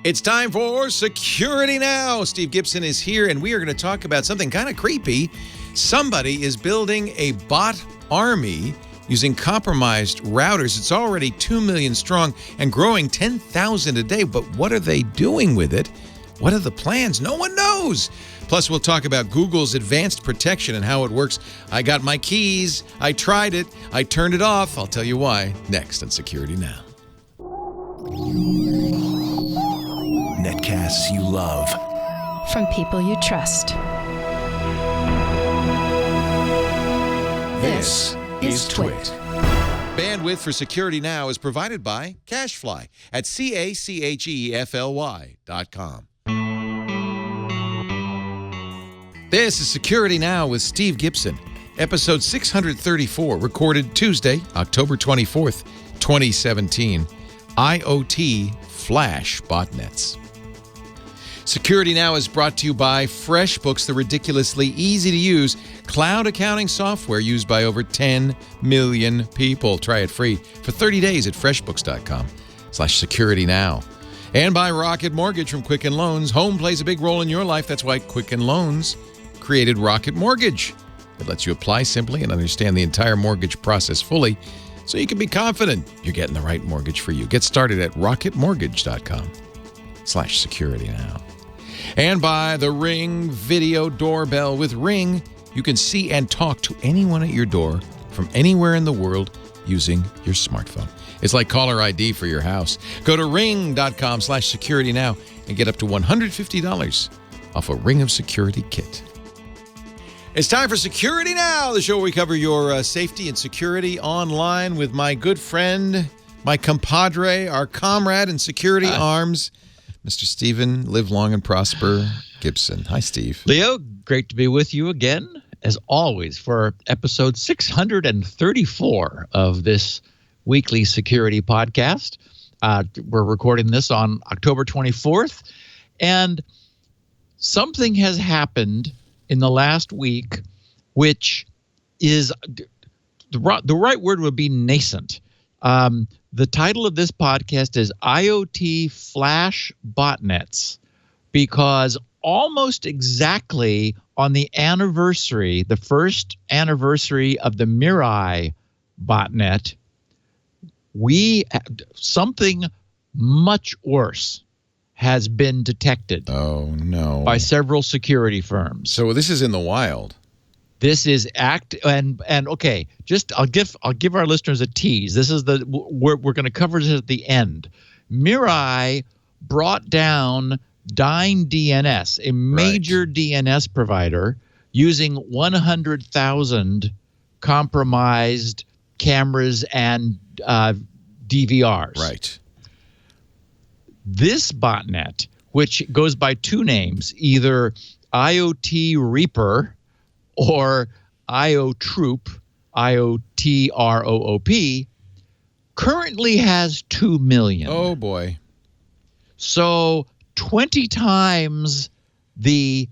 It's time for Security Now. Steve Gibson is here, and we are going to talk about something kind of creepy. Somebody is building a bot army using compromised routers. It's already 2 million strong and growing 10,000 a day. But what are they doing with it? What are the plans? No one knows. Plus, we'll talk about Google's advanced protection and how it works. I got my keys. I tried it. I turned it off. I'll tell you why next on Security Now. Netcasts you love. From people you trust. This is Twit. Bandwidth for Security Now is provided by CacheFly at CacheFly.com. This is Security Now with Steve Gibson, episode 634, recorded Tuesday, October 24th, 2017. IoT Flash Botnets. Security Now is brought to you by FreshBooks, the ridiculously easy-to-use cloud accounting software used by over 10 million people. Try it free for 30 days at freshbooks.com/securitynow. And by Rocket Mortgage from Quicken Loans. Home plays a big role in your life. That's why Quicken Loans created Rocket Mortgage. It lets you apply simply and understand the entire mortgage process fully, so you can be confident you're getting the right mortgage for you. Get started at rocketmortgage.com/securitynow. And by the Ring Video Doorbell. With Ring, you can see and talk to anyone at your door from anywhere in the world using your smartphone. It's like caller ID for your house. Go to ring.com/securitynow and get up to $150 off a Ring of Security kit. It's time for Security Now, the show where we cover your safety and security online with my good friend, my compadre, our comrade in security arms, Mr. Stephen, live long and prosper, Gibson. Hi, Steve. Leo, great to be with you again, as always, for episode 634 of this weekly security podcast. We're recording this on October 24th, and something has happened in the last week, which is the right word would be nascent. The title of this podcast is IoT Flash Botnets, because almost exactly on the anniversary, the first anniversary of the Mirai botnet, something much worse has been detected. Oh, no. By several security firms. So this is in the wild. This is and okay. I'll give our listeners a tease. This is we're going to cover this at the end. Mirai brought down Dyn DNS, a major DNS provider, using 100,000 compromised cameras and DVRs. Right. This botnet, which goes by two names, either IoT Reaper or IoTroop, IoTroop, currently has 2 million. Oh, boy. So 20 times the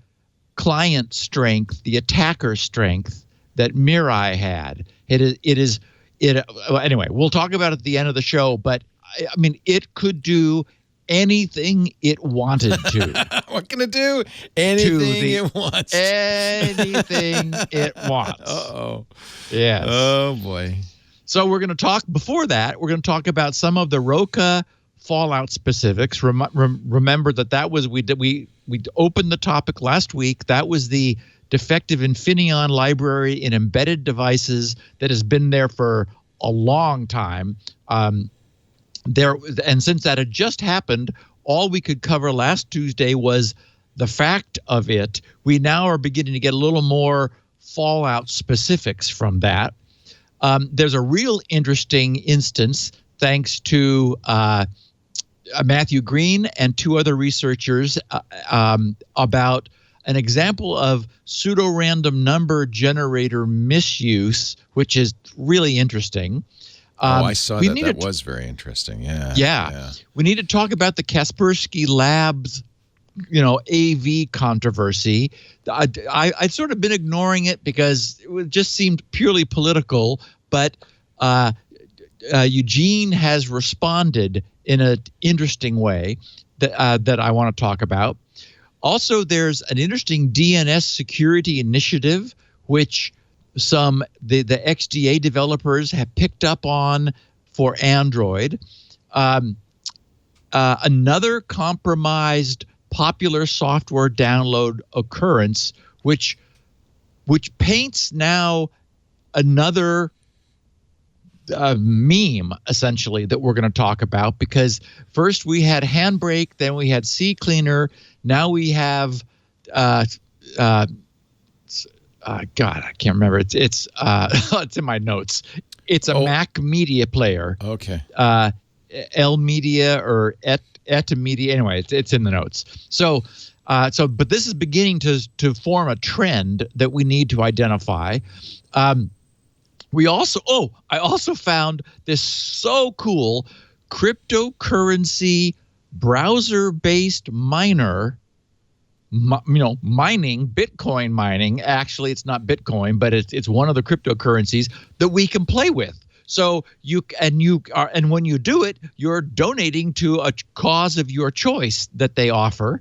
client strength, the attacker strength that Mirai had. Anyway, we'll talk about it at the end of the show, but I mean, it could do anything it wanted to. What can it do? Anything it wants. Anything it wants. Uh-oh. Yes. Oh, boy. So we're going to talk, before that, we're going to talk about some of the Roca fallout specifics. Remember that was, we opened the topic last week. That was the defective Infineon library in embedded devices that has been there for a long time. And since that had just happened, all we could cover last Tuesday was the fact of it. We now are beginning to get a little more fallout specifics from that. There's a real interesting instance, thanks to Matthew Green and two other researchers, about an example of pseudo-random number generator misuse, which is really interesting. I saw that. That was very interesting. Yeah. We need to talk about the Kaspersky Labs, AV controversy. I'd sort of been ignoring it because it just seemed purely political, but Eugene has responded in an interesting way. that I want to talk about. Also, there's an interesting DNS security initiative, which the XDA developers have picked up on for Android. Another compromised popular software download occurrence, which paints now another meme, essentially, that we're going to talk about, because first we had Handbrake, then we had CCleaner, now we have God, I can't remember. It's it's in my notes. It's a Mac media player. Okay. L Media or Et Media. Anyway, it's in the notes. So but this is beginning to form a trend that we need to identify. I also found this so cool cryptocurrency browser-based miner. Mining, Bitcoin mining. Actually, it's not Bitcoin, but it's one of the cryptocurrencies that we can play with. So and when you do it, you're donating to a cause of your choice that they offer,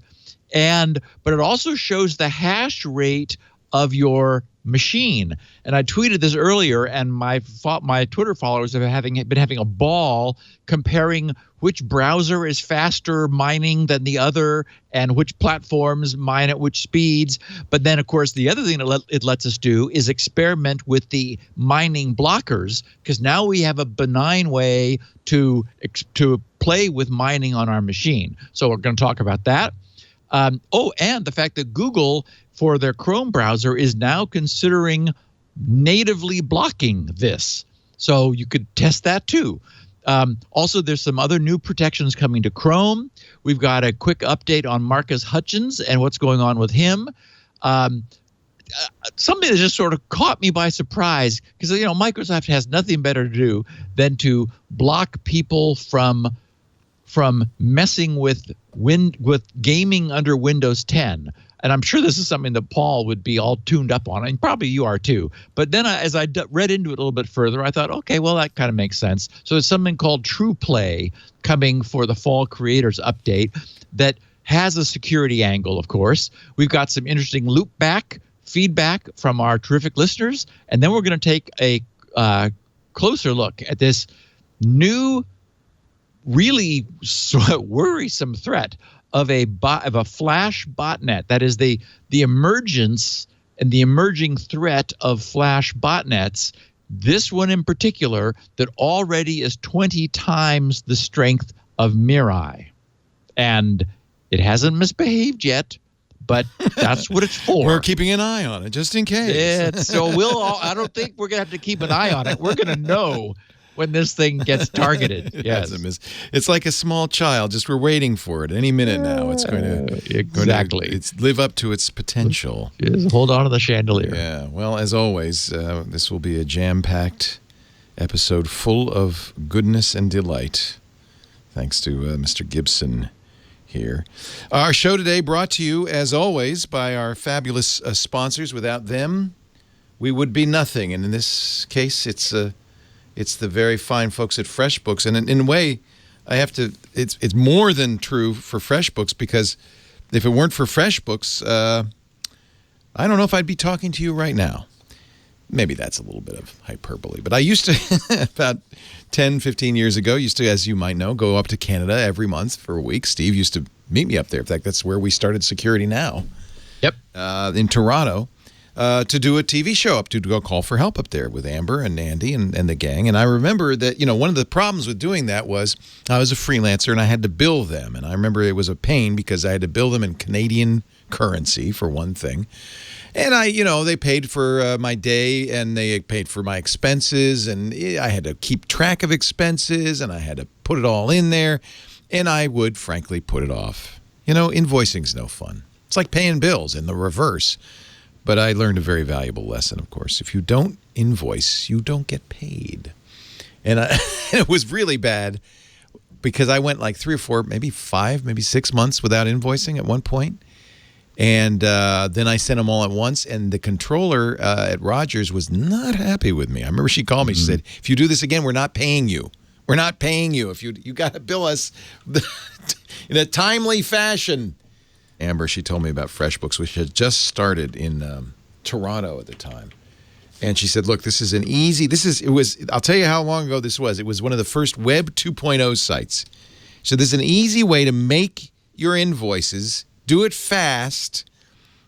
but it also shows the hash rate of your machine. And I tweeted this earlier, and my Twitter followers have been having a ball comparing which browser is faster mining than the other and which platforms mine at which speeds. But then, of course, the other thing that it lets us do is experiment with the mining blockers, because now we have a benign way to play with mining on our machine. So we're going to talk about that. And the fact that Google, for their Chrome browser, is now considering natively blocking this. So you could test that too. Also, there's some other new protections coming to Chrome. We've got a quick update on Marcus Hutchins and what's going on with him. Something that just sort of caught me by surprise, because Microsoft has nothing better to do than to block people from messing with gaming under Windows 10. And I'm sure this is something that Paul would be all tuned up on, and probably you are too. But then as I read into it a little bit further, I thought, okay, well, that kind of makes sense. So there's something called True Play coming for the Fall Creators Update that has a security angle, of course. We've got some interesting loopback feedback from our terrific listeners. And then we're going to take a closer look at this new, really worrisome threat of a Flash botnet. That is the emergence and the emerging threat of Flash botnets. This one in particular that already is 20 times the strength of Mirai. And it hasn't misbehaved yet, but that's what it's for. We're keeping an eye on it just in case. So I don't think we're going to have to keep an eye on it. We're going to know when this thing gets targeted. Yes. It's like a small child. Just we're waiting for it. Any minute now, it's going to live up to its potential. Just hold on to the chandelier. Yeah. Well, as always, this will be a jam-packed episode full of goodness and delight. Thanks to Mr. Gibson here. Our show today brought to you, as always, by our fabulous sponsors. Without them, we would be nothing. And in this case, it's the very fine folks at FreshBooks. And in a way, it's more than true for FreshBooks, because if it weren't for FreshBooks, I don't know if I'd be talking to you right now. Maybe that's a little bit of hyperbole. But I used to, about 10, 15 years ago, as you might know, go up to Canada every month for a week. Steve used to meet me up there. In fact, that's where we started Security Now. Yep. In Toronto. To do a TV show to go call for help up there with Amber and Andy and the gang. And I remember that, one of the problems with doing that was I was a freelancer and I had to bill them. And I remember it was a pain because I had to bill them in Canadian currency, for one thing. And they paid for my day and they paid for my expenses. And I had to keep track of expenses and I had to put it all in there. And I would, frankly, put it off. Invoicing's no fun. It's like paying bills in the reverse. But I learned a very valuable lesson, of course. If you don't invoice, you don't get paid. And it was really bad because I went like 3 or 4, maybe 5, maybe 6 months without invoicing at one point. And then I sent them all at once. And the controller at Rogers was not happy with me. I remember she called me. She said, if you do this again, we're not paying you. We're not paying you. If you got to bill us in a timely fashion. Amber, she told me about FreshBooks, which had just started in Toronto at the time. And she said, look, this is an easy, I'll tell you how long ago this was. It was one of the first Web 2.0 sites. So there's an easy way to make your invoices, do it fast,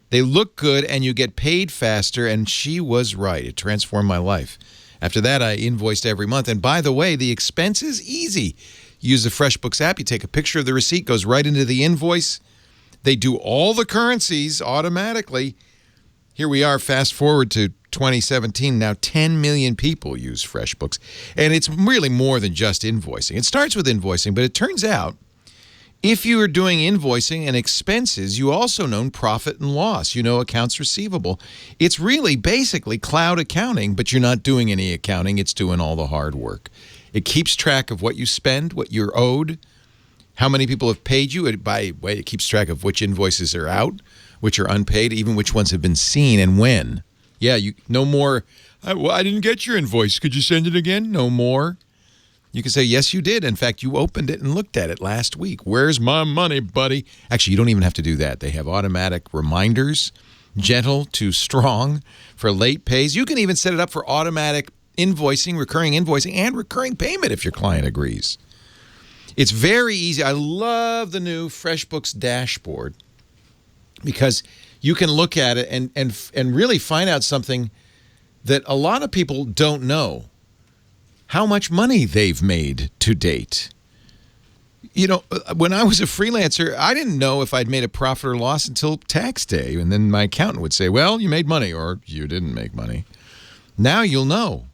they look good, and you get paid faster. And she was right. It transformed my life. After that, I invoiced every month. And by the way, the expense is easy. You use the FreshBooks app. You take a picture of the receipt, goes right into the invoice. They do all the currencies automatically. Here we are, fast forward to 2017. Now 10 million people use FreshBooks. And it's really more than just invoicing. It starts with invoicing, but it turns out if you are doing invoicing and expenses, you also know profit and loss. You know accounts receivable. It's really basically cloud accounting, but you're not doing any accounting. It's doing all the hard work. It keeps track of what you spend, what you're owed, how many people have paid you. By the way, it keeps track of which invoices are out, which are unpaid, even which ones have been seen and when. Yeah, no more, well, I didn't get your invoice. Could you send it again? No more. You can say, yes, you did. In fact, you opened it and looked at it last week. Where's my money, buddy? Actually, you don't even have to do that. They have automatic reminders, gentle to strong, for late pays. You can even set it up for automatic invoicing, recurring invoicing, and recurring payment if your client agrees. It's very easy. I love the new FreshBooks dashboard because you can look at it and really find out something that a lot of people don't know. How much money they've made to date. You know, when I was a freelancer, I didn't know if I'd made a profit or loss until tax day. And then my accountant would say, well, you made money or you didn't make money. Now you'll know.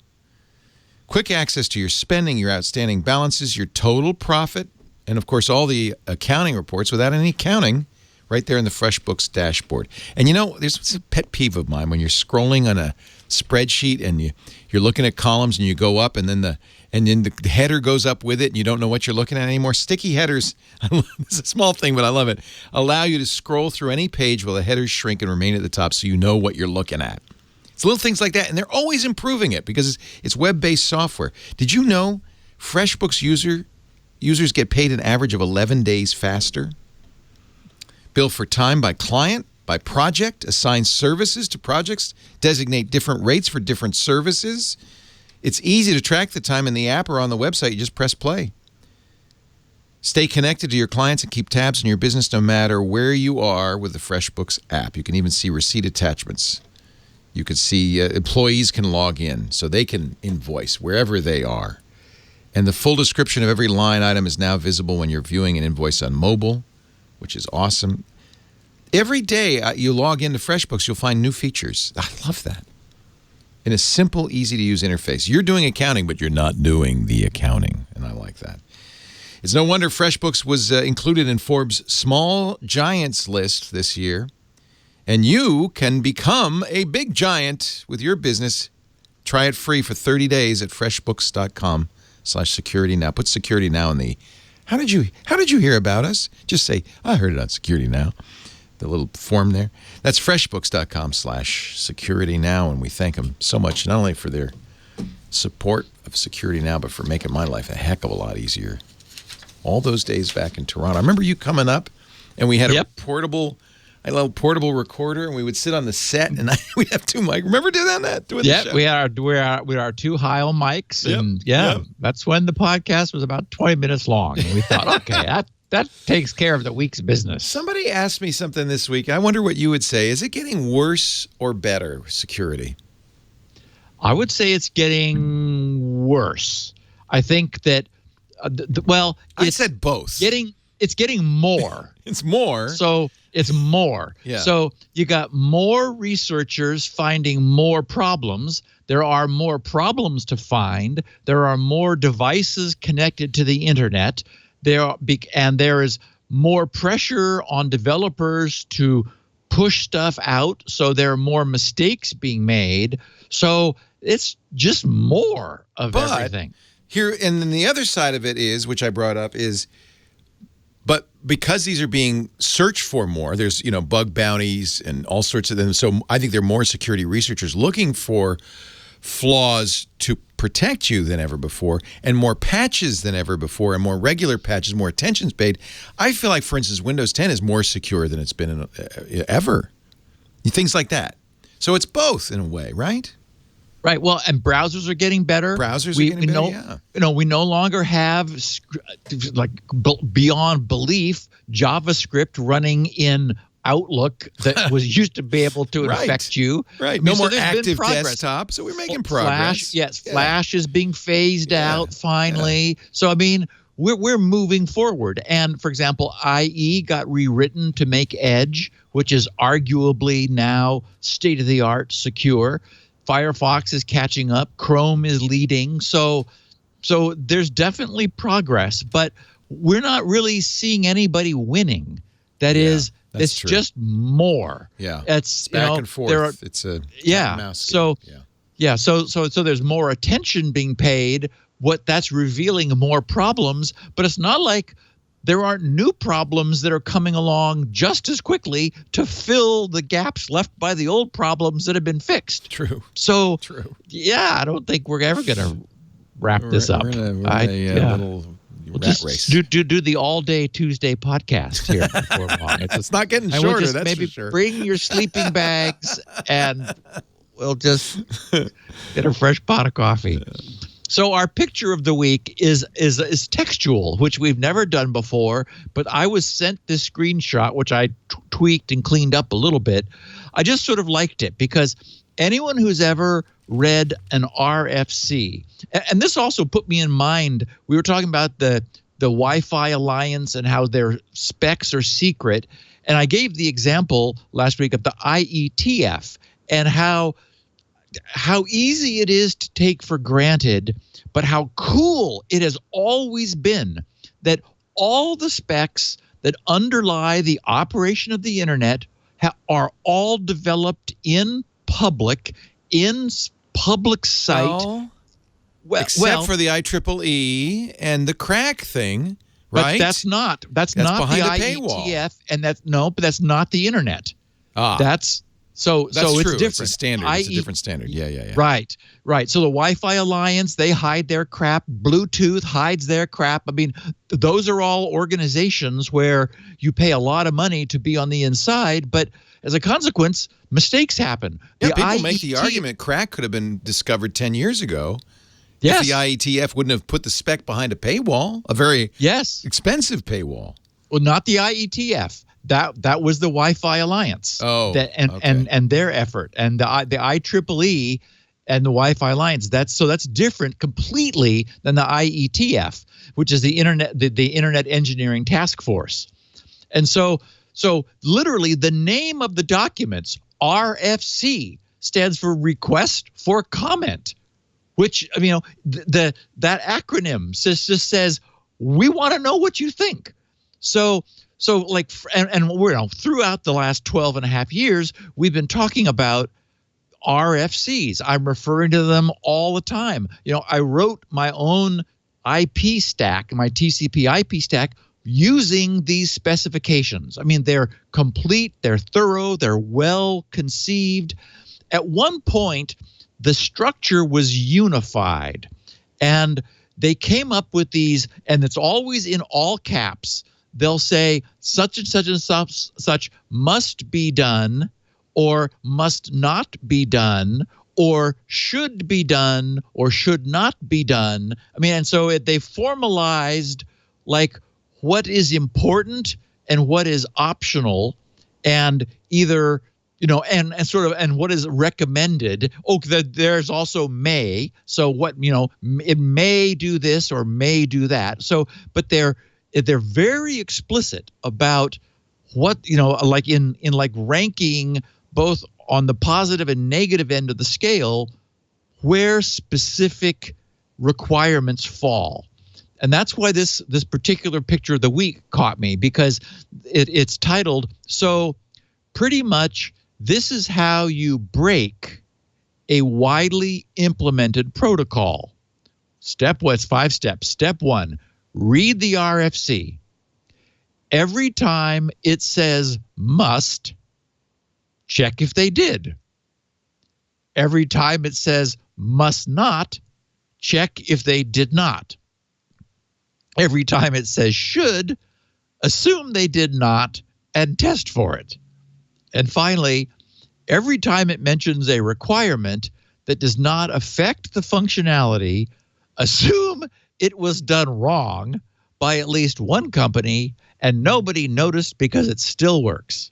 Quick access to your spending, your outstanding balances, your total profit, and of course all the accounting reports without any counting right there in the FreshBooks dashboard. And you know, there's a pet peeve of mine when you're scrolling on a spreadsheet and you're looking at columns and you go up and then the header goes up with it and you don't know what you're looking at anymore. Sticky headers, it's a small thing, but I love it, allow you to scroll through any page while the headers shrink and remain at the top so you know what you're looking at. It's little things like that, and they're always improving it because it's web-based software. Did you know FreshBooks users get paid an average of 11 days faster? Bill for time by client, by project, assign services to projects, designate different rates for different services. It's easy to track the time in the app or on the website. You just press play. Stay connected to your clients and keep tabs on your business no matter where you are with the FreshBooks app. You can even see receipt attachments. You can see employees can log in so they can invoice wherever they are. And the full description of every line item is now visible when you're viewing an invoice on mobile, which is awesome. Every day you log into FreshBooks, you'll find new features. I love that. In a simple, easy-to-use interface. You're doing accounting, but you're not doing the accounting, and I like that. It's no wonder FreshBooks was included in Forbes' Small Giants list this year. And you can become a big giant with your business. Try it free for 30 days at freshbooks.com/security now. Put security now in the, how did you hear about us? Just say, I heard it on security now. The little form there. That's freshbooks.com/security now. And we thank them so much, not only for their support of security now, but for making my life a heck of a lot easier. All those days back in Toronto. I remember you coming up and we had a portable recorder, and we would sit on the set, and we'd have two mics. Remember doing that? Yeah, we had our two Heil mics, and that's when the podcast was about 20 minutes long. And we thought, okay, that takes care of the week's business. Somebody asked me something this week. I wonder what you would say. Is it getting worse or better, security? I would say it's getting worse. I think that, I said both. It's getting more. It's more. So it's more. Yeah. So you got more researchers finding more problems. There are more problems to find. There are more devices connected to the internet. And there is more pressure on developers to push stuff out. So there are more mistakes being made. So it's just more of everything. Here, and then the other side of it is, which I brought up, is, but because these are being searched for more, there's, bug bounties and all sorts of them. So I think there are more security researchers looking for flaws to protect you than ever before, and more patches than ever before, and more regular patches, more attention's paid. I feel like, for instance, Windows 10 is more secure than it's been ever. Things like that. So it's both in a way, right? Right. Well, and browsers are getting better. We no longer have beyond belief JavaScript running in Outlook that was used to be able to infect you. Right. No more active desktop. So we're making progress. Flash is being phased out finally. Yeah. So I mean, we're moving forward. And for example, IE got rewritten to make Edge, which is arguably now state-of-the-art secure. Firefox is catching up. Chrome is leading. So there's definitely progress, but we're not really seeing anybody winning. It's true. Just more. Yeah. It's back and forth. It's a mouse game. So there's more attention being paid. What that's revealing more problems, but it's not like there aren't new problems that are coming along just as quickly to fill the gaps left by the old problems that have been fixed. True. So, I don't think we're ever going to wrap this up. We're in a little rat race. Do the all-day Tuesday podcast here before long. It's not getting shorter, that's maybe for sure. Bring your sleeping bags and we'll just get a fresh pot of coffee. So our picture of the week is textual, which we've never done before, but I was sent this screenshot, which I tweaked and cleaned up a little bit. I just sort of liked it because anyone who's ever read an RFC, and this also put me in mind, we were talking about the Wi-Fi Alliance and how their specs are secret, and I gave the example last week of the IETF and how easy it is to take for granted, but how cool it has always been that all the specs that underlie the operation of the internet are all developed in public site. Except for the IEEE and the crack thing, right? But that's not behind the a paywall. IETF, and but that's not the internet. That's true. It's different. It's a standard. It's a different standard. Yeah. Right. So the Wi-Fi Alliance, they hide their crap. Bluetooth hides their crap. I mean, those are all organizations where you pay a lot of money to be on the inside, but as a consequence, mistakes happen. Yeah, people make the argument crack could have been discovered 10 years ago. Yes. If the IETF wouldn't have put the spec behind a paywall, a very expensive paywall. Well, not the IETF. That was the Wi-Fi Alliance. And their effort, and the IEEE and the Wi-Fi Alliance. That's different completely than the IETF, which is the Internet Engineering Task Force. And so literally the name of the documents, RFC, stands for Request for Comment, which that acronym just says we want to know what you think. So we're throughout the last 12 and a half years, we've been talking about RFCs. I'm referring to them all the time. I wrote my own IP stack, my TCP IP stack, using these specifications. I mean, they're complete, they're thorough, they're well conceived. At one point, the structure was unified, and they came up with these, and it's always in all caps. They'll say such and such and such must be done, or must not be done, or should be done, or should not be done. I mean, and so they formalized like what is important and what is optional, and either and what is recommended. There's also may. So what it may do this or may do that. So, but they're very explicit about what like in ranking both on the positive and negative end of the scale where specific requirements fall. And that's why this particular picture of the week caught me, because it's titled, so pretty much this is how you break a widely implemented protocol. It's 5 steps. Step 1, read the RFC. Every time it says must, check if they did. Every time it says must not, check if they did not. Every time it says should, assume they did not and test for it. And finally, every time it mentions a requirement that does not affect the functionality, assume it was done wrong by at least one company and nobody noticed because it still works.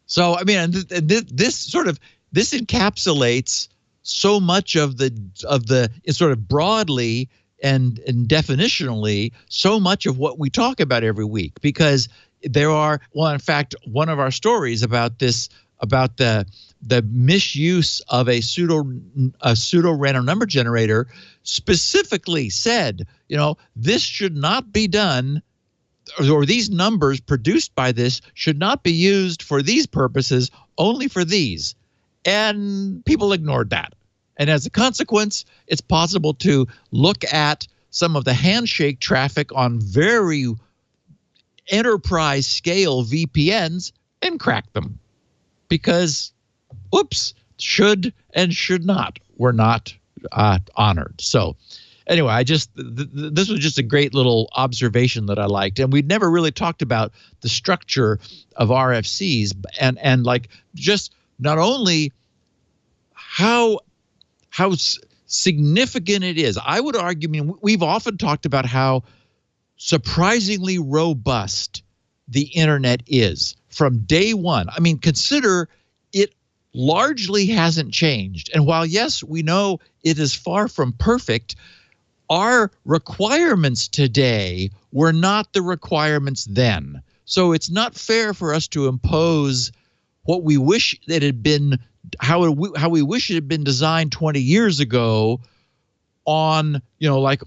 So, I mean, this encapsulates so much of the sort of broadly and definitionally so much of what we talk about every week, because there are, well, in fact, one of our stories about this, about the misuse of a pseudo random number generator specifically said, this should not be done, or these numbers produced by this should not be used for these purposes, only for these. And people ignored that. And as a consequence, it's possible to look at some of the handshake traffic on very enterprise scale VPNs and crack them. Because, oops, should and should not were not honored. So anyway, this was just a great little observation that I liked. And we'd never really talked about the structure of RFCs and like just not only how significant it is. I would argue, I mean, we've often talked about how surprisingly robust the internet is from day one. I mean, consider it largely hasn't changed. And while, yes, we know it is far from perfect, our requirements today were not the requirements then. So it's not fair for us to impose what we wish it had been, how we wish it had been designed 20 years ago on, like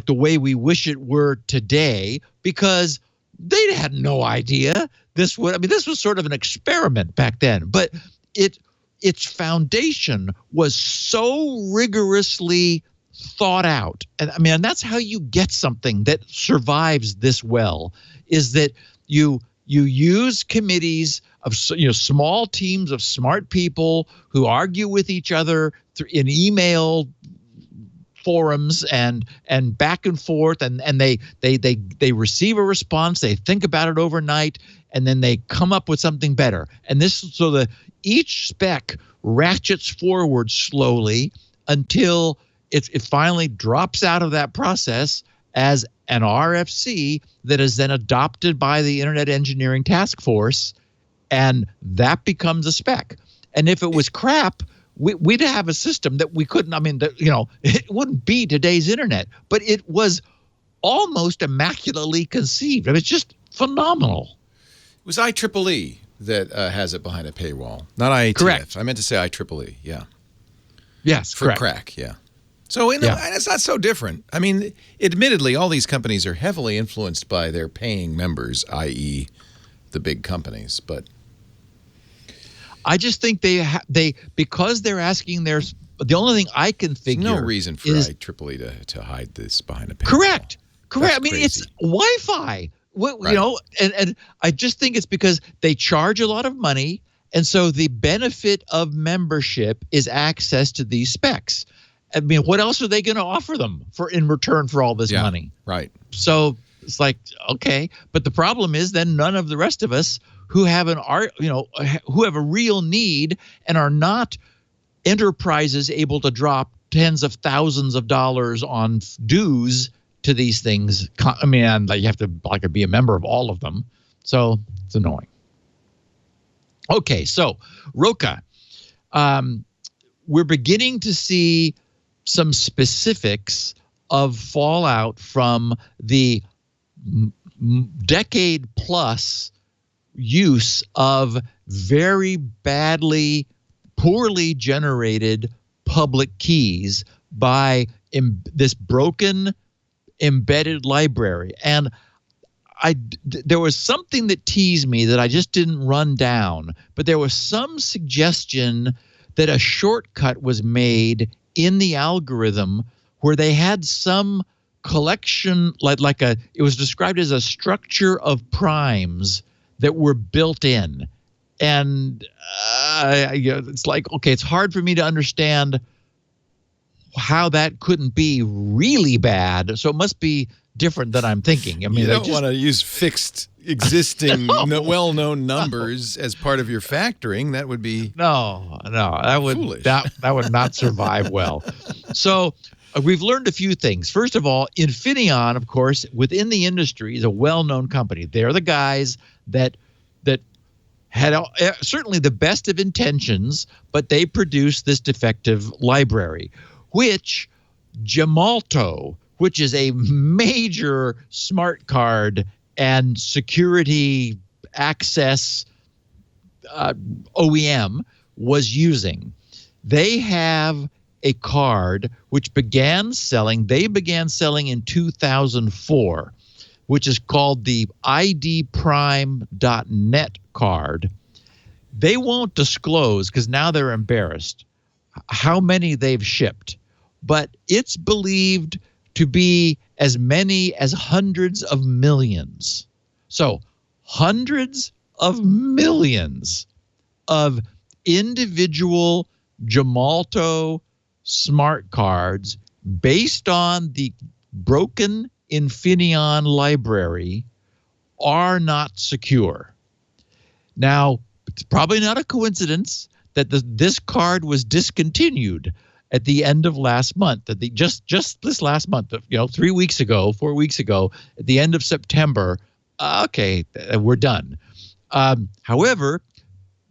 the way we wish it were today, because they had no idea this was sort of an experiment back then. But its foundation was so rigorously thought out. And I mean, that's how you get something that survives this well, is that you use committees of small teams of smart people who argue with each other in email forums and back and forth, and they receive a response, they think about it overnight, and then they come up with something better. And each spec ratchets forward slowly until it finally drops out of that process as an RFC that is then adopted by the Internet Engineering Task Force, and that becomes a spec. And if it was crap, we'd have a system that we couldn't, it wouldn't be today's internet, but it was almost immaculately conceived. I mean, it's just phenomenal. It was IEEE that has it behind a paywall, not IETF. Correct. I meant to say IEEE, yeah. Yes, for crack, yeah. So it's not so different. I mean, admittedly, all these companies are heavily influenced by their paying members, i.e. the big companies. But I just think they because they're asking the only thing I can figure there's no reason for IEEE to hide this behind a paywall. Correct. That's I mean, crazy. It's Wi-Fi. Right. And I just think it's because they charge a lot of money, and so the benefit of membership is access to these specs. I mean, what else are they going to offer them in return for all this money? Right. So it's like, okay, but the problem is then none of the rest of us who have who have a real need and are not enterprises able to drop tens of thousands of dollars on dues to these things. I mean, you have to be a member of all of them. So it's annoying. Okay, so Roka, we're beginning to see some specifics of fallout from the decade-plus use of very poorly generated public keys by this broken embedded library. And there was something that teased me that I just didn't run down, but there was some suggestion that a shortcut was made in the algorithm where they had some collection, it was described as a structure of primes that were built in. And it's like, okay, it's hard for me to understand how that couldn't be really bad. So it must be different than I'm thinking. I mean, you don't want to use fixed existing well-known numbers as part of your factoring. That would be that would foolish. that would not survive well. So we've learned a few things. First of all, Infineon, of course, within the industry, is a well-known company. They're the guys that had certainly the best of intentions, but they produced this defective library, which Gemalto, which is a major smart card and security access OEM, was using. They have a card which began selling in 2004, which is called the IDPrime.net card. They won't disclose, because now they're embarrassed, how many they've shipped. But it's believed to be as many as hundreds of millions. So hundreds of millions of individual Gemalto smart cards based on the broken Infineon library are not secure. Now, it's probably not a coincidence that this card was discontinued at the end of last month. That just this last month, 4 weeks ago, at the end of September. Okay, we're done. However,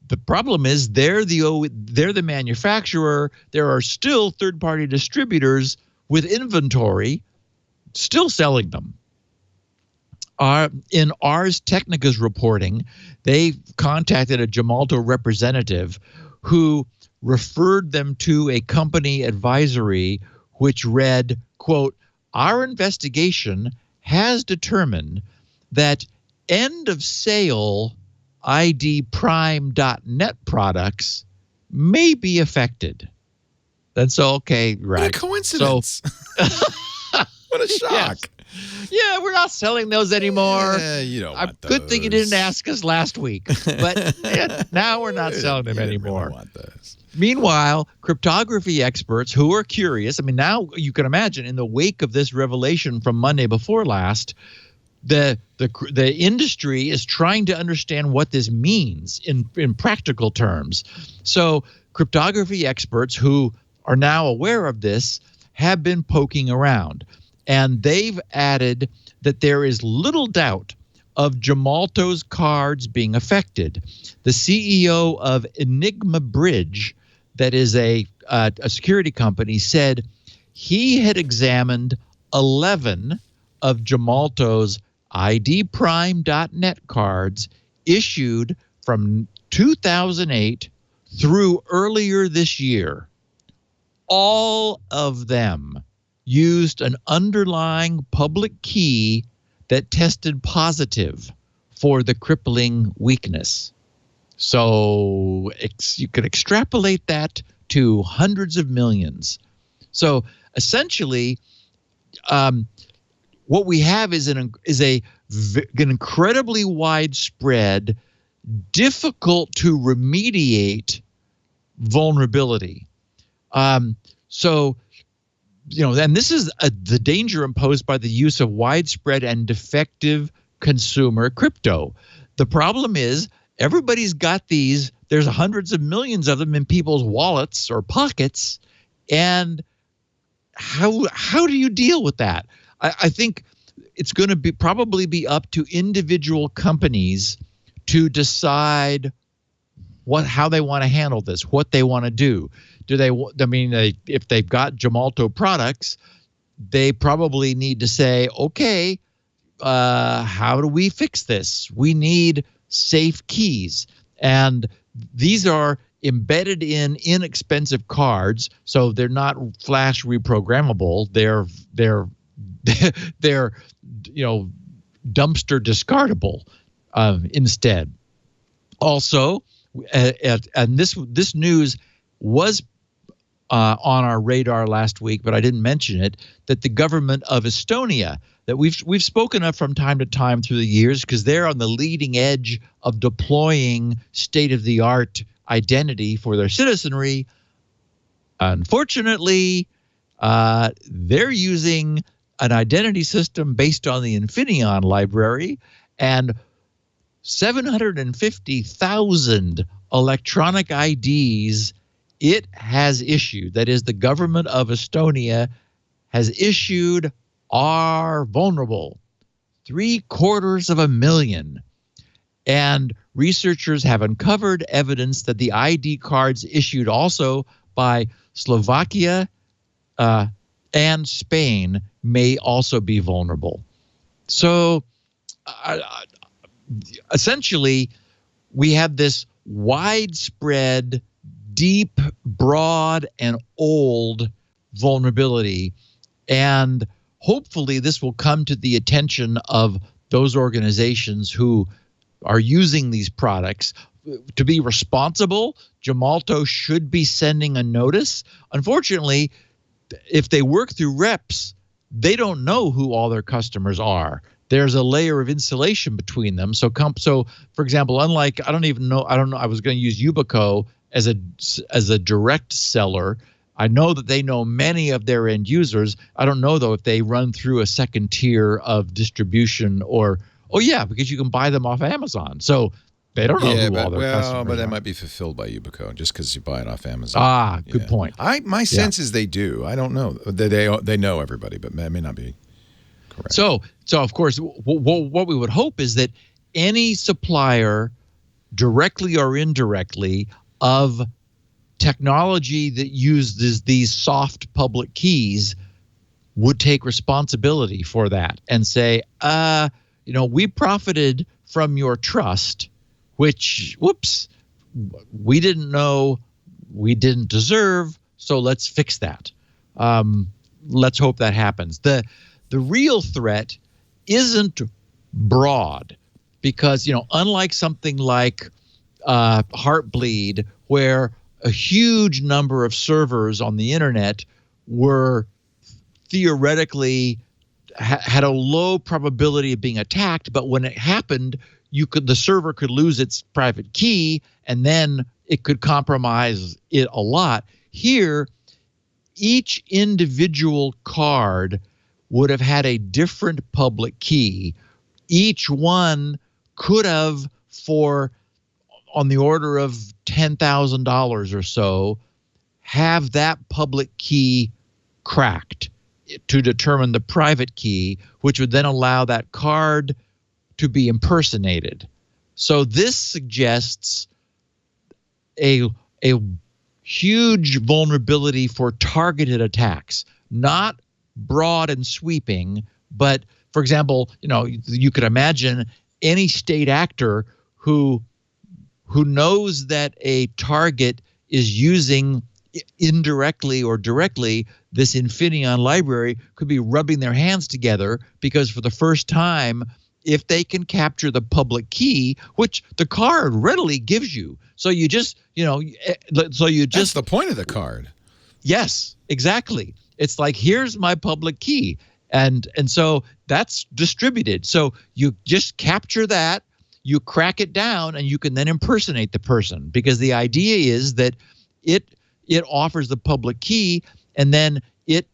the problem is they're the manufacturer. There are still third-party distributors with inventory still selling them. In Ars Technica's reporting, they contacted a Gemalto representative who referred them to a company advisory which read, quote, "Our investigation has determined that end-of-sale IDPrime.net products may be affected." That's okay, right? What a coincidence. What a shock. Yeah, we're not selling those anymore. You don't want those. Good thing you didn't ask us last week. But now we're not selling them anymore. Really want those. Meanwhile, cryptography experts who are curious, I mean, now you can imagine in the wake of this revelation from Monday before last, the industry is trying to understand what this means in practical terms. So cryptography experts who are now aware of this have been poking around. And they've added that there is little doubt of Gemalto's cards being affected. The CEO of Enigma Bridge, that is a security company, said he had examined 11 of Gemalto's IDPrime.net cards issued from 2008 through earlier this year. All of them used an underlying public key that tested positive for the crippling weakness. So you could extrapolate that to hundreds of millions. So essentially, what we have is an incredibly widespread, difficult to remediate vulnerability. And this is the danger imposed by the use of widespread and defective consumer crypto. The problem is everybody's got these. There's hundreds of millions of them in people's wallets or pockets. And how do you deal with that? I think it's going to probably be up to individual companies to decide how they want to handle this, what they want to do. If they've got Gemalto products, they probably need to say, okay, how do we fix this? We need safe keys. And these are embedded in inexpensive cards, so they're not flash reprogrammable. They're dumpster discardable instead. Also, and this news was on our radar last week, but I didn't mention it, that the government of Estonia, that we've spoken of from time to time through the years, because they're on the leading edge of deploying state-of-the-art identity for their citizenry. Unfortunately, They're using an identity system based on the Infineon library, and 750,000 electronic IDs it has issued. That is, the government of Estonia has issued are vulnerable. 750,000. And researchers have uncovered evidence that the ID cards issued also by Slovakia and Spain may also be vulnerable. So essentially, we have this widespread, deep, broad, and old vulnerability. And hopefully this will come to the attention of those organizations who are using these products. To be responsible, Gemalto should be sending a notice. Unfortunately, if they work through reps, they don't know who all their customers are. There's a layer of insulation between them. So for example, unlike, I was going to use Yubico as a direct seller. I know that they know many of their end users. I don't know, though, if they run through a second tier of distribution because you can buy them off Amazon. So they don't know who all their customers are. But that might be fulfilled by Yubico just because you buy it off Amazon. Good point. My sense is they do. I don't know. They know everybody, but that may not be correct. So of course, what we would hope is that any supplier, directly or indirectly, of technology that uses these soft public keys would take responsibility for that and say, we profited from your trust, which, we didn't know, we didn't deserve, so let's fix that. Let's hope that happens. The real threat isn't broad because, unlike something like Heartbleed, where a huge number of servers on the internet were theoretically had a low probability of being attacked, but when it happened, the server could lose its private key, and then it could compromise it a lot. Here, each individual card would have had a different public key. Each one could have, for on the order of $10,000 or so, have that public key cracked to determine the private key, which would then allow that card to be impersonated. So this suggests a huge vulnerability for targeted attacks, not broad and sweeping, but, for example, you could imagine any state actor who knows that a target is using indirectly or directly this Infineon library could be rubbing their hands together because for the first time, if they can capture the public key, which the card readily gives you. So you just, that's the point of the card. Yes, exactly. It's like, here's my public key. And so that's distributed. So you just capture that, you crack it down, and you can then impersonate the person, because the idea is that it offers the public key, and then it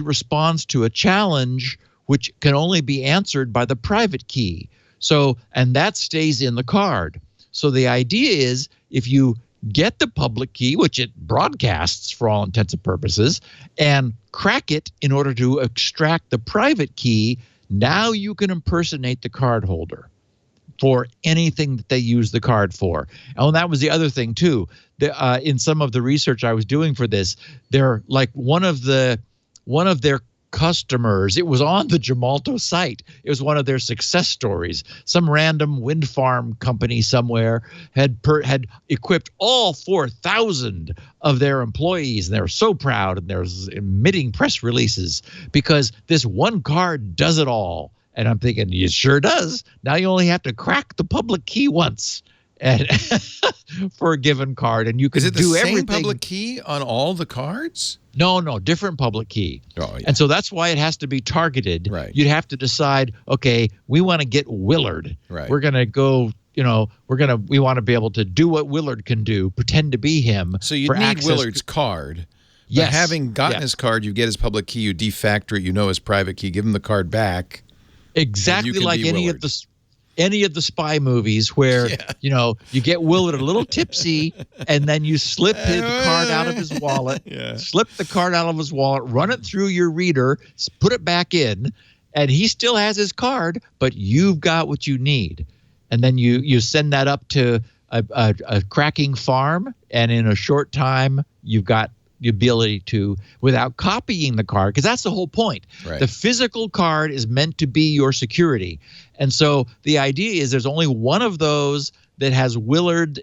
responds to a challenge which can only be answered by the private key. So, and that stays in the card. So the idea is, if you get the public key, which it broadcasts for all intents and purposes, and crack it in order to extract the private key, now you can impersonate the card holder for anything that they use the card for. And that was the other thing too. In some of the research I was doing for this, they're like one of their customers, it was on the Gemalto site. It was one of their success stories. Some random wind farm company somewhere had equipped all 4,000 of their employees, and they were so proud, and they're emitting press releases because this one card does it all. And I'm thinking, it sure does. Now you only have to crack the public key once and for a given card, and you can do everything. Is it the same public key on all the cards? No, different public key. Oh, yeah. And so that's why it has to be targeted. Right. You'd have to decide, okay, we want to get Willard. Right. We're going to go, we want to be able to do what Willard can do, pretend to be him. So you need Willard's card, But having gotten his card, you get his public key, you defactor it, you know his private key, give him the card back. Exactly like any of the spy movies where, you get Willard a little tipsy and then you slip the card out of his wallet, run it through your reader, put it back in, and he still has his card, but you've got what you need. And then you send that up to a cracking farm, and in a short time, you've got the ability to, without copying the card, because that's the whole point. Right. The physical card is meant to be your security. And so the idea is there's only one of those that has Willard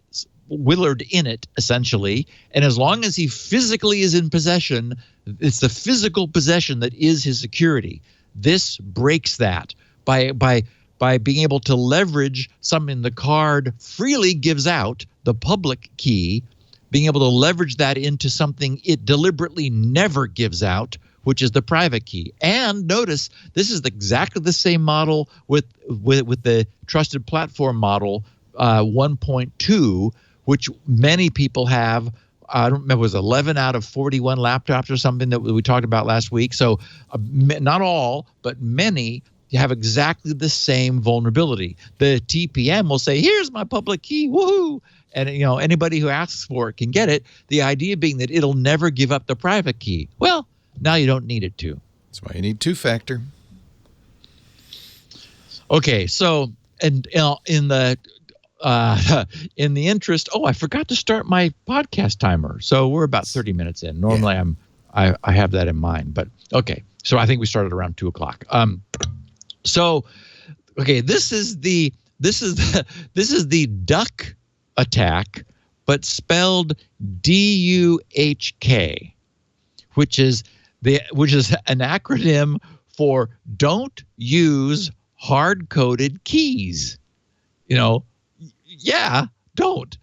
in it, essentially. And as long as he physically is in possession, it's the physical possession that is his security. This breaks that by being able to leverage something the card freely gives out, the public key, being able to leverage that into something it deliberately never gives out, which is the private key. And notice this is exactly the same model with the trusted platform model 1.2, which many people have. I don't remember, it was 11 out of 41 laptops or something that we talked about last week. So not all, but many have exactly the same vulnerability. The TPM will say, here's my public key, woohoo! And anybody who asks for it can get it. The idea being that it'll never give up the private key. Well, now you don't need it to. That's why you need two-factor. Okay, so in the interest, I forgot to start my podcast timer. So we're about 30 minutes in. Normally I have that in mind, but okay. So I think we started around 2:00. This is the duck attack, but spelled DUHK, which is an acronym for don't use hard-coded keys. Don't.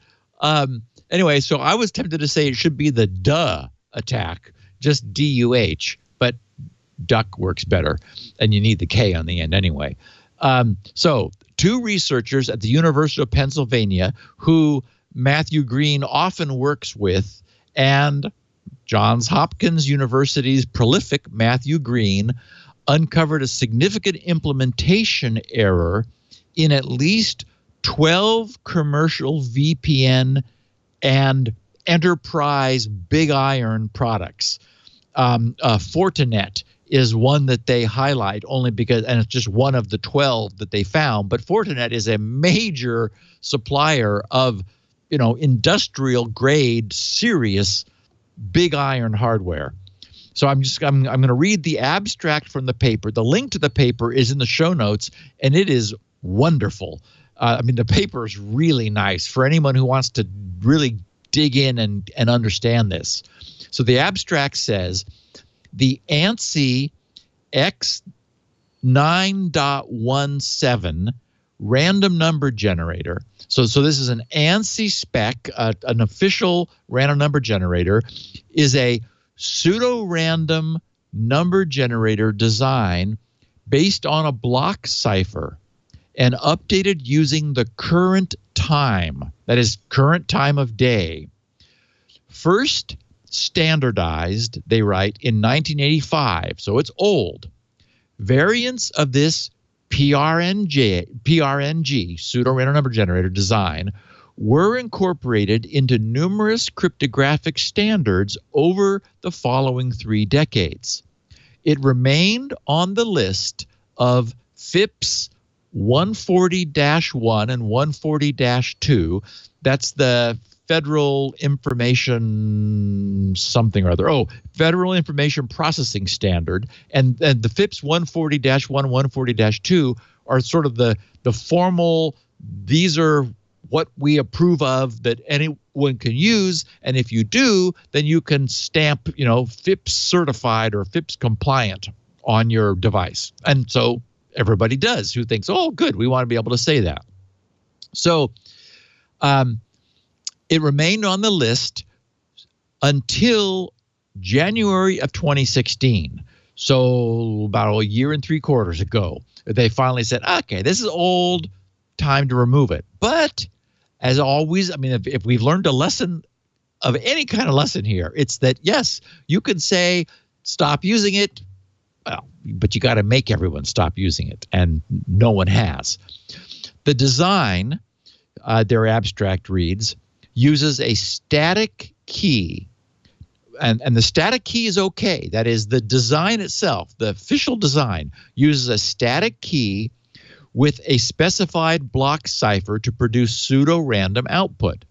Anyway, so I was tempted to say it should be the duh attack, just DUH, but duck works better, and you need the K on the end anyway. So two researchers at the University of Pennsylvania, who Matthew Green often works with, and Johns Hopkins University's prolific Matthew Green, uncovered a significant implementation error in at least 12 commercial VPN and enterprise big iron products. Fortinet is one that they highlight only because, and it's just one of the 12 that they found, but Fortinet is a major supplier of, industrial grade, serious big iron hardware. So I'm going to read the abstract from the paper. The link to the paper is in the show notes, and it is wonderful. The paper is really nice for anyone who wants to really dig in and understand this. So the abstract says, the ANSI X9.17 random number generator. So this is an ANSI spec, an official random number generator, is a pseudo-random number generator design based on a block cipher and updated using the current time, that is current time of day. First standardized, they write, in 1985, so it's old. Variants of this PRNG, pseudo-random number generator design, were incorporated into numerous cryptographic standards over the following 3 decades. It remained on the list of FIPS 140-1 and 140-2. That's the Federal Information something or other. Federal Information Processing Standard. And the FIPS 140-1, 140-2 are sort of the formal, these are what we approve of that anyone can use. And if you do, then you can stamp, FIPS certified or FIPS compliant on your device. And so everybody does who thinks, oh, good, we want to be able to say that. So, it remained on the list until January of 2016. So about a year and 3/4 ago, they finally said, okay, this is old, time to remove it. But as always, if we've learned a lesson of any kind of lesson here. It's that, yes, you could say stop using it, well, but you got to make everyone stop using it, and no one has. The design, their abstract reads, uses a static key. And the static key is okay. That is, the design itself, the official design, uses a static key with a specified block cipher to produce pseudo-random output.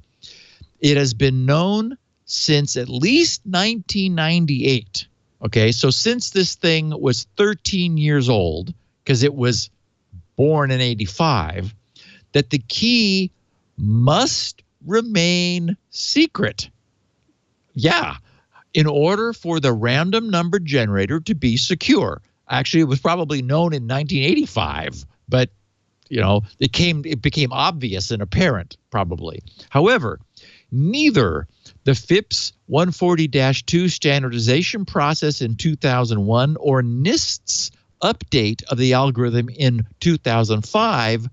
It has been known since at least 1998. Okay, so since this thing was 13 years old, because it was born in 85, that the key must remain secret. Yeah. In order for the random number generator to be secure. Actually, it was probably known in 1985, but it became obvious and apparent probably. However, neither the FIPS 140-2 standardization process in 2001 or NIST's update of the algorithm in 2005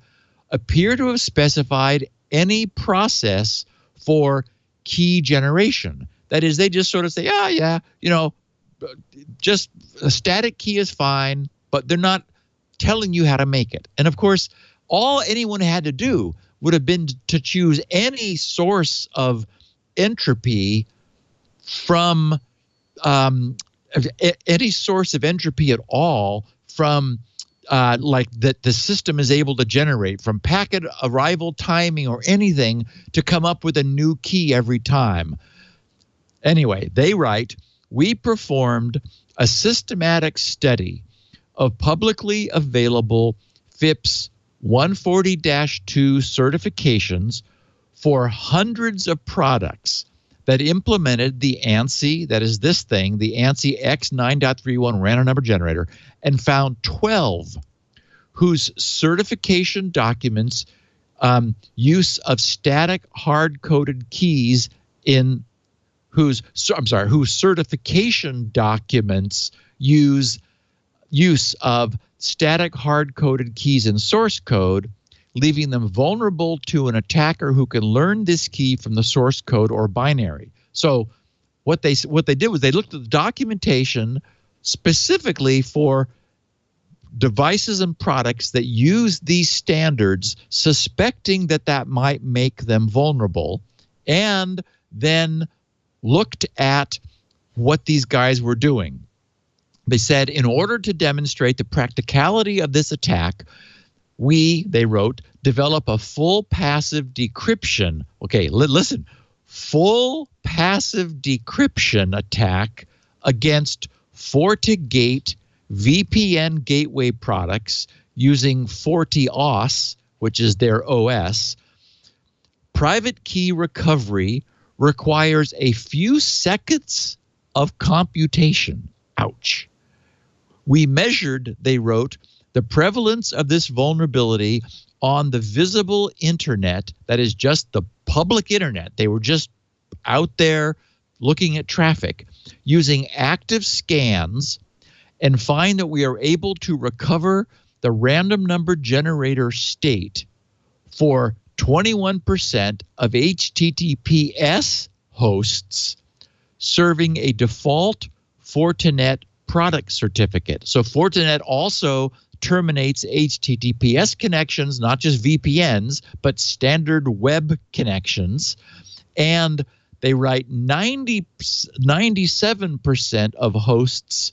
appear to have specified any process for key generation. That is, they just sort of say, just a static key is fine, but they're not telling you how to make it. And of course, all anyone had to do would have been to choose any source of entropy from any source of entropy at all from like that the system is able to generate from packet arrival timing or anything to come up with a new key every time. Anyway, they write, we performed a systematic study of publicly available FIPS 140-2 certifications for hundreds of products that implemented the ANSI, that is this thing, the ANSI X9.31 random number generator, and found 12 whose certification documents use of static hard-coded keys whose certification documents use of static hard-coded keys in source code, leaving them vulnerable to an attacker who can learn this key from the source code or binary. So what they did was they looked at the documentation specifically for devices and products that use these standards, suspecting that might make them vulnerable, and then looked at what these guys were doing. They said, in order to demonstrate the practicality of this attack, they wrote, develop a full passive decryption. Okay, listen, full passive decryption attack against FortiGate VPN gateway products using FortiOS, which is their OS. Private key recovery requires a few seconds of computation. Ouch. We measured, they wrote, the prevalence of this vulnerability on the visible internet, that is just the public internet. They were just out there looking at traffic, using active scans, and find that we are able to recover the random number generator state for 21% of HTTPS hosts serving a default Fortinet product certificate. So Fortinet also terminates HTTPS connections, not just VPNs, but standard web connections. And they write 97% of hosts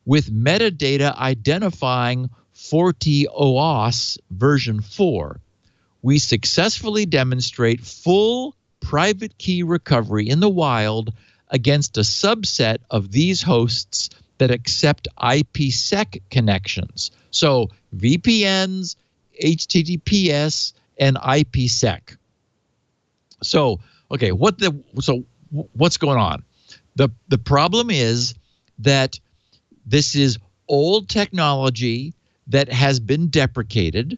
with metadata identifying FortiOS version 4. We successfully demonstrate full private key recovery in the wild against a subset of these hosts that accept IPsec connections. So VPNs, HTTPS, and IPsec. So, okay, what's going on? The problem is that this is old technology that has been deprecated,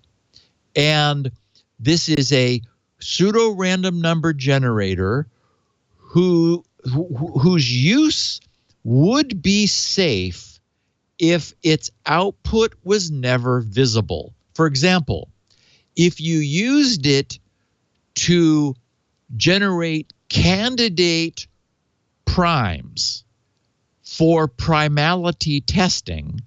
and this is a pseudo-random number generator whose use would be safe if its output was never visible. For example, if you used it to generate candidate primes for primality testing.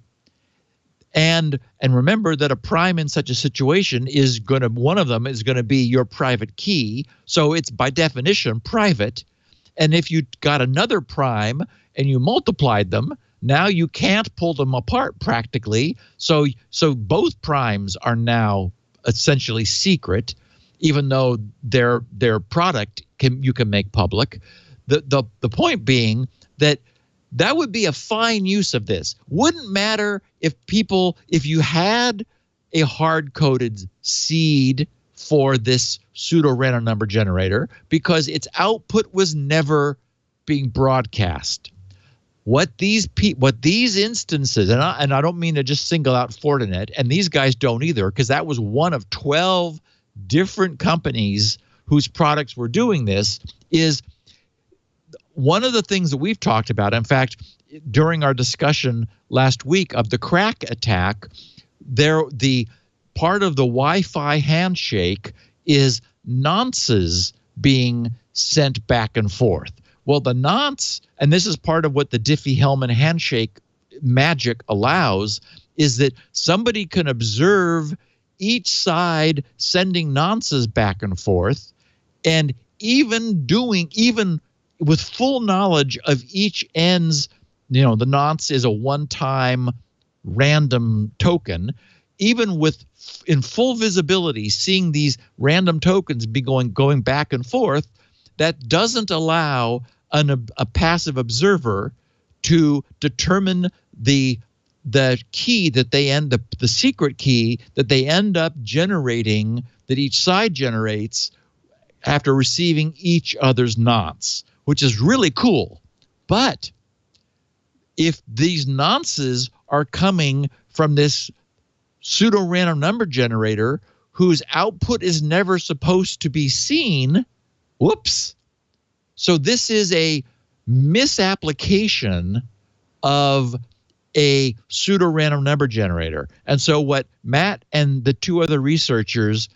And remember that a prime in such a situation is one of them is going to be your private key. So it's by definition private. And if you got another prime and you multiplied them, now you can't pull them apart practically. So both primes are now essentially secret, even though their product you can make public. The point being that would be a fine use of this. Wouldn't matter if you had a hard-coded seed for this pseudo-random number generator, because its output was never being broadcast. What these instances, and I don't mean to just single out Fortinet, and these guys don't either, because that was one of 12 different companies whose products were doing this, is one of the things that we've talked about. In fact, during our discussion last week of the crack attack, the part of the Wi-Fi handshake is nonces being sent back and forth. Well, the nonce, and this is part of what the Diffie-Hellman handshake magic allows, is that somebody can observe each side sending nonces back and forth, and even with full knowledge of each end's, the nonce is a one-time random token, even in full visibility, seeing these random tokens be going back and forth, that doesn't allow a passive observer to determine the key that the secret key that they end up generating, that each side generates after receiving each other's nonce, which is really cool. But if these nonces are coming from this pseudo-random number generator whose output is never supposed to be seen, whoops. So this is a misapplication of a pseudo-random number generator. And so what Matt and the two other researchers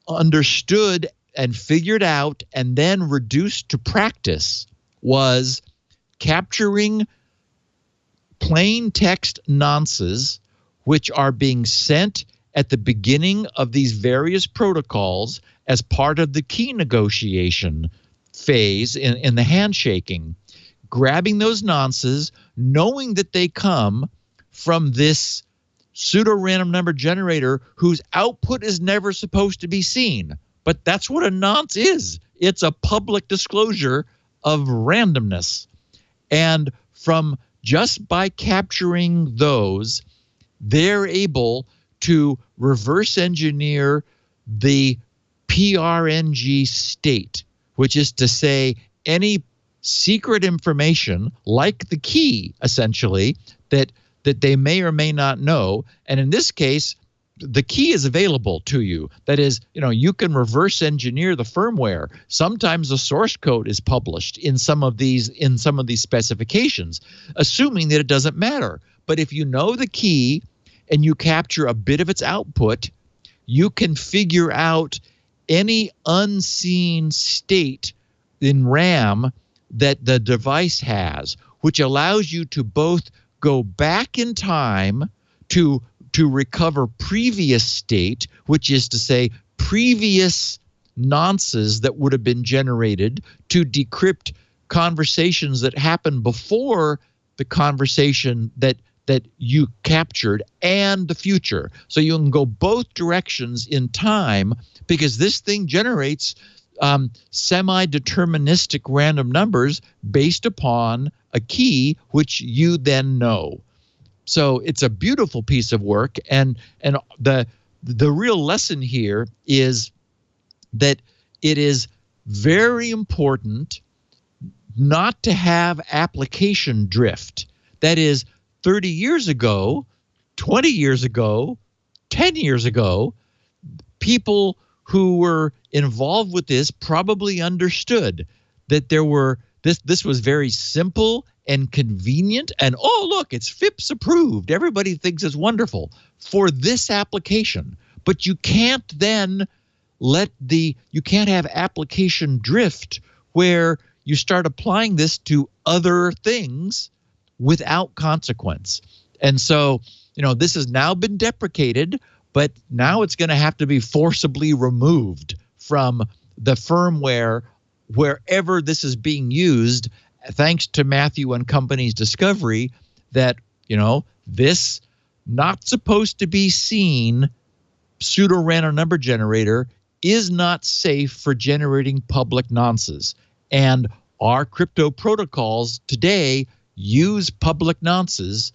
understood and figured out and then reduced to practice was capturing plain text nonces, which are being sent at the beginning of these various protocols as part of the key negotiation phase in the handshaking, grabbing those nonces, knowing that they come from this pseudo-random number generator whose output is never supposed to be seen. But that's what a nonce is. It's a public disclosure of randomness. And from just by capturing those, they're able to reverse engineer the PRNG state, which is to say any secret information like the key, essentially, that they may or may not know. And in this case, the key is available to you. That is, you can reverse engineer the firmware. Sometimes the source code is published in some of these specifications, assuming that it doesn't matter. But if you know the key and you capture a bit of its output, you can figure out any unseen state in RAM that the device has, which allows you to both go back in time to recover previous state, which is to say previous nonces that would have been generated, to decrypt conversations that happened before the conversation that you captured, and the future. So you can go both directions in time, because this thing generates semi-deterministic random numbers based upon a key which you then know. So it's a beautiful piece of work, and the real lesson here is that it is very important not to have application drift. That is, 30 years ago, 20 years ago, 10 years ago, people who were involved with this probably understood that this was very simple and convenient, and look, it's FIPS approved. Everybody thinks it's wonderful for this application. But you can't then you can't have application drift where you start applying this to other things without consequence. And so, this has now been deprecated, but now it's going to have to be forcibly removed from the firmware wherever this is being used, thanks to Matthew and company's discovery that, this not supposed to be seen pseudo-random number generator is not safe for generating public nonces. And our crypto protocols today use public nonces.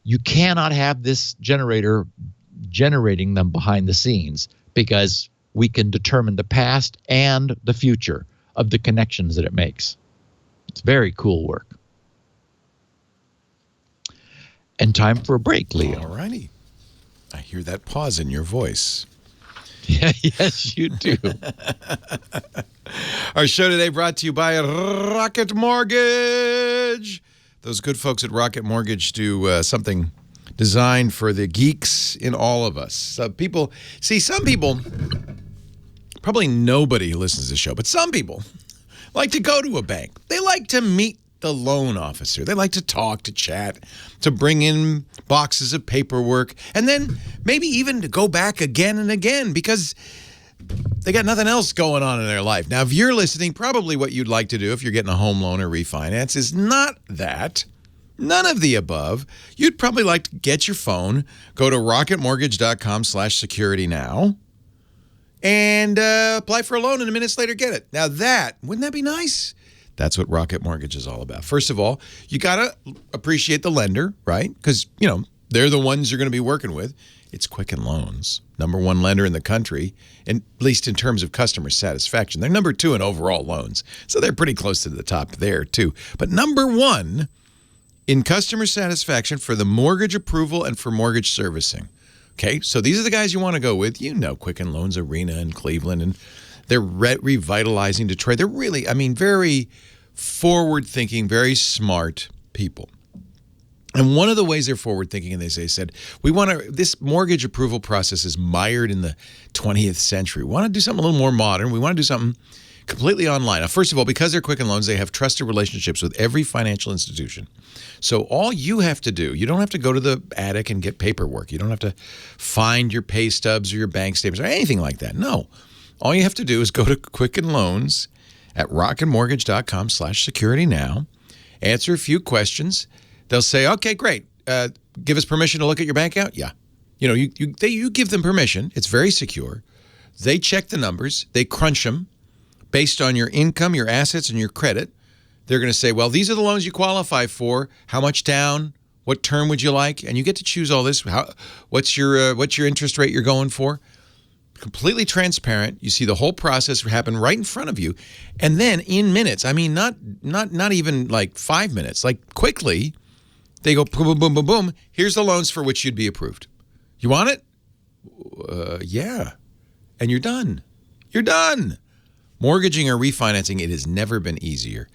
You cannot have this generator generating them behind the scenes because we can determine the past and the future of the connections that it makes. It's very cool work. And time for a break, Leo. All righty. I hear that pause in your voice. Yeah, yes, you do. Our show today brought to you by Rocket Mortgage. Those good folks at Rocket Mortgage do something designed for the geeks in all of us. Some people, probably nobody who listens to the show, but some people like to go to a bank. They like to meet the loan officer. They like to talk, to chat, to bring in boxes of paperwork, and then maybe even to go back again and again because they got nothing else going on in their life. Now, if you're listening, probably what you'd like to do if you're getting a home loan or refinance is not that. None of the above. You'd probably like to get your phone, go to rocketmortgage.com/securitynow, and apply for a loan and minutes later get it. Now wouldn't that be nice? That's what Rocket Mortgage is all about. First of all, you got to appreciate the lender, right? Because, they're the ones you're going to be working with. It's Quicken Loans, #1 lender in the country, and at least in terms of customer satisfaction. They're #2 in overall loans, so they're pretty close to the top there, too. But #1 in customer satisfaction for the mortgage approval and for mortgage servicing. Okay, so these are the guys you want to go with. Quicken Loans Arena in Cleveland, and they're revitalizing Detroit. They're really, very forward-thinking, very smart people. And one of the ways they're forward-thinking, and they said, this mortgage approval process is mired in the 20th century. We want to do something a little more modern. We want to do something completely online. Now, first of all, because they're Quicken Loans, they have trusted relationships with every financial institution. So all you have to do, you don't have to go to the attic and get paperwork. You don't have to find your pay stubs or your bank statements or anything like that. No. All you have to do is go to Quicken Loans at rocketmortgage.com/securitynow, answer a few questions. They'll say, okay, great. Give us permission to look at your bank account? Yeah. You give them permission. It's very secure. They check the numbers. They crunch them based on your income, your assets, and your credit. They're going to say, well, these are the loans you qualify for. How much down? What term would you like? And you get to choose all this. What's your interest rate you're going for? Completely transparent. You see the whole process happen right in front of you. And then in minutes, not even like 5 minutes, like quickly, they go boom, boom, boom, boom, boom. Here's the loans for which you'd be approved. You want it? Yeah. And you're done. You're done. Mortgaging or refinancing, it has never been easier.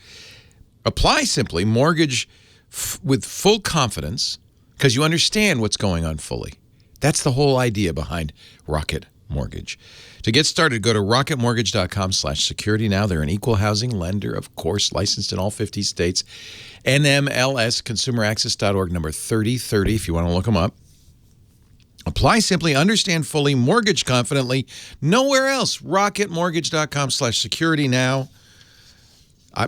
Apply simply, mortgage with full confidence because you understand what's going on fully. That's the whole idea behind Rocket Mortgage. To get started, go to rocketmortgage.com/securitynow. They're an equal housing lender, of course, licensed in all 50 states. NMLS, consumeraccess.org, number 3030, if you want to look them up. Apply simply, understand fully, mortgage confidently. Nowhere else. rocketmortgage.com/securitynow.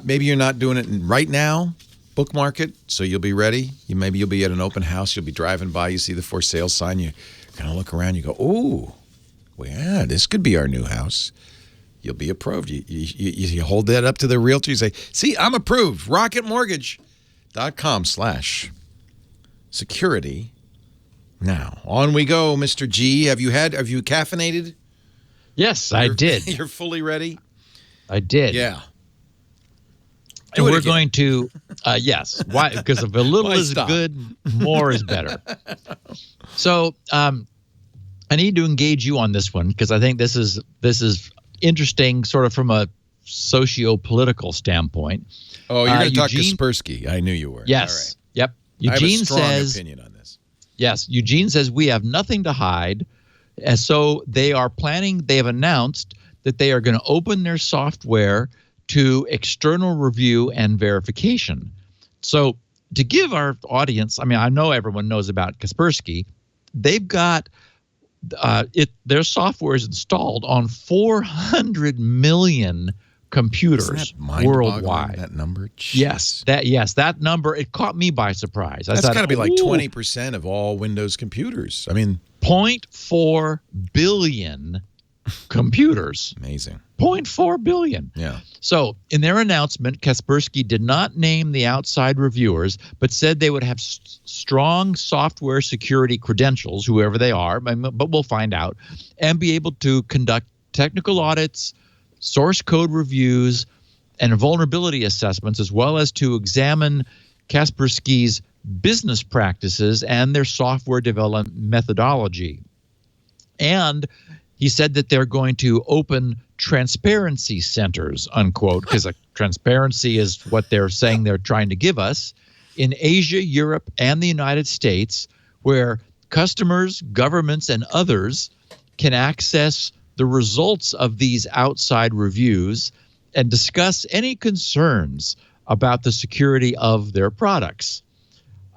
Maybe you're not doing it right now. Bookmark it so you'll be ready. Maybe you'll be at an open house. You'll be driving by. You see the for sale sign. You kind of look around. You go, ooh. Well, yeah, this could be our new house. You'll be approved. You hold that up to the realtor. You say, see, I'm approved. rocketmortgage.com/security. Now, on we go, Mr. G. Have you caffeinated? Yes, I did. You're fully ready? I did. Yeah. And we're going to, yes. Why? Because if a little is good, more is better. So I need to engage you on this one because I think this is interesting sort of from a socio-political standpoint. Oh, you're going to talk Kaspersky. I knew you were. Yes. All right. Yep. Eugene I have a strong opinion on this. Yes. Eugene says we have nothing to hide. And so they have announced that they are going to open their software to external review and verification. So to give our audience, I mean, I know everyone knows about Kaspersky. They've got their software is installed on 400 million computers worldwide. That number? Jeez. Yes, that number, it caught me by surprise. That's got to be like 20% of all Windows computers. I mean, 0.4 billion computers. Amazing. 0.4 billion. Yeah. So in their announcement, Kaspersky did not name the outside reviewers, but said they would have strong software security credentials, whoever they are, but we'll find out, and be able to conduct technical audits, source code reviews, and vulnerability assessments, as well as to examine Kaspersky's business practices and their software development methodology. And he said that they're going to open transparency centers, unquote, because transparency is what they're saying they're trying to give us, in Asia, Europe, and the United States, where customers, governments, and others can access the results of these outside reviews and discuss any concerns about the security of their products.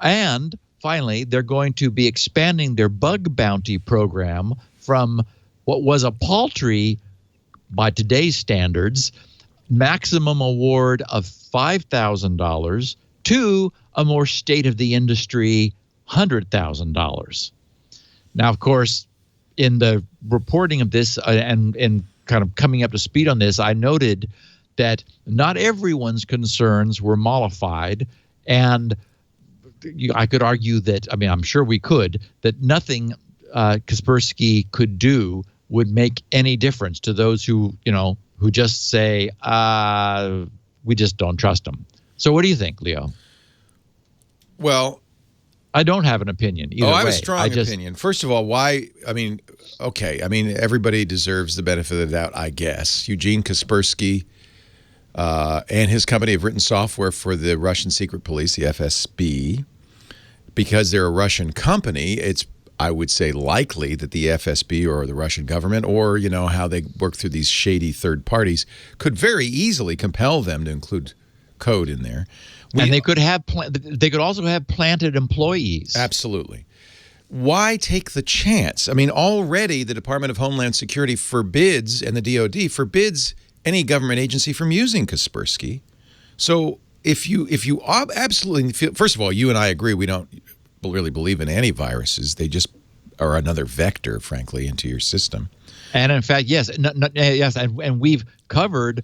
And finally, they're going to be expanding their bug bounty program from what was a paltry, by today's standards, maximum award of $5,000 to a more state-of-the-industry $100,000. Now, of course, in the reporting of this and kind of coming up to speed on this, I noted that not everyone's concerns were mollified, and I could argue that, I mean, I'm sure we could, that nothing Kaspersky could do would make any difference to those who just say, we just don't trust them. So what do you think, Leo? Well, I don't have an opinion either way. I have a strong opinion. First of all, why? I mean, okay. I mean, everybody deserves the benefit of the doubt, I guess. Eugene Kaspersky and his company have written software for the Russian secret police, the FSB. Because they're a Russian company, it's, I would say, likely that the FSB or the Russian government, or how they work through these shady third parties, could very easily compel them to include code in there. And they could have they could also have planted employees. Absolutely. Why take the chance? I mean, already the Department of Homeland Security forbids, and the DoD forbids, any government agency from using Kaspersky. So if you absolutely feel, first of all, you and I agree, we don't really believe in antiviruses. They just are another vector, frankly, into your system. And in fact, yes, and we've covered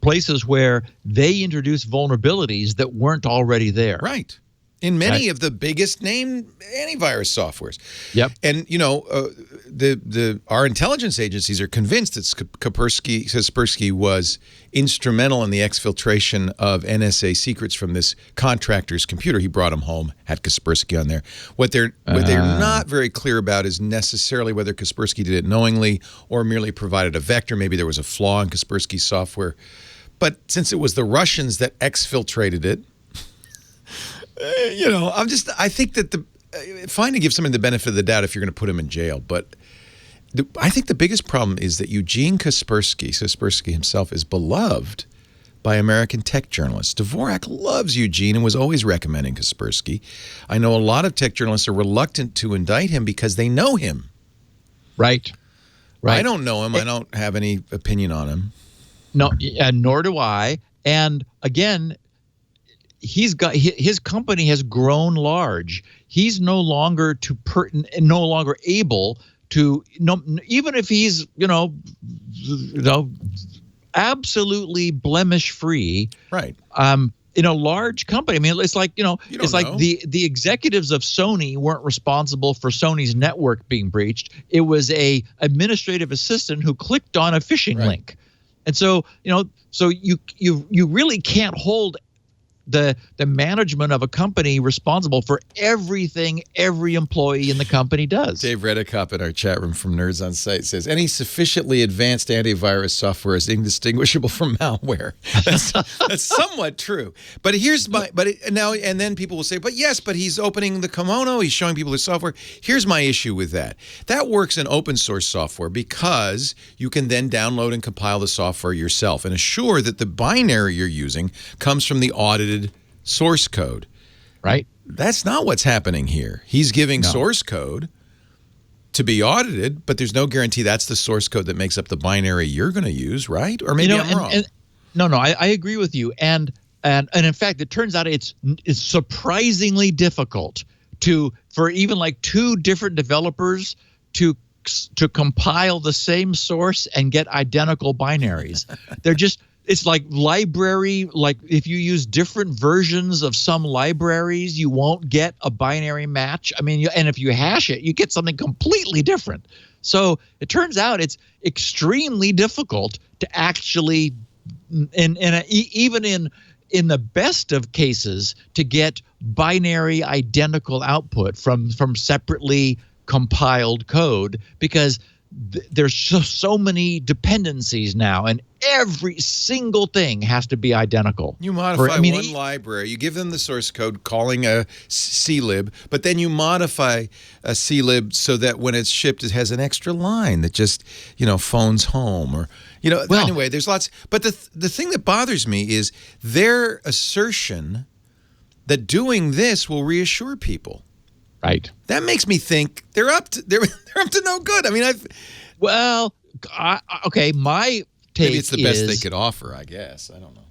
places where they introduced vulnerabilities that weren't already there. Right. In many of the biggest name antivirus softwares. Yep. And our intelligence agencies are convinced that Kaspersky was instrumental in the exfiltration of NSA secrets from this contractor's computer. He brought him home, had Kaspersky on there. What they're not very clear about is necessarily whether Kaspersky did it knowingly or merely provided a vector. Maybe there was a flaw in Kaspersky's software. But since it was the Russians that exfiltrated it, I think that fine to give somebody the benefit of the doubt if you're going to put him in jail. But I think the biggest problem is that Eugene Kaspersky himself, is beloved by American tech journalists. Dvorak loves Eugene and was always recommending Kaspersky. I know a lot of tech journalists are reluctant to indict him because they know him. Right. I don't know him. I don't have any opinion on him. No, and nor do I. And again, he's got his company has grown large. He's no longer able to, even if he's absolutely blemish free. Right. In a large company. I mean, it's like like the executives of Sony weren't responsible for Sony's network being breached. It was a administrative assistant who clicked on a phishing link. And so, so you really can't hold the management of a company responsible for everything every employee in the company does. Dave Redicop in our chat room from Nerds on Site says, any sufficiently advanced antivirus software is indistinguishable from malware. That's somewhat true. But here's my, now, and then people will say, but he's opening the kimono, he's showing people the software. Here's my issue with that. That works in open source software because you can then download and compile the software yourself and assure that the binary you're using comes from the audited source code. Right? That's not what's happening here. He's giving source code to be audited, but there's no guarantee that's the source code that makes up the binary you're going to use, right? Or maybe I'm wrong. No, I agree with you. And in fact, it turns out it's surprisingly difficult for even like two different developers to compile the same source and get identical binaries. It's like library, like if you use different versions of some libraries, you won't get a binary match. I mean, and if you hash it, you get something completely different. So it turns out it's extremely difficult to actually, even in the best of cases, to get binary identical output from separately compiled code, because there's so many dependencies now, and every single thing has to be identical. You modify one library, you give them the source code calling a CLib, but then you modify a CLib so that when it's shipped, it has an extra line that just, phones home, or, anyway, there's lots. But the thing that bothers me is their assertion that doing this will reassure people. Right. That makes me think they're up to no good. I mean, okay. My take maybe it's the best they could offer, I guess. I don't know.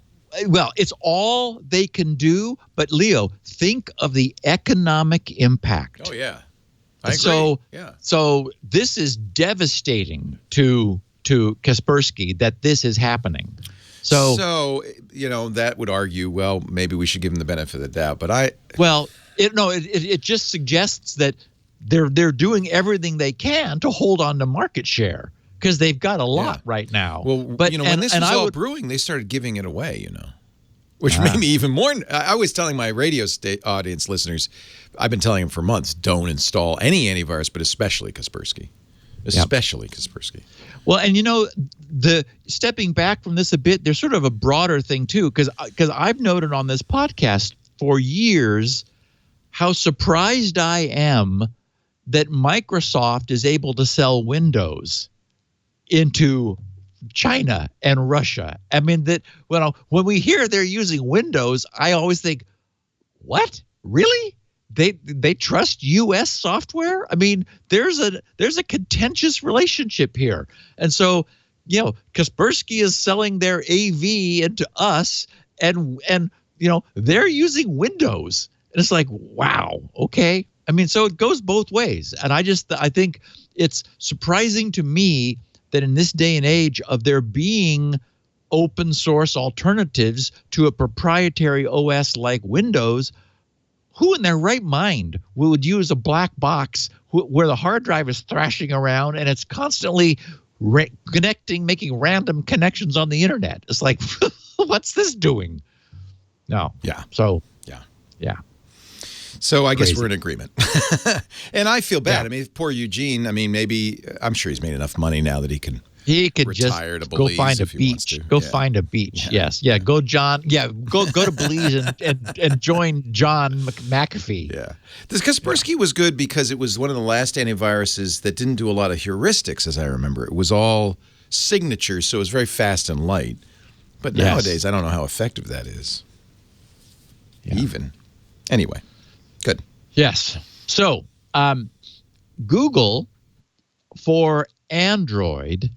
Well, it's all they can do. But Leo, think of the economic impact. Oh yeah, I agree. So this is devastating to Kaspersky that this is happening. So that would argue, well, maybe we should give them the benefit of the doubt. But it just suggests that they're doing everything they can to hold on to market share because they've got a lot right now. Well, when this was all brewing, they started giving it away, which made me even more. I was telling my radio audience listeners, I've been telling them for months, don't install any antivirus, but especially Kaspersky. Especially Kaspersky. Well, and the stepping back from this a bit, there's sort of a broader thing too, because I've noted on this podcast for years how surprised I am that Microsoft is able to sell Windows into China and Russia. I mean, when we hear they're using Windows, I always think, what? Really? They trust U.S. software? I mean, there's a contentious relationship here. And so, Kaspersky is selling their AV into us, and they're using Windows. And it's like, wow, okay. I mean, so it goes both ways. And I think it's surprising to me that in this day and age of there being open source alternatives to a proprietary OS like Windows, who in their right mind would use a black box where the hard drive is thrashing around and it's constantly making random connections on the internet? It's like, what's this doing? No. Yeah. So, yeah. So I guess Crazy. we're in agreement. And I feel bad. Yeah. I mean, poor Eugene, I'm sure he's made enough money now that he could retire to go Belize find a if he wants beach. to. Go find a beach. Yeah. Yes. Yeah. Go, John. Yeah. Go to Belize and join John McAfee. Yeah. This Kaspersky was good because it was one of the last antiviruses that didn't do a lot of heuristics, as I remember. It was all signatures, so it was very fast and light. But nowadays, I don't know how effective that is. Yeah. Even. Anyway. Good. Yes. So, Google for Android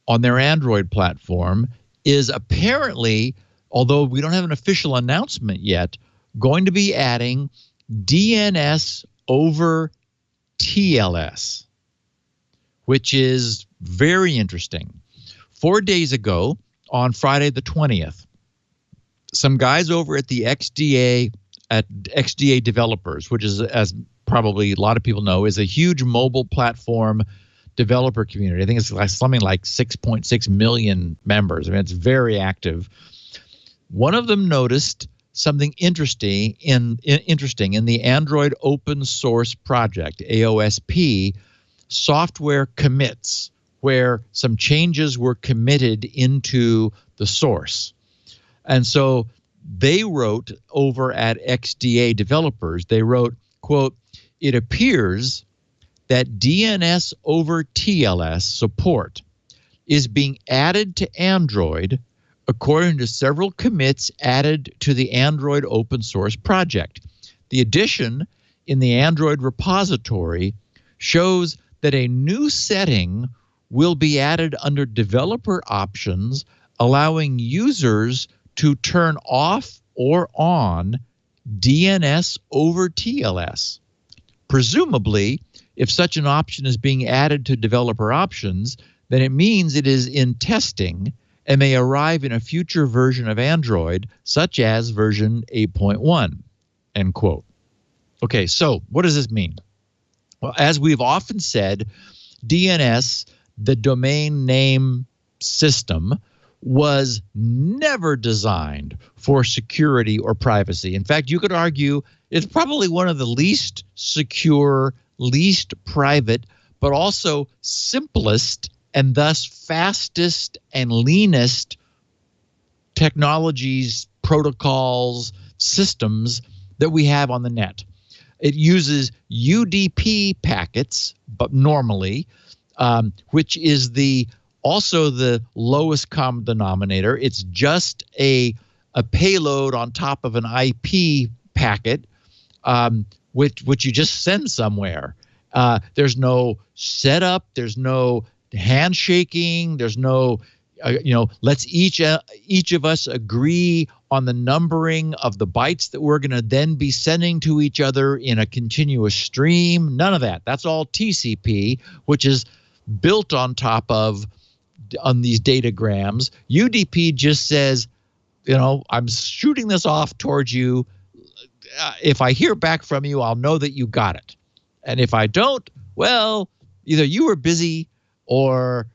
on their Android platform is apparently, although we don't have an official announcement yet, going to be adding DNS over TLS, which is very interesting. 4 days ago, on Friday the 20th, some guys over at the XDA Developers, which is, as probably a lot of people know, is a huge mobile platform developer community. I think it's like something like 6.6 million members. I mean, it's very active. One of them noticed something interesting in the Android open source project, AOSP, software commits, where some changes were committed into the source. And so they wrote over at XDA developers, they wrote, quote, "It appears that DNS over TLS support is being added to Android according to several commits added to the Android open source project. The addition in the Android repository shows that a new setting will be added under developer options, allowing users to turn off or on DNS over TLS. Presumably, if such an option is being added to developer options, then it means it is in testing and may arrive in a future version of Android, such as version 8.1, end quote. Okay, so what does this mean? Well, as we've often said, DNS, the domain name system, was never designed for security or privacy. In fact, you could argue it's probably one of the least secure, least private, but also simplest and thus fastest and leanest technologies, protocols, systems that we have on the net. It uses UDP packets, but normally, which is also the lowest common denominator. It's just a payload on top of an IP packet, which you just send somewhere. There's no setup. There's no handshaking. There's no, let's each of us agree on the numbering of the bytes that we're going to then be sending to each other in a continuous stream. None of that. That's all TCP, which is built on these datagrams. UDP just says, I'm shooting this off towards you. If I hear back from you, I'll know that you got it. And if I don't, well, either you were busy or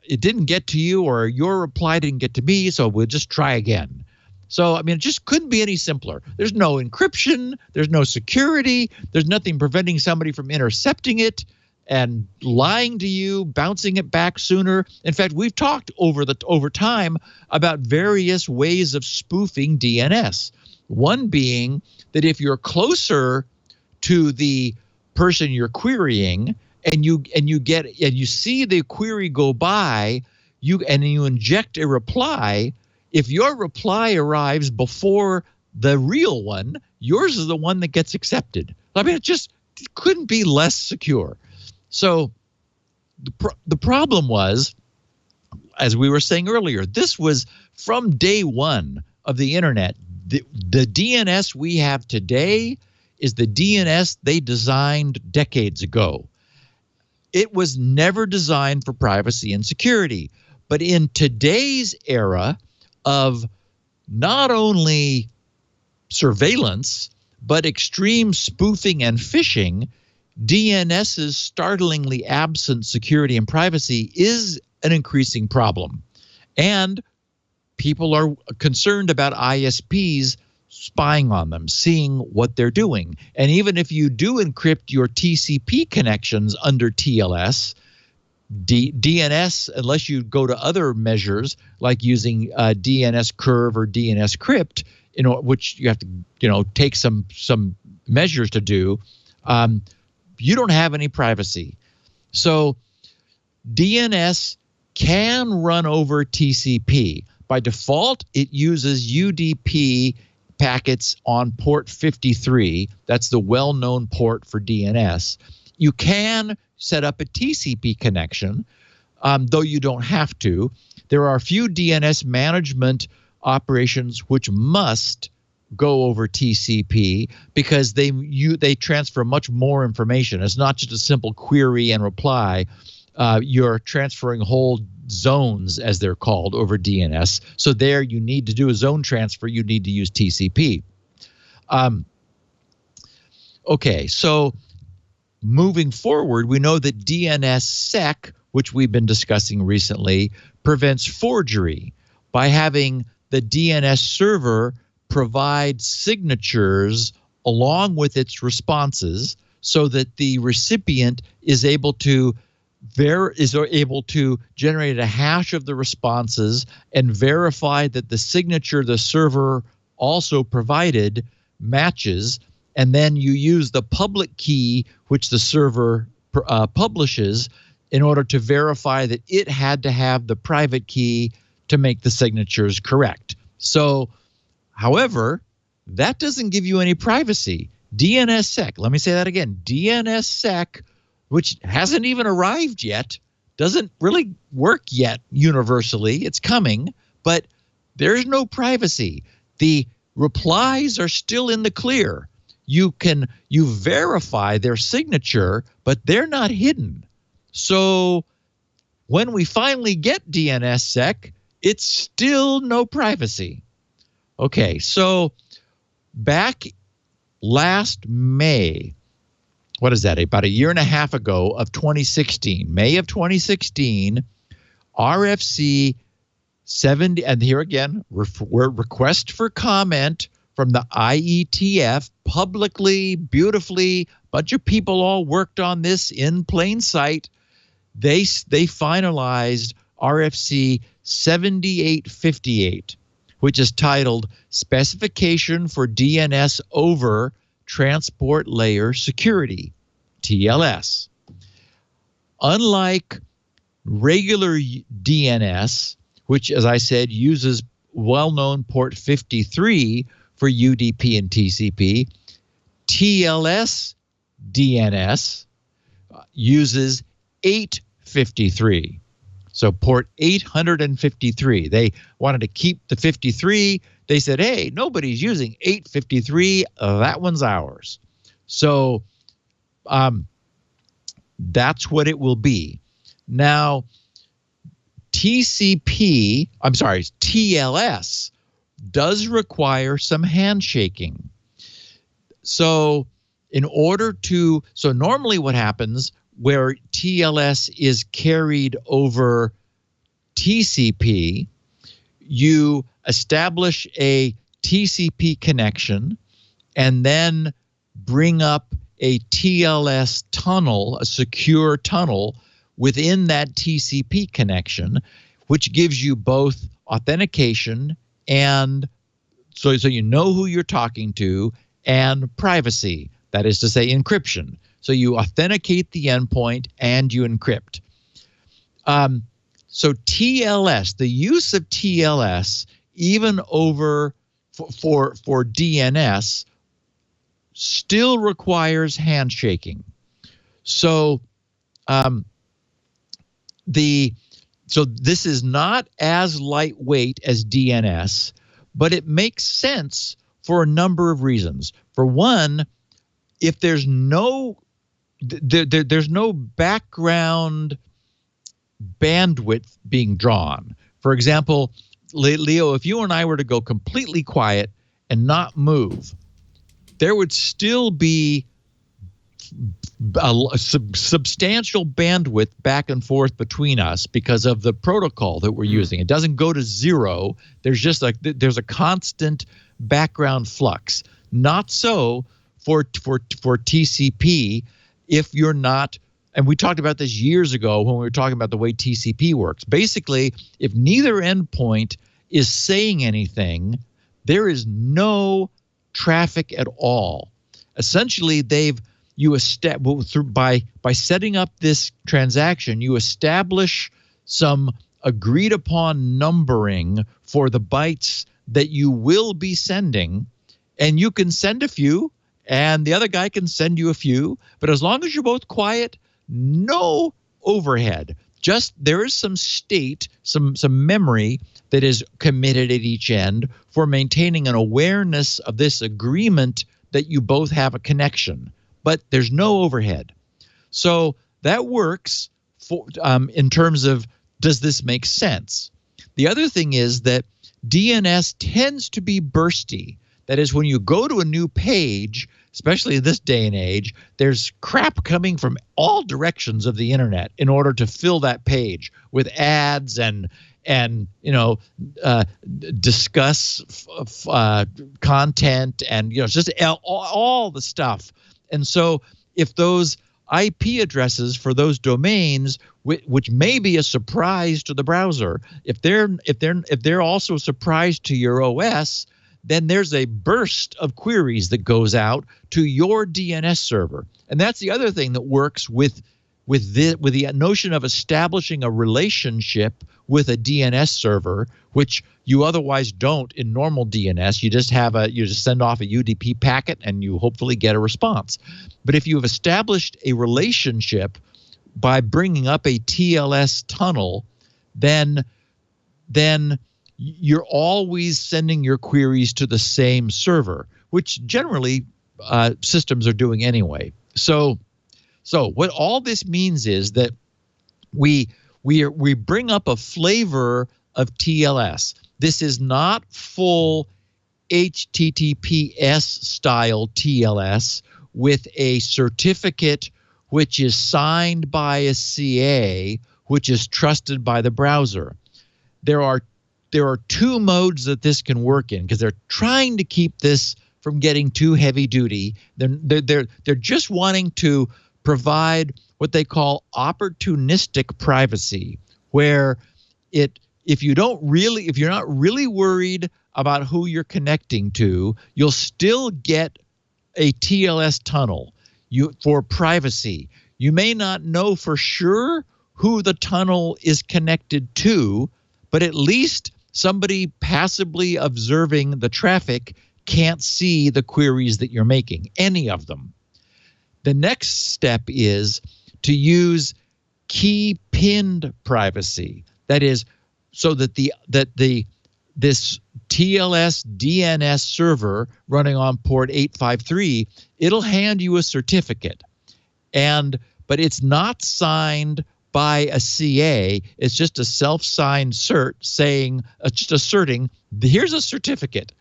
it didn't get to you or your reply didn't get to me, so we'll just try again. So, it just couldn't be any simpler. There's no encryption. There's no security. There's nothing preventing somebody from intercepting it and lying to you, bouncing it back sooner. In fact, we've talked over time about various ways of spoofing DNS. One being that if you're closer to the person you're querying and you see the query go by, you inject a reply. If your reply arrives before the real one, yours is the one that gets accepted. It just couldn't be less secure. So the problem was, as we were saying earlier, this was from day one of the internet. The DNS we have today is the DNS they designed decades ago. It was never designed for privacy and security. But in today's era of not only surveillance, but extreme spoofing and phishing, DNS's startlingly absent security and privacy is an increasing problem. And people are concerned about ISPs spying on them, seeing what they're doing. And even if you do encrypt your TCP connections under TLS, DNS, unless you go to other measures like using DNS curve or DNS crypt, which you have to take some measures to do, you don't have any privacy. So DNS can run over TCP. By default, it uses UDP packets on port 53. That's the well-known port for DNS. You can set up a TCP connection, though you don't have to. There are a few DNS management operations which must go over TCP because they transfer much more information. It's not just a simple query and reply. You're transferring whole zones, as they're called, over DNS. So there you need to do a zone transfer. You need to use TCP. Okay, so moving forward, we know that DNSSEC, which we've been discussing recently, prevents forgery by having the DNS server provide signatures along with its responses so that the recipient is able to generate a hash of the responses and verify that the signature the server also provided matches, and then you use the public key which the server publishes in order to verify that it had to have the private key to make the signatures correct. So, however, that doesn't give you any privacy. DNSSEC, let me say that again, DNSSEC, which hasn't even arrived yet, doesn't really work yet universally. It's coming, but there's no privacy. The replies are still in the clear. You verify their signature, but they're not hidden. So when we finally get DNSSEC, it's still no privacy. Okay, so back last May, what is that, about a year and a half ago of 2016, May of 2016, RFC 70, and here again, request for comment from the IETF, publicly, beautifully, a bunch of people all worked on this in plain sight. They finalized RFC 7858, which is titled Specification for DNS over Transport Layer Security, TLS. Unlike regular DNS, which, as I said, uses well-known port 53 for UDP and TCP, TLS DNS uses 853. So port 853. They wanted to keep the 53. They said, hey, nobody's using 853. That one's ours. So that's what it will be. Now, TLS does require some handshaking. So normally what happens where TLS is carried over TCP, you establish a TCP connection and then bring up a TLS tunnel, a secure tunnel within that TCP connection, which gives you both authentication and so you know who you're talking to, and privacy, that is to say encryption. So you authenticate the endpoint and you encrypt. So TLS, the use of TLS, even over for DNS, still requires handshaking. So this is not as lightweight as DNS, but it makes sense for a number of reasons. For one, if there's no background bandwidth being drawn. For example, Leo, if you and I were to go completely quiet and not move, there would still be a substantial bandwidth back and forth between us because of the protocol that we're using. It doesn't go to zero. There's just there's a constant background flux. Not so for TCP if you're not, and we talked about this years ago when we were talking about the way TCP works. Basically, if neither endpoint is saying anything, there is no traffic at all. Essentially, by setting up this transaction, you establish some agreed upon numbering for the bytes that you will be sending, and you can send a few, and the other guy can send you a few, but as long as you're both quiet, no overhead. Just there is some state, some memory that is committed at each end for maintaining an awareness of this agreement that you both have a connection, but there's no overhead. So that works for in terms of, does this make sense? The other thing is that DNS tends to be bursty. That is, when you go to a new page, especially in this day and age, there's crap coming from all directions of the internet in order to fill that page with ads and discuss content and just all the stuff. And so if those IP addresses for those domains, which may be a surprise to the browser, if they're also a surprise to your OS, then there's a burst of queries that goes out to your DNS server. And that's the other thing that works with the notion of establishing a relationship with a DNS server, which you otherwise don't in normal DNS. You just send off a UDP packet and you hopefully get a response. But if you have established a relationship by bringing up a TLS tunnel, then you're always sending your queries to the same server, which generally systems are doing anyway. So what all this means is that we bring up a flavor of TLS. This is not full HTTPS style TLS with a certificate which is signed by a CA, which is trusted by the browser. There are two modes that this can work in because they're trying to keep this from getting too heavy duty. They're just wanting to provide what they call opportunistic privacy, where if you're not really worried about who you're connecting to, you'll still get a TLS tunnel for privacy. You may not know for sure who the tunnel is connected to, but at least somebody passively observing the traffic can't see the queries that you're making, any of them. The next step is to use key pinned privacy. That is, so that this TLS DNS server running on port 853, it'll hand you a certificate, but it's not signed by a CA. It's just a self-signed cert just asserting, here's a certificate.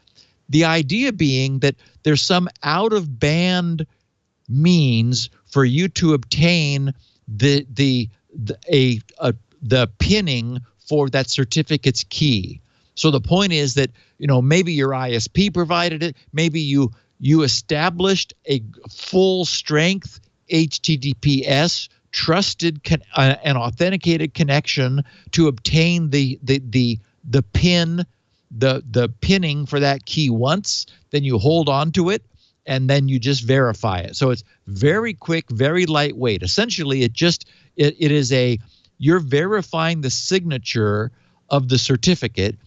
The idea being that there's some out-of-band means for you to obtain the pinning for that certificate's key. So the point is that maybe your ISP provided it, maybe you established a full strength HTTPS trusted and authenticated connection to obtain the pin, the pinning for that key once, then you hold on to it, and then you just verify it. So it's very quick, very lightweight. Essentially, you're verifying the signature of the certificate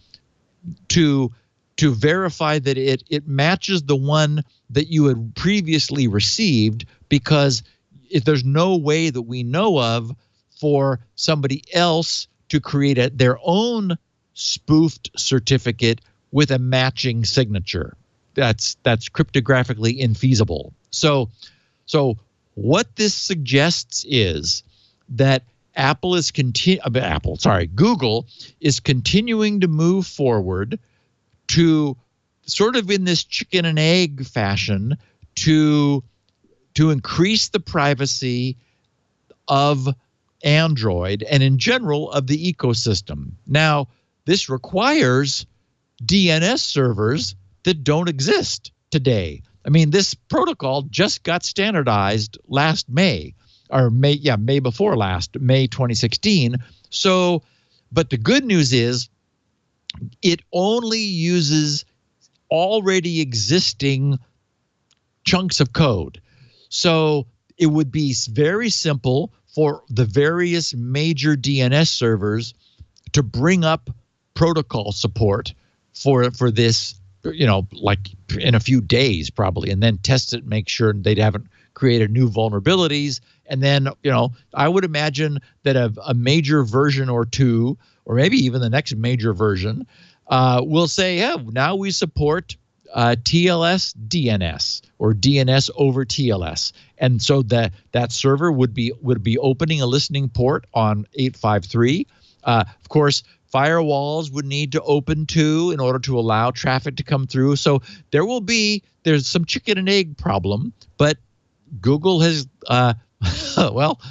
to verify that it matches the one that you had previously received, because if there's no way that we know of for somebody else to create their own spoofed certificate with a matching signature. That's cryptographically infeasible. So what this suggests is that Google is continuing to move forward to sort of in this chicken and egg fashion to increase the privacy of Android and in general of the ecosystem. Now, this requires DNS servers that don't exist today. I mean, this protocol just got standardized last May, May before last, May 2016. So, but the good news is it only uses already existing chunks of code. So it would be very simple for the various major DNS servers to bring up protocol support for this, like in a few days probably, and then test it, make sure they haven't created new vulnerabilities. And then, I would imagine that a major version or two, or maybe even the next major version, will say, yeah, now we support TLS DNS or DNS over TLS. And so that server would be opening a listening port on 853. Of course, Firewalls would need to open too in order to allow traffic to come through. So there's some chicken and egg problem, but Google has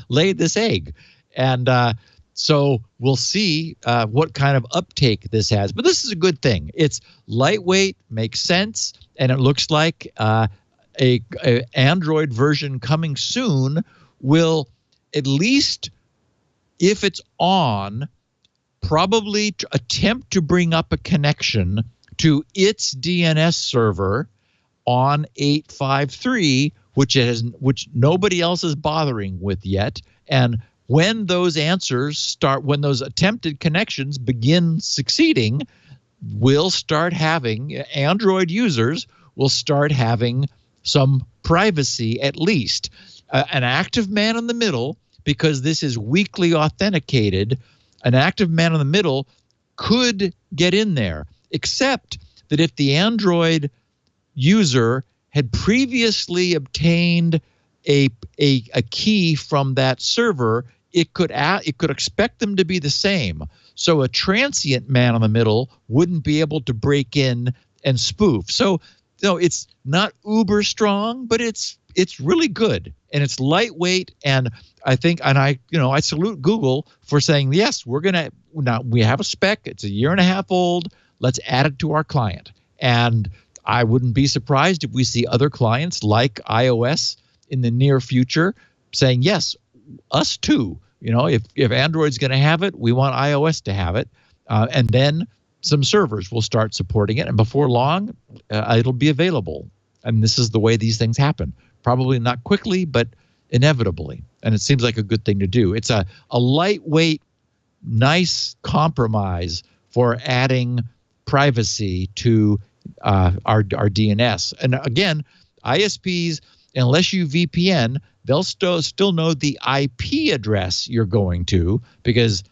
laid this egg, and so we'll see what kind of uptake this has. But this is a good thing. It's lightweight, makes sense, and it looks like a Android version coming soon will, at least if it's on, probably attempt to bring up a connection to its DNS server on 853, which nobody else is bothering with yet. And when those when those attempted connections begin succeeding, Android users will start having some privacy, at least. An active man in the middle, because this is weakly authenticated, an active man in the middle could get in there, except that if the Android user had previously obtained a key from that server, it could expect them to be the same. So a transient man in the middle wouldn't be able to break in and spoof. So it's not uber strong, but it's really good, and it's lightweight. And I think, and I salute Google for saying, yes, we have a spec. It's 1.5 years old. Let's add it to our client. And I wouldn't be surprised if we see other clients like iOS in the near future saying, yes, us too. If Android's going to have it, we want iOS to have it. And then some servers will start supporting it. And before long, it'll be available. And this is the way these things happen. Probably not quickly, but inevitably. And it seems like a good thing to do. It's a lightweight, nice compromise for adding privacy to our DNS. And again, ISPs, unless you VPN, they'll still know the IP address you're going to, because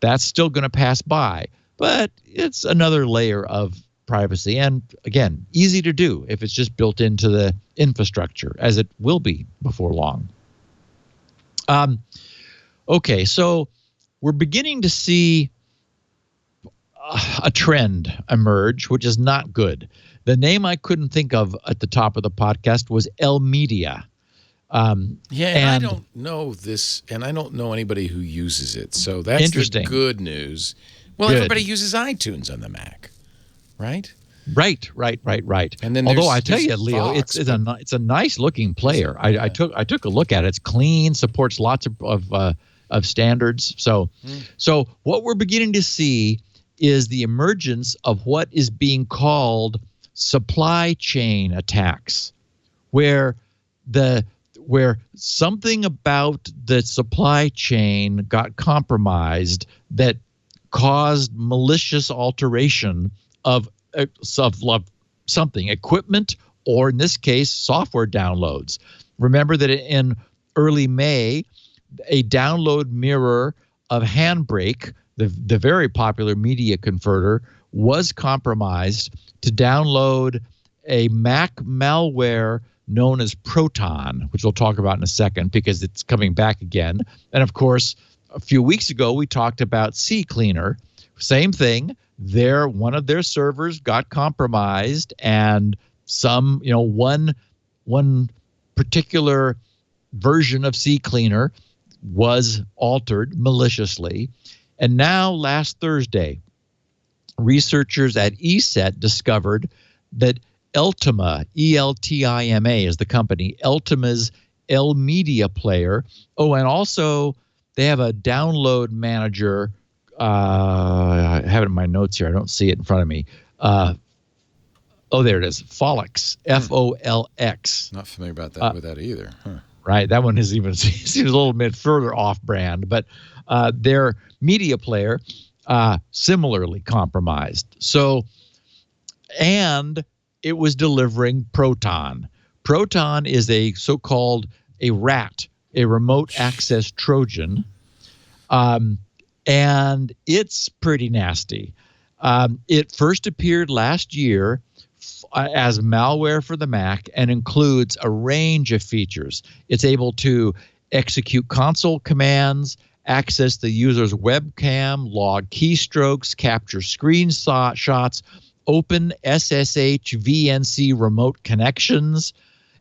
that's still going to pass by. But it's another layer of privacy. And again, easy to do if it's just built into the infrastructure, as it will be before long. Okay, so we're beginning to see a trend emerge, which is not good. The name I couldn't think of at the top of the podcast was L-Media. And I don't know this, and I don't know anybody who uses it. So that's the good news. Well, everybody uses iTunes on the Mac, right? Right. And then, although I tell you, Leo, Fox, it's a nice looking player. I took a look at it. It's clean, supports lots of standards. So what we're beginning to see is the emergence of what is being called supply chain attacks, where something about the supply chain got compromised that caused malicious alteration of something, equipment, or in this case, software downloads. Remember that in early May, a download mirror of Handbrake, the very popular media converter, was compromised to download a Mac malware known as Proton, which we'll talk about in a second because it's coming back again. And of course, a few weeks ago, we talked about CCleaner. Same thing. One of their servers got compromised, and one particular version of CCleaner was altered maliciously. And now, last Thursday, researchers at ESET discovered that Eltima, E-L-T-I-M-A is the company, Eltima's L-Media player. Oh, and also they have a download manager. I have it in my notes here. I don't see it in front of me. There it is. Folix, F-O-L-X. Not familiar with that either. Huh. Right. That one is even seems a little bit further off brand, but their media player similarly compromised. So, and it was delivering Proton. Proton is a so-called a RAT, a remote access Trojan, and it's pretty nasty. It first appeared last year as malware for the Mac and includes a range of features. It's able to execute console commands access the user's webcam, log keystrokes, capture screenshots, open SSH VNC remote connections,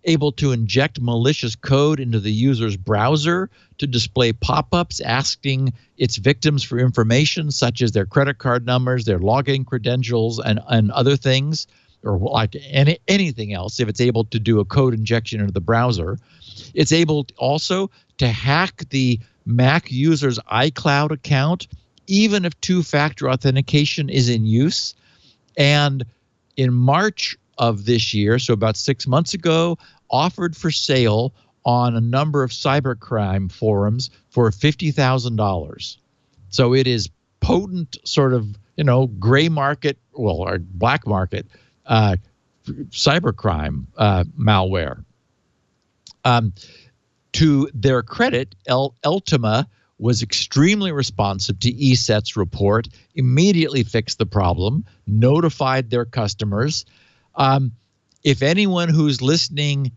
able to inject malicious code into the user's browser to display pop-ups asking its victims for information such as their credit card numbers, their login credentials, and other things, or like anything else, if it's able to do a code injection into the browser. It's able also to hack the Mac user's iCloud account, even if two-factor authentication is in use. And in March of this year, so about 6 months ago, offered for sale on a number of cybercrime forums for $50,000. So it is potent sort of, gray market, or black market cybercrime malware. To their credit, Ultima was extremely responsive to ESET's report, immediately fixed the problem, notified their customers. If anyone who's listening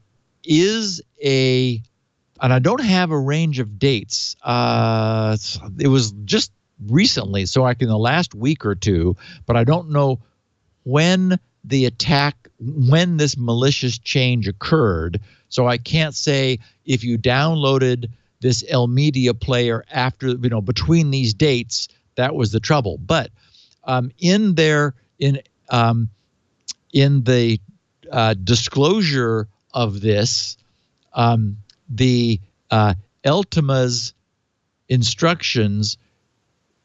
is and I don't have a range of dates. It was just recently, so in the last week or two, but I don't know when this malicious change occurred. So I can't say if you downloaded this Media player after, between these dates, that was the trouble. But in the disclosure of this, the Ultima's instructions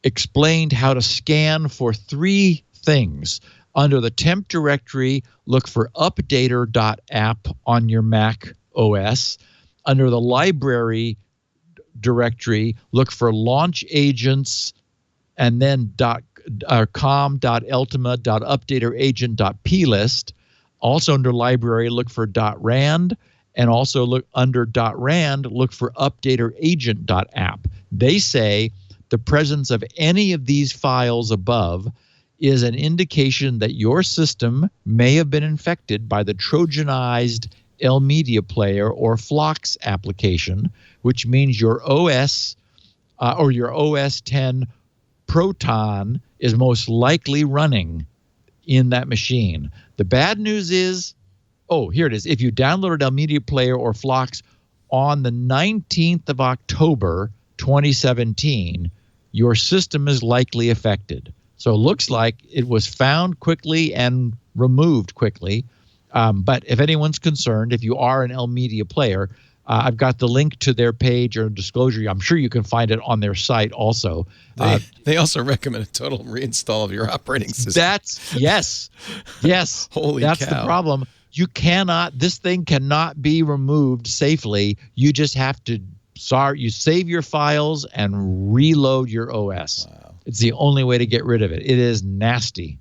explained how to scan for three things. Under the temp directory, look for updater.app on your Mac OS. Under the library directory, look for launch agents, and then com.ultima.updateragent.plist. Also under library, look for .rand, and also look under .rand, look for updateragent.app. They say the presence of any of these files above is an indication that your system may have been infected by the Trojanized Media player or Phlox application, which means your OS or your OS 10 Proton is most likely running in that machine. The bad news is, here it is. If you downloaded Media player or Phlox on the 19th of October, 2017, your system is likely affected. So it looks like it was found quickly and removed quickly. But if anyone's concerned, if you are an Media player, I've got the link to their page or disclosure. I'm sure you can find it on their site also. They also recommend a total reinstall of your operating system. Yes. Holy That's cow. the problem. This thing cannot be removed safely. You just have to, you save your files and reload your OS. Wow. It's the only way to get rid of it. It is nasty.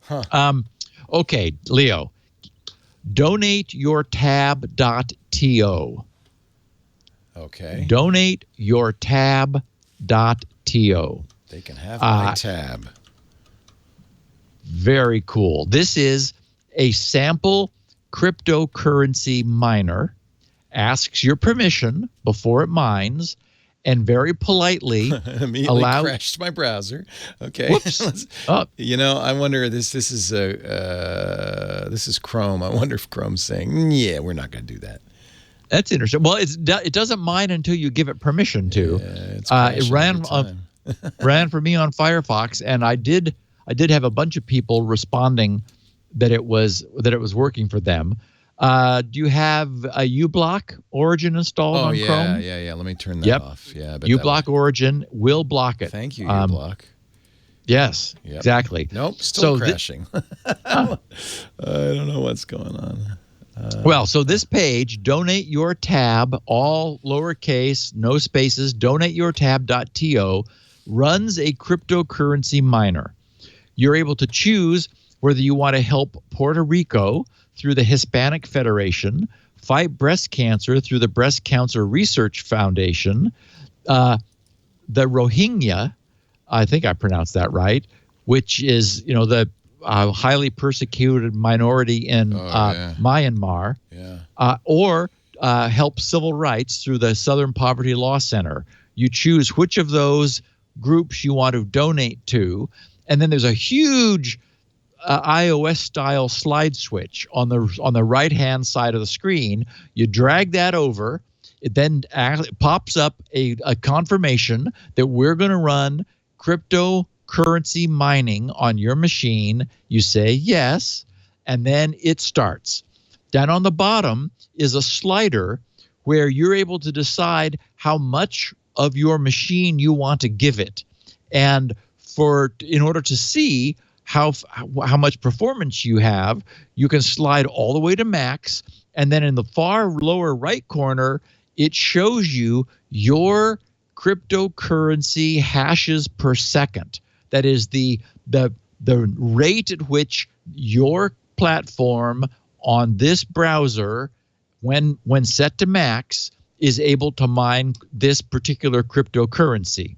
Huh. Okay, Leo. DonateYourTab.to. Okay. DonateYourTab.to. They can have my tab. Very cool. This is a sample cryptocurrency miner. Asks your permission before it mines, and very politely immediately crashed my browser. Okay. Whoops. I wonder this is Chrome. I wonder if Chrome's saying, yeah, we're not going to do that. That's interesting. Well, it doesn't mine until you give it permission to. Yeah, it ran ran for me on Firefox, and I did have a bunch of people responding that it was working for them. Do you have a uBlock Origin installed on Chrome? Yeah. Let me turn that off. Yeah, but uBlock Origin will block it. Thank you, uBlock. Yes, exactly. Nope, still crashing. I don't know what's going on. So this page, Donate Your Tab, all lowercase, no spaces, DonateYourTab.to, runs a cryptocurrency miner. You're able to choose whether you want to help Puerto Rico through the Hispanic Federation, fight breast cancer through the Breast Cancer Research Foundation, the Rohingya, I think I pronounced that right, which is the highly persecuted minority in Myanmar, or help civil rights through the Southern Poverty Law Center. You choose which of those groups you want to donate to, and then there's a huge iOS-style slide switch on the right-hand side of the screen. You drag that over. It then pops up a confirmation that we're going to run cryptocurrency mining on your machine. You say yes, and then it starts. Down on the bottom is a slider where you're able to decide how much of your machine you want to give it. And in order to see how much performance you have, you can slide all the way to max, and then in the far lower right corner, it shows you your cryptocurrency hashes per second. That is the rate at which your platform on this browser, when set to max, is able to mine this particular cryptocurrency.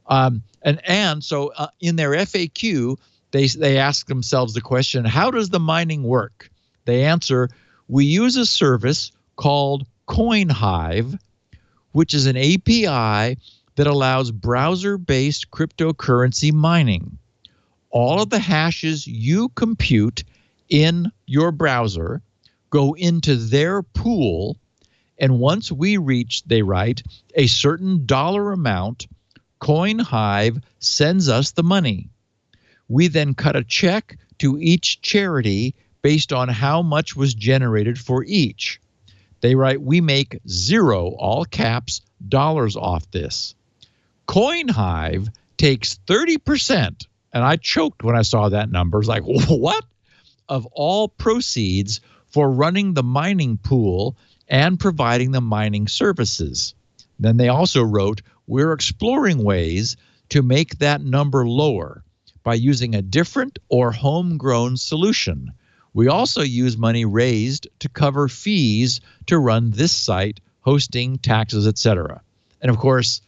And so in their FAQ, they ask themselves the question, how does the mining work? They answer, we use a service called CoinHive, which is an API that allows browser-based cryptocurrency mining. All of the hashes you compute in your browser go into their pool, and once we reach, they write, a certain dollar amount, CoinHive sends us the money. We then cut a check to each charity based on how much was generated for each. They write, we make 0, all caps, dollars off this. CoinHive takes 30%, and I choked when I saw that number. It's like, what? Of all proceeds for running the mining pool and providing the mining services. Then they also wrote, we're exploring ways to make that number lower by using a different or homegrown solution. We also use money raised to cover fees to run this site, hosting, taxes, etc. And of course,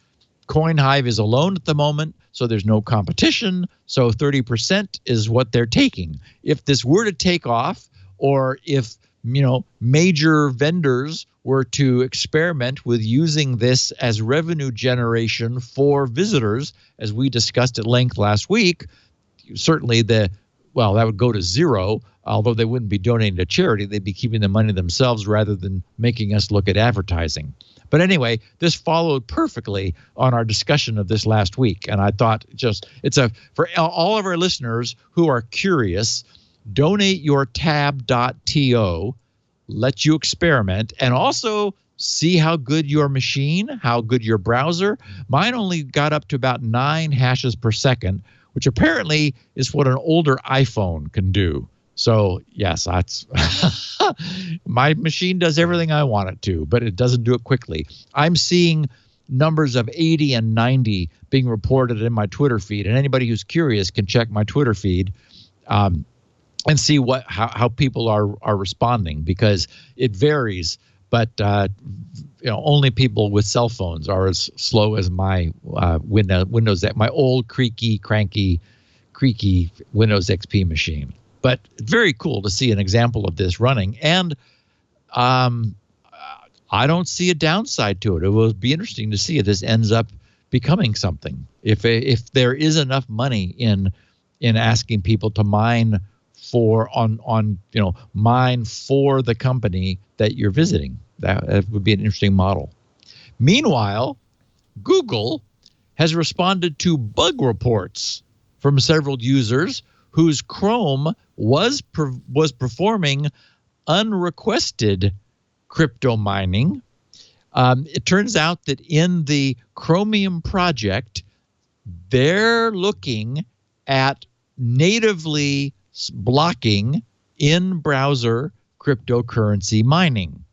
CoinHive is alone at the moment, so there's no competition. So 30% is what they're taking. If this were to take off, or if major vendors were to experiment with using this as revenue generation for visitors, as we discussed at length last week, certainly that would go to 0, although they wouldn't be donating to charity. They'd be keeping the money themselves rather than making us look at advertising. But anyway, this followed perfectly on our discussion of this last week. And I thought for all of our listeners who are curious, donate your tab.to, let you experiment, and also see how good your machine, how good your browser. Mine only got up to about 9 hashes per second, which apparently is what an older iPhone can do. So yes, that's my machine does everything I want it to, but it doesn't do it quickly. I'm seeing numbers of 80 and 90 being reported in my Twitter feed, and anybody who's curious can check my Twitter feed and see how people are responding, because it varies. But only people with cell phones are as slow as my Windows, my old creaky Windows XP machine. But very cool to see an example of this running, and I don't see a downside to it. It will be interesting to see if this ends up becoming something. If there is enough money in asking people to mine mine for the company that you're visiting, that would be an interesting model. Meanwhile, Google has responded to bug reports from several users whose Chrome was performing unrequested crypto mining. It turns out that in the Chromium project, they're looking at natively blocking in-browser cryptocurrency mining.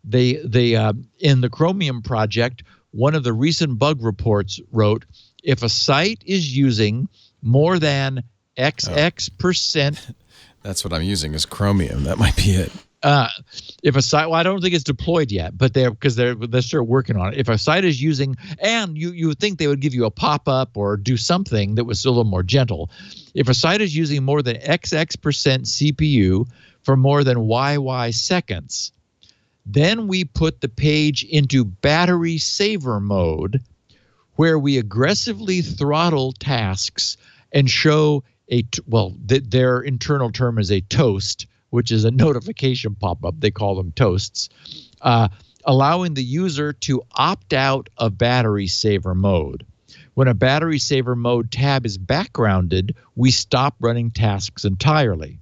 They in the Chromium project, one of the recent bug reports wrote, if a site is using more than XX%. That's what I'm using is Chromium. That might be it. If a site, I don't think it's deployed yet, but they're still working on it. If a site is using, and you would think they would give you a pop-up or do something that was a little more gentle. If a site is using more than XX% CPU for more than YY seconds, Then we put the page into battery saver mode, where we aggressively throttle tasks and show their internal term is a toast, which is a notification pop-up. They call them toasts, allowing the user to opt out of battery saver mode. When a battery saver mode tab is backgrounded, we stop running tasks entirely.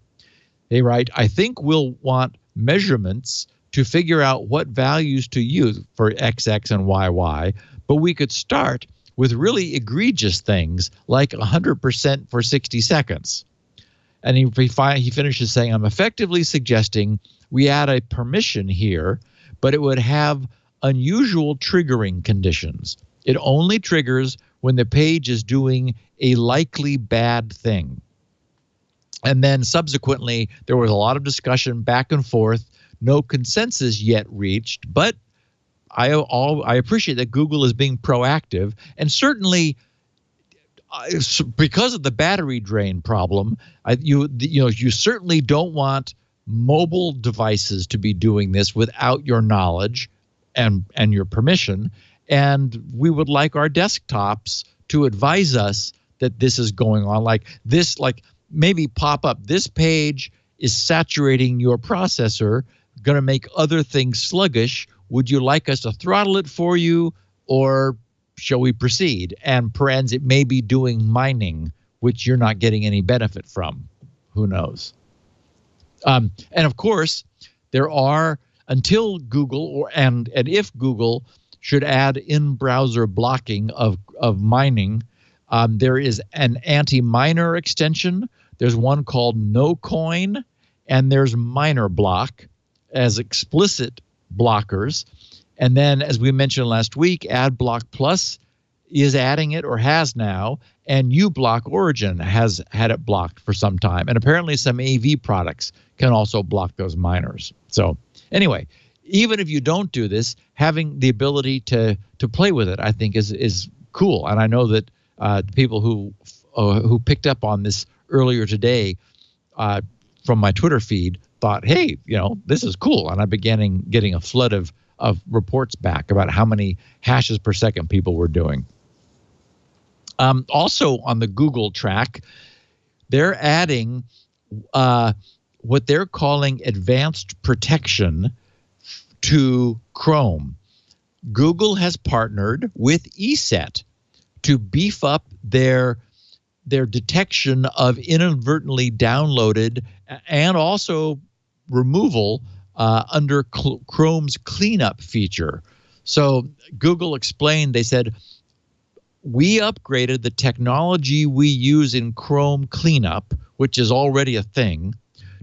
They write, I think we'll want measurements to figure out what values to use for XX and YY, but we could start with really egregious things like 100% for 60 seconds. And he finishes saying, I'm effectively suggesting we add a permission here, but it would have unusual triggering conditions. It only triggers when the page is doing a likely bad thing. And then subsequently, there was a lot of discussion back and forth, no consensus yet reached, but I appreciate that Google is being proactive, and certainly because of the battery drain problem, you certainly don't want mobile devices to be doing this without your knowledge and your permission. And we would like our desktops to advise us that this is going on, like maybe pop up, this page is saturating your processor, going to make other things sluggish. Would you like us to throttle it for you, or shall we proceed? And parens, it may be doing mining, which you're not getting any benefit from. Who knows? And of course, there are, until Google and if Google should add in-browser blocking of mining, there is an anti-miner extension. There's one called NoCoin, and there's Miner Block as explicit blockers. And then, as we mentioned last week, AdBlock Plus is adding it, or has now, and uBlock Origin has had it blocked for some time. And apparently some AV products can also block those miners. So anyway, even if you don't do this, having the ability to play with it, I think is cool. And I know that people who picked up on this earlier today from my Twitter feed thought, hey, this is cool. And I began getting a flood of reports back about how many hashes per second people were doing. Also on the Google track, they're adding what they're calling advanced protection to Chrome. Google has partnered with ESET to beef up their detection of inadvertently downloaded and also removal under Chrome's cleanup feature. So Google explained, they said, we upgraded the technology we use in Chrome cleanup, which is already a thing,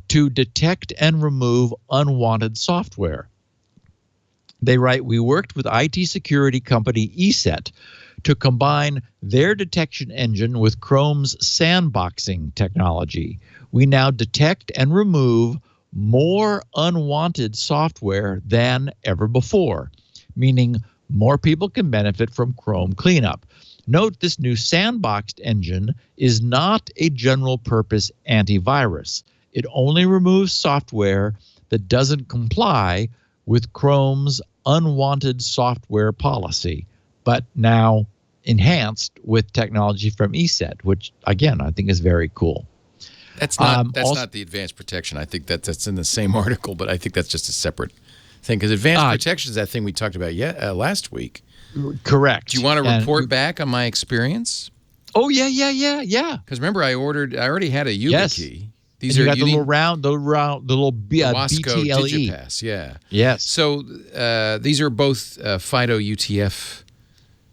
to detect and remove unwanted software. They write, we worked with IT security company ESET to combine their detection engine with Chrome's sandboxing technology. We now detect and remove more unwanted software than ever before, meaning more people can benefit from Chrome cleanup. Note, this new sandboxed engine is not a general-purpose antivirus. It only removes software that doesn't comply with Chrome's unwanted software policy, but now enhanced with technology from ESET, which, again, I think is very cool. That's not the advanced protection. I think that's in the same article, but I think that's just a separate thing, because advanced protection is that thing we talked about last week. Correct. Do you want to report back on my experience? Oh, yeah. Because remember, I already had a YubiKey. These the little Wasco BTLE. Digipass, yeah. Yes. So these are both FIDO UTF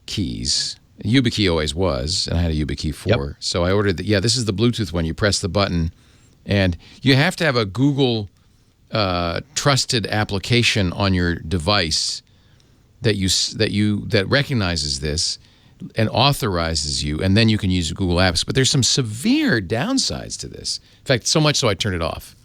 keys. YubiKey always was, and I had a YubiKey 4. Yep. So I ordered this is the Bluetooth one. You press the button, and you have to have a Google trusted application on your device that recognizes this and authorizes you, and then you can use Google Apps. But there's some severe downsides to this. In fact, so much so I turned it off.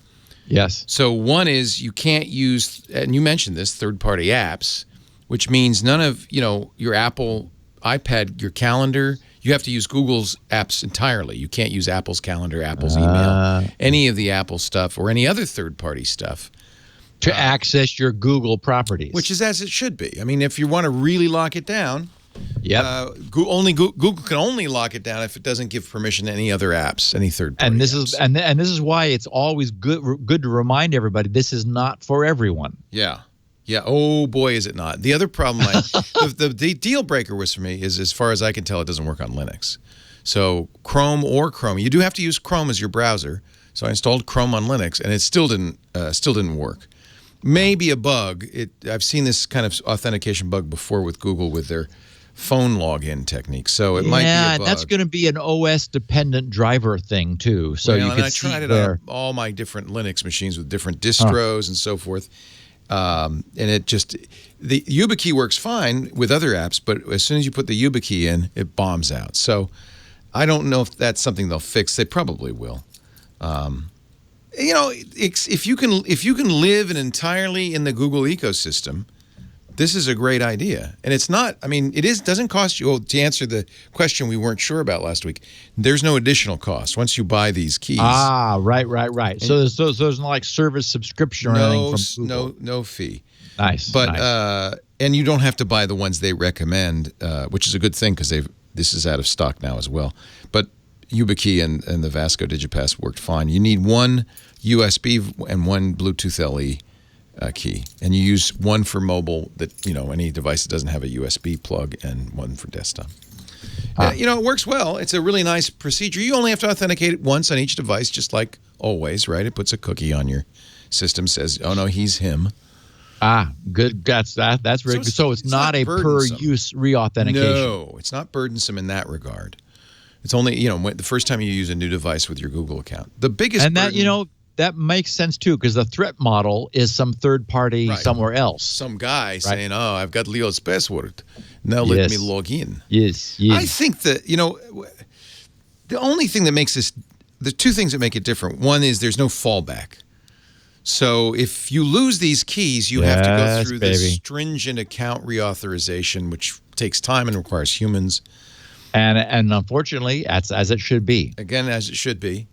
Yes. So one is you can't use, and you mentioned this, third-party apps, which means none of your Apple iPad, your calendar. You have to use Google's apps entirely. You can't use Apple's calendar, Apple's email, any of the Apple stuff, or any other third-party stuff. to access your Google properties. Which is as it should be. I mean, if you want to really lock it down, Google can only lock it down if it doesn't give permission to any other apps, any third-party apps. And this is why it's always good to remind everybody this is not for everyone. Yeah. Yeah. Oh boy, is it not. The other problem, the deal breaker was for me is, as far as I can tell, it doesn't work on Linux. So Chrome, you do have to use Chrome as your browser. So I installed Chrome on Linux, and it still didn't work. Maybe a bug. I've seen this kind of authentication bug before with Google with their phone login technique. So it might be a bug. That's going to be an OS dependent driver thing too. So you can I tried it on all my different Linux machines with different distros and so forth. And it just, the YubiKey works fine with other apps, but as soon as you put the YubiKey in, it bombs out. So I don't know if that's something they'll fix. They probably will. You know, if you can live entirely in the Google ecosystem, this is a great idea. And it's not, I mean, doesn't cost you, to answer the question we weren't sure about last week, there's no additional cost once you buy these keys. Ah, right. So there's no like service subscription or anything from Google. No fee. Nice. But and you don't have to buy the ones they recommend, which is a good thing because this is out of stock now as well. But YubiKey and the Vasco Digipass worked fine. You need one USB and one Bluetooth LE key, and you use one for mobile, that any device that doesn't have a USB plug, and one for desktop. It works well. It's a really nice procedure. You only have to authenticate it once on each device, just like always, right? It puts a cookie on your system, says, "Oh no, he's him." Good. That's very good. So it's not a per-use reauthentication. No, it's not burdensome in that regard. It's only the first time you use a new device with your Google account. The biggest that makes sense too, because the threat model is some third party somewhere else. Some guy saying, "Oh, I've got Leo's password. Now let me log in." Yes. I think that the only thing that makes this, the two things that make it different. One is there's no fallback. So if you lose these keys, you have to go through this stringent account reauthorization, which takes time and requires humans. And unfortunately, that's as it should be. Again, as it should be.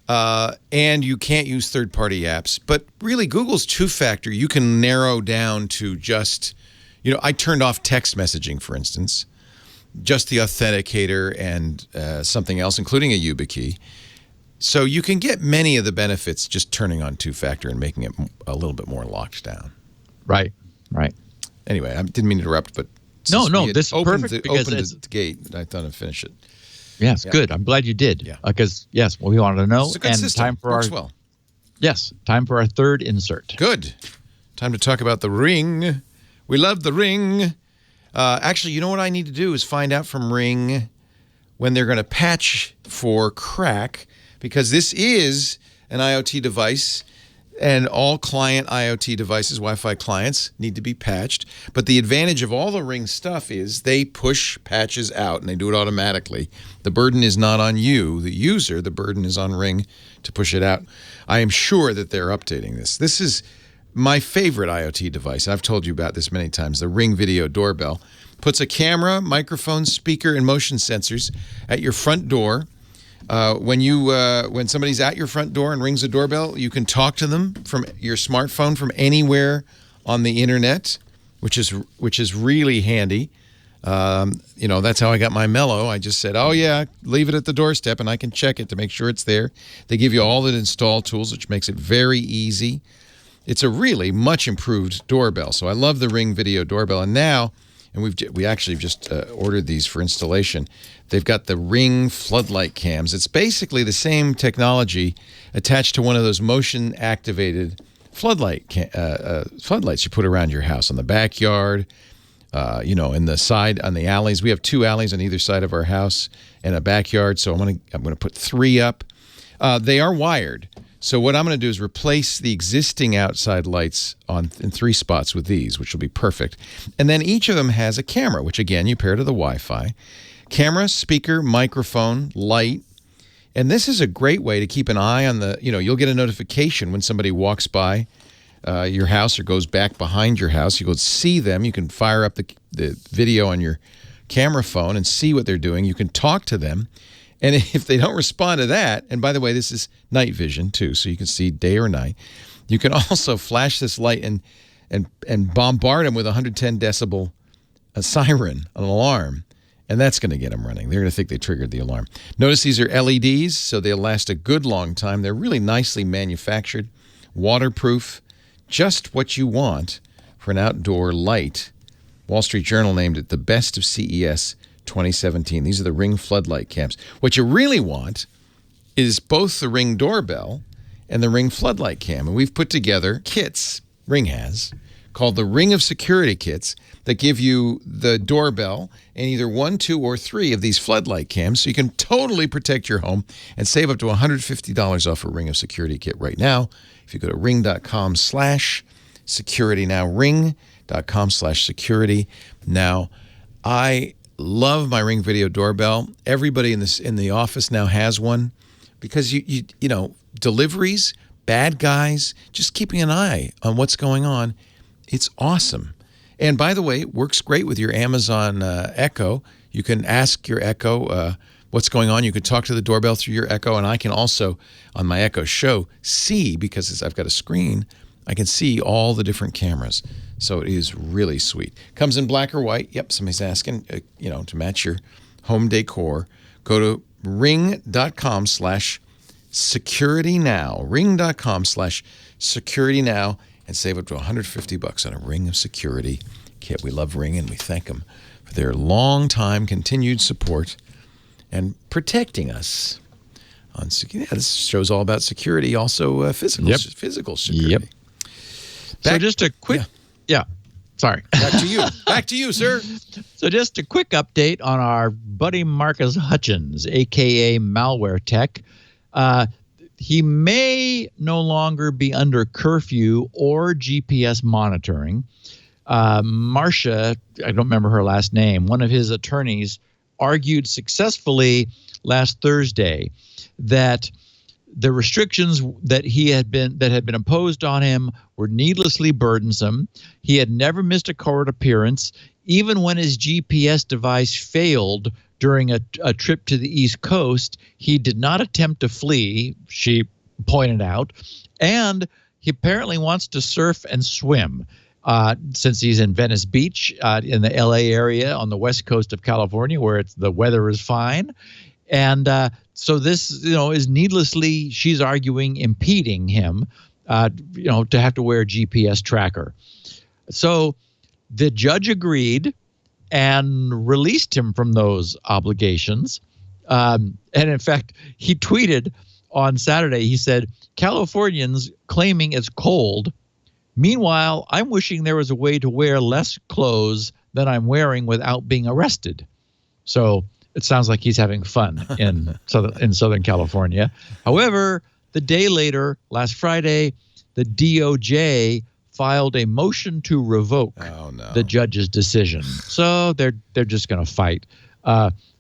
And you can't use third-party apps. But really, Google's two-factor, you can narrow down to just, I turned off text messaging, for instance, just the authenticator and something else, including a YubiKey. So you can get many of the benefits just turning on two-factor and making it a little bit more locked down. Right. Anyway, I didn't mean to interrupt, but no, this is perfect because it's the gate. I thought I'd finish it. Yes, good. I'm glad you did. Yeah. Because we wanted to know. It's a good system. Time for Works well. Yes, time for our third insert. Good. Time to talk about the Ring. We love the Ring. Actually, you know what I need to do is find out from Ring when they're going to patch for crack, because this is an IoT device, and all client IoT devices, Wi-Fi clients, need to be patched. But the advantage of all the Ring stuff is they push patches out, and they do it automatically. The burden is not on you, the user. The burden is on Ring to push it out. I am sure that they're updating this. This is my favorite IoT device. I've told you about this many times. The Ring Video Doorbell puts a camera, microphone, speaker, and motion sensors at your front door. When somebody's at your front door and rings a doorbell, you can talk to them from your smartphone from anywhere on the internet, which is really handy. That's how I got my Mello. I just said, "Oh yeah, leave it at the doorstep," and I can check it to make sure it's there. They give you all the install tools, which makes it very easy. It's a really much improved doorbell. So I love the Ring Video Doorbell, and now. And we actually just ordered these for installation. They've got the Ring floodlight cams. It's basically the same technology attached to one of those motion-activated floodlights you put around your house, on the backyard, in the side, on the alleys. We have 2 alleys on either side of our house and a backyard, so I'm gonna put 3 up. They are wired. So what I'm going to do is replace the existing outside lights in 3 spots with these, which will be perfect. And then each of them has a camera, which again, you pair to the Wi-Fi. Camera, speaker, microphone, light. And this is a great way to keep an eye on you'll get a notification when somebody walks by your house or goes back behind your house. You go see them. You can fire up the video on your camera phone and see what they're doing. You can talk to them. And if they don't respond to that, and by the way, this is night vision too, so you can see day or night. You can also flash this light and bombard them with 110 decibel a siren, an alarm, and that's going to get them running. They're going to think they triggered the alarm. Notice these are LEDs, so they'll last a good long time. They're really nicely manufactured, waterproof, just what you want for an outdoor light. Wall Street Journal named it the best of CES 2017. These are the Ring floodlight cams. What you really want is both the Ring doorbell and the Ring floodlight cam. And we've put together kits, Ring has, called the Ring of Security kits that give you the doorbell and either 1, 2, or 3 of these floodlight cams, so you can totally protect your home and save up to $150 off a Ring of Security kit right now. If you go to ring.com/security now, ring.com/security now. I love my Ring video doorbell. Everybody in the office now has one because you know, deliveries, bad guys, just keeping an eye on what's going on. It's awesome. And by the way, it works great with your Amazon Echo. You can ask your Echo what's going on. You can talk to the doorbell through your Echo, and I can also, on my Echo Show, see, because I've got a screen, I can see all the different cameras. So it is really sweet. Comes in black or white. Yep, somebody's asking, to match your home decor. Go to ring.com/security now, ring.com/security now, and save up to $150 on a Ring of Security kit. We love Ring, and we thank them for their long time continued support and protecting us. This show's all about security, also physical security. Yep. So just a quick, sorry. Back to you, sir. So just a quick update on our buddy Marcus Hutchins, a.k.a. Malware Tech. He may no longer be under curfew or GPS monitoring. Marcia, I don't remember her last name, one of his attorneys argued successfully last Thursday that the restrictions that had been imposed on him were needlessly burdensome. He had never missed a court appearance, even when his GPS device failed during a trip to the East Coast. He did not attempt to flee, she pointed out, and he apparently wants to surf and swim since he's in Venice Beach in the LA area on the west coast of California, where the weather is fine. And so this, is needlessly, she's arguing, impeding him, to have to wear a GPS tracker. So the judge agreed and released him from those obligations. And in fact, he tweeted on Saturday, he said, "Californians claiming it's cold. Meanwhile, I'm wishing there was a way to wear less clothes than I'm wearing without being arrested." So it sounds like he's having fun in Southern California. However, the day later, last Friday, the DOJ filed a motion to revoke the judge's decision. So they're just going to fight.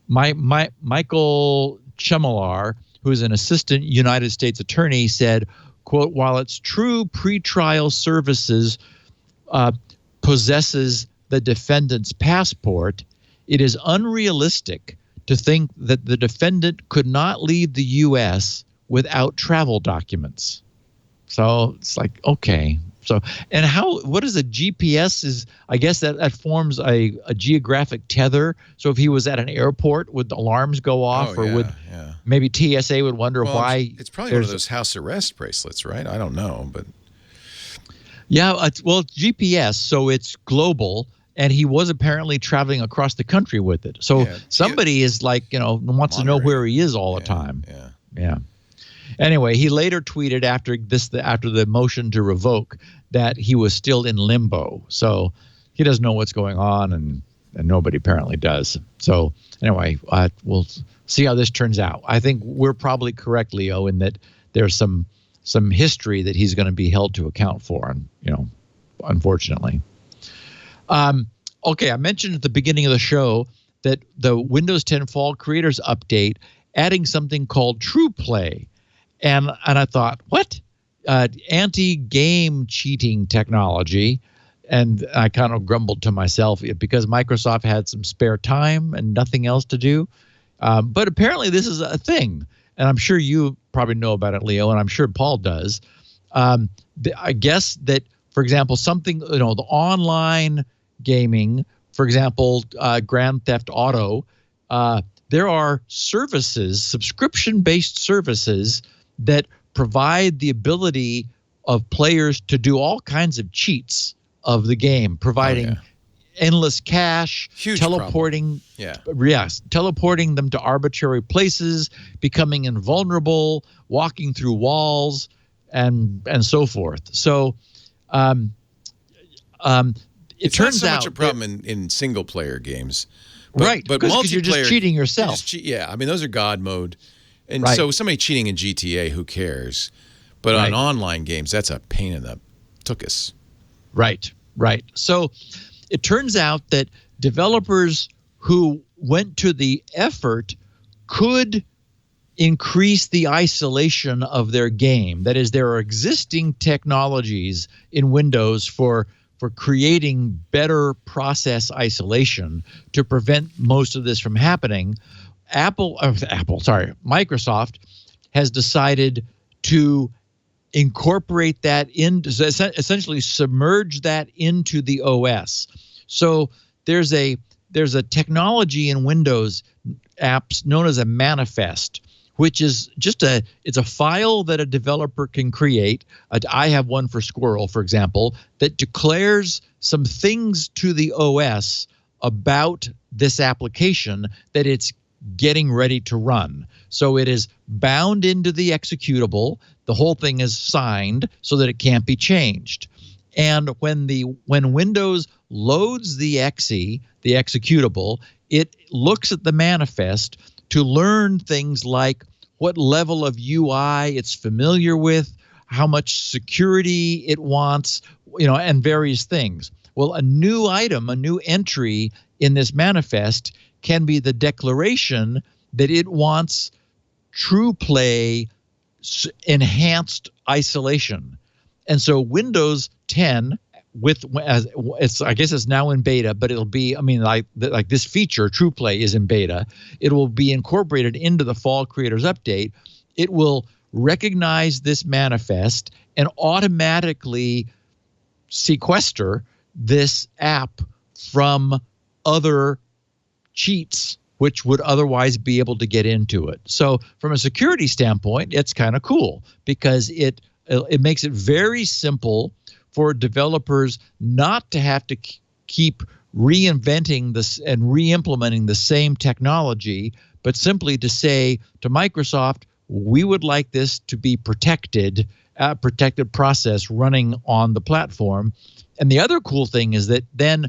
Michael Chemalar, who's an assistant United States attorney, said, quote, "While it's true pretrial services possesses the defendant's passport, it is unrealistic to think that the defendant could not leave the U.S. without travel documents." So it's like, okay. So, and what is a GPS is, I guess that forms a geographic tether. So if he was at an airport, would the alarms go off maybe TSA would wonder why? It's probably one of those house arrest bracelets, right? I don't know, but. Yeah, it's GPS, so it's global. And he was apparently traveling across the country with it. So somebody is like, wants to know where he is all the time. Yeah. Anyway, he later tweeted after the motion to revoke that he was still in limbo. So he doesn't know what's going on, and nobody apparently does. So anyway, we'll see how this turns out. I think we're probably correct, Leo, in that there's some history that he's going to be held to account for, and unfortunately. Okay, I mentioned at the beginning of the show that the Windows 10 Fall Creators Update adding something called True Play. And I thought, what? Anti-game cheating technology. And I kind of grumbled to myself because Microsoft had some spare time and nothing else to do. But apparently this is a thing, and I'm sure you probably know about it, Leo, and I'm sure Paul does. I guess that, for example, something, the online gaming, for example, Grand Theft Auto, there are services, subscription-based services that provide the ability of players to do all kinds of cheats of the game, providing endless cash, huge teleporting, problem. Yes, teleporting them to arbitrary places, becoming invulnerable, walking through walls, and so forth. So, it it's turns not so out much a problem in single player games, but multiplayer, you're just cheating yourself. I mean, those are God mode, and Right. so somebody cheating in GTA, who cares? But on online games, that's a pain in the tuchus. Right. So it turns out that developers who went to the effort could increase the isolation of their game. That is, there are existing technologies in Windows for creating better process isolation to prevent most of this from happening. Microsoft has decided to incorporate that into, essentially submerge that into the OS. So there's a technology in Windows apps known as a manifest, which is just it's a file that a developer can create. I have one for Squirrel, for example, that declares some things to the OS about this application that it's getting ready to run. So it is bound into the executable. The whole thing is signed so that it can't be changed. And when Windows loads the executable, it looks at the manifest to learn things like what level of UI it's familiar with, how much security it wants, and various things. Well, a new entry in this manifest can be the declaration that it wants true play enhanced isolation. And so Windows 10 I guess it's now in beta, but it'll be, like this feature, True Play, is in beta. It will be incorporated into the Fall Creators Update. It will recognize this manifest and automatically sequester this app from other cheats which would otherwise be able to get into it. So from a security standpoint, it's kind of cool because it makes it very simple for developers not to have to keep reinventing this and re-implementing the same technology, but simply to say to Microsoft, we would like this to be protected process running on the platform. And the other cool thing is that then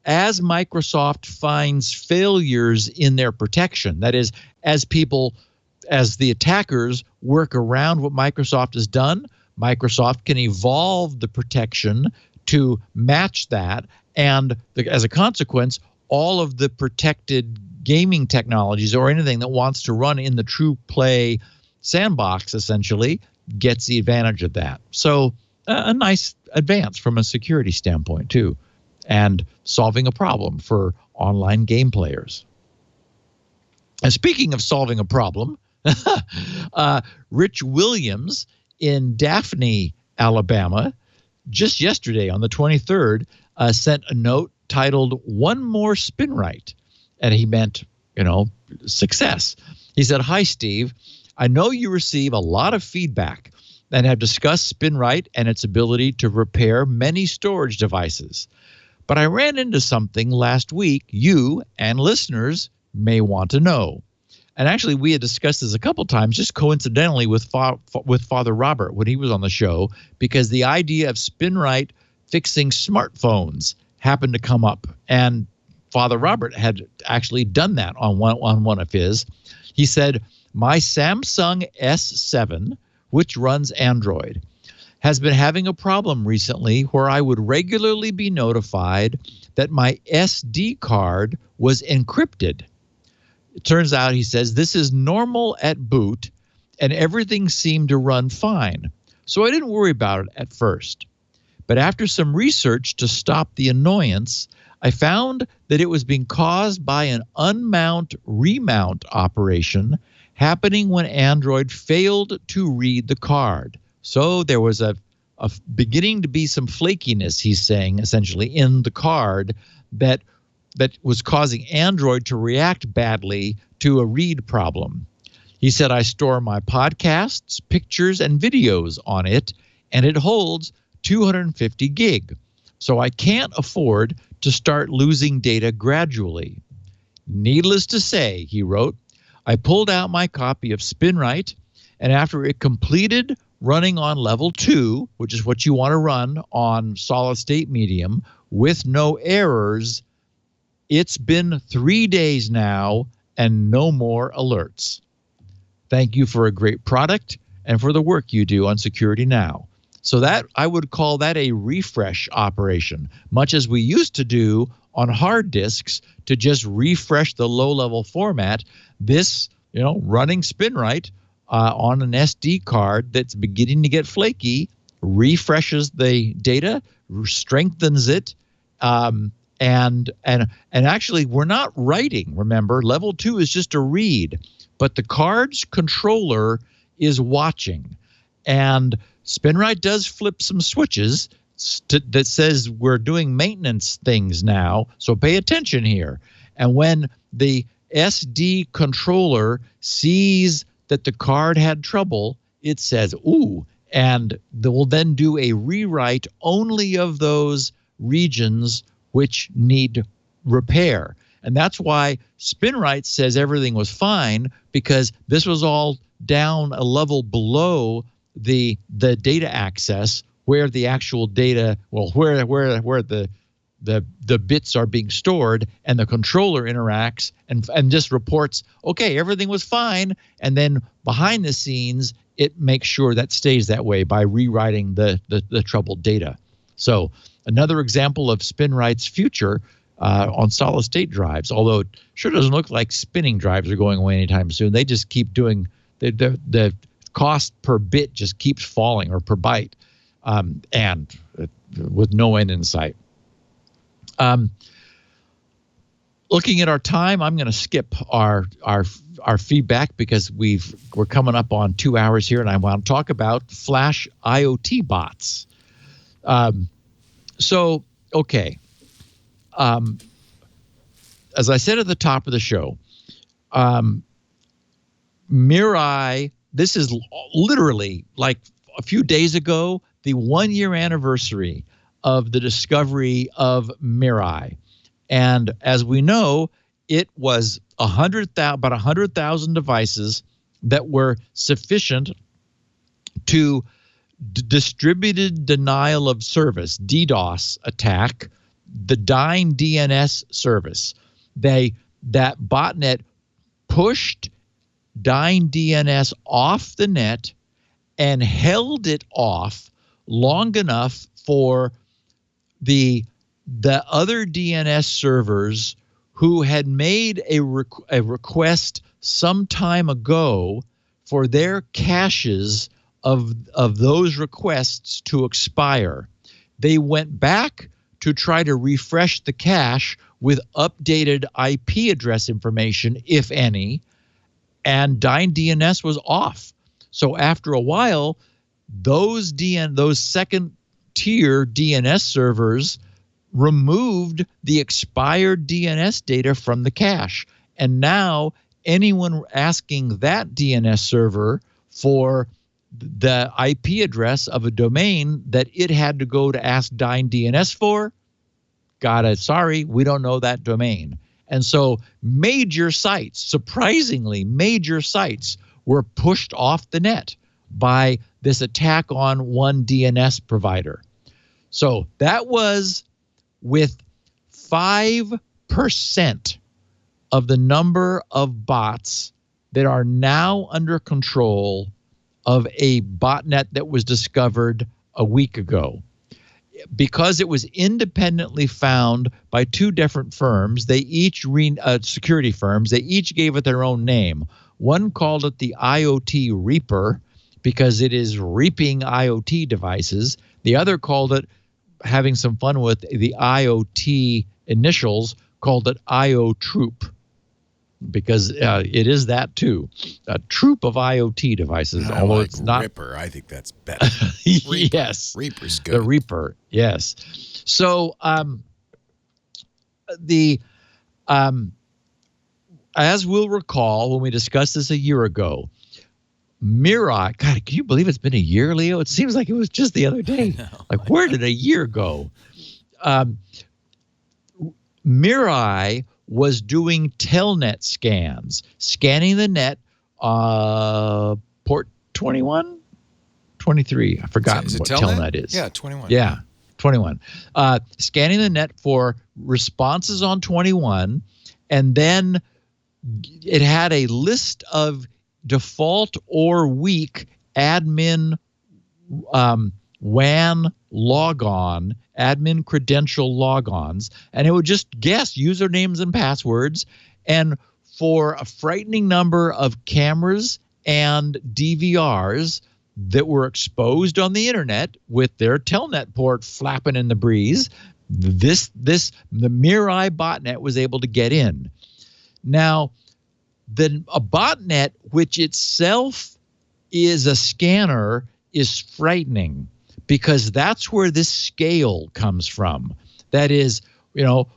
as Microsoft finds failures in their protection, that is, as the attackers work around what Microsoft has done, Microsoft can evolve the protection to match that. And as a consequence, all of the protected gaming technologies or anything that wants to run in the True Play sandbox essentially gets the advantage of that. So a nice advance from a security standpoint too, and solving a problem for online game players. And speaking of solving a problem, Rich Williams in Daphne, Alabama, just yesterday on the 23rd, sent a note titled "One More Spinrite," and he meant, success. He said, "Hi, Steve. I know you receive a lot of feedback and have discussed Spinrite and its ability to repair many storage devices. But I ran into something last week you and listeners may want to know." And actually, we had discussed this a couple times, just coincidentally with Father Robert when he was on the show, because the idea of Spinrite fixing smartphones happened to come up. And Father Robert had actually done that on one of his. He said, "My Samsung S7, which runs Android, has been having a problem recently where I would regularly be notified that my SD card was encrypted. It turns out," he says, "this is normal at boot and everything seemed to run fine. So I didn't worry about it at first. But after some research to stop the annoyance, I found that it was being caused by an unmount-remount operation happening when Android failed to read the card. So there was a beginning to be some flakiness, he's saying, essentially, in the card that was causing Android to react badly to a read problem. He said, I store my podcasts, pictures, and videos on it, and it holds 250 gig. So I can't afford to start losing data gradually. Needless to say, he wrote, I pulled out my copy of Spinrite, and after it completed running on level 2, which is what you want to run on solid-state medium, with no errors, it's been 3 days now and no more alerts. Thank you for a great product and for the work you do on Security Now. So that, I would call that a refresh operation, much as we used to do on hard disks to just refresh the low-level format. This, running Spinrite on an SD card that's beginning to get flaky, refreshes the data, strengthens it, and actually we're not writing. Remember, level 2 is just a read, but the card's controller is watching, and Spinrite does flip some switches that says we're doing maintenance things now, so pay attention here. And when the SD controller sees that the card had trouble, it says, ooh, and they will then do a rewrite only of those regions which need repair. And that's why Spinrite says everything was fine, because this was all down a level below the data access, where the actual data, where the bits are being stored, and the controller interacts and just reports, okay, everything was fine, and then behind the scenes it makes sure that stays that way by rewriting the troubled data. So another example of Spinrite's future on solid state drives, although it sure doesn't look like spinning drives are going away anytime soon. They just keep doing the cost per bit just keeps falling, or per byte, and with no end in sight. Looking at our time, I'm going to skip our feedback because we're coming up on 2 hours here, and I want to talk about Flash IoT bots. Okay. As I said at the top of the show, Mirai, this is literally like a few days ago, the 1-year anniversary of the discovery of Mirai. And as we know, it was about 100,000 devices that were sufficient to distributed denial of service, DDoS attack, the Dyn DNS service. That botnet pushed Dyn DNS off the net and held it off long enough for the other DNS servers who had made a request some time ago for their caches of those requests to expire. They went back to try to refresh the cache with updated IP address information, if any, and Dyn DNS was off. So after a while, those second-tier DNS servers removed the expired DNS data from the cache. And now anyone asking that DNS server for the IP address of a domain that it had to go to ask Dyn DNS for, sorry, we don't know that domain. And so major sites, surprisingly major sites, were pushed off the net by this attack on one DNS provider. So that was with 5% of the number of bots that are now under control of a botnet that was discovered a week ago. Because it was independently found by two different firms, they each security firms, they each gave it their own name. One called it the IoT Reaper because it is reaping IoT devices. The other called it, having some fun with, the IoT initials, called it IO Troop, because it is that too, a troop of IoT devices. Although like it's not Ripper. I think that's better. Reaper. Yes, Reaper's good. the Reaper. Yes. So as we'll recall, when we discussed this a year ago, Mirai. God, can you believe it's been a year, Leo? It seems like it was just the other day. Like, where did a year go? Mirai was doing telnet scans, scanning the net, port 21, 23. I've forgotten what telnet is. Yeah, 21. Yeah, 21. Scanning the net for responses on 21, and then it had a list of default or weak admin WAN logon, admin credential logons, and it would just guess usernames and passwords. And for a frightening number of cameras and DVRs that were exposed on the internet with their telnet port flapping in the breeze, the Mirai botnet was able to get in. Now, a botnet, which itself is a scanner, is frightening, because that's where this scale comes from. That is,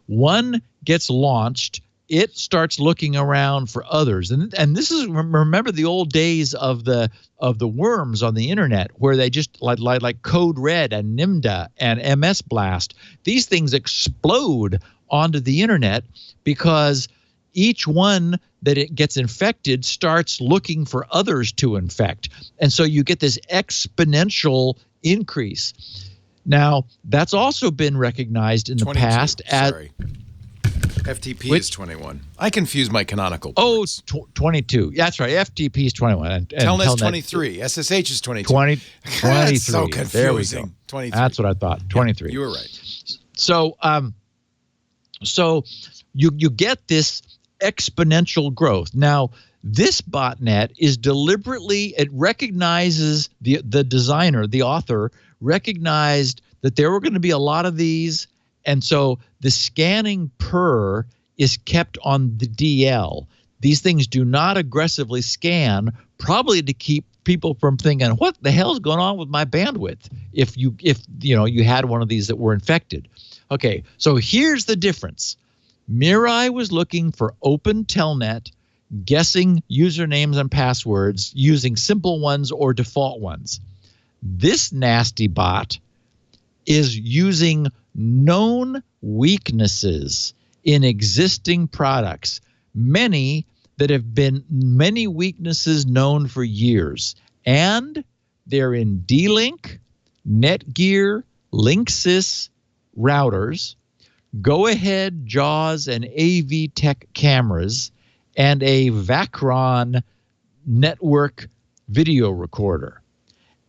one gets launched, it starts looking around for others, and this is, remember the old days of the worms on the internet, where they just like Code Red and Nimda and MS Blast. These things explode onto the internet because each one that it gets infected starts looking for others to infect. And so you get this exponential increase. Now, that's also been recognized in the past as... Sorry. FTP is 21. I confuse my canonical ports. 22. Yeah, that's right. FTP is 21. And Telnet's 23. SSH is 22. 23. That's so confusing. There we go. 23. That's what I thought. 23. Yeah, you were right. So you get this exponential growth. Now, this botnet is deliberately, it recognizes, the designer, the author, recognized that there were going to be a lot of these, and so the scanning per is kept on the DL. These things do not aggressively scan, probably to keep people from thinking, what the hell's going on with my bandwidth, if you had one of these that were infected. Okay, so here's the difference. Mirai was looking for open telnet, guessing usernames and passwords using simple ones or default ones. This nasty bot is using known weaknesses in existing products, many weaknesses known for years. And they're in D-Link, Netgear, Linksys routers, Go-Ahead, JAWS, and AV Tech cameras, and a Vacron network video recorder.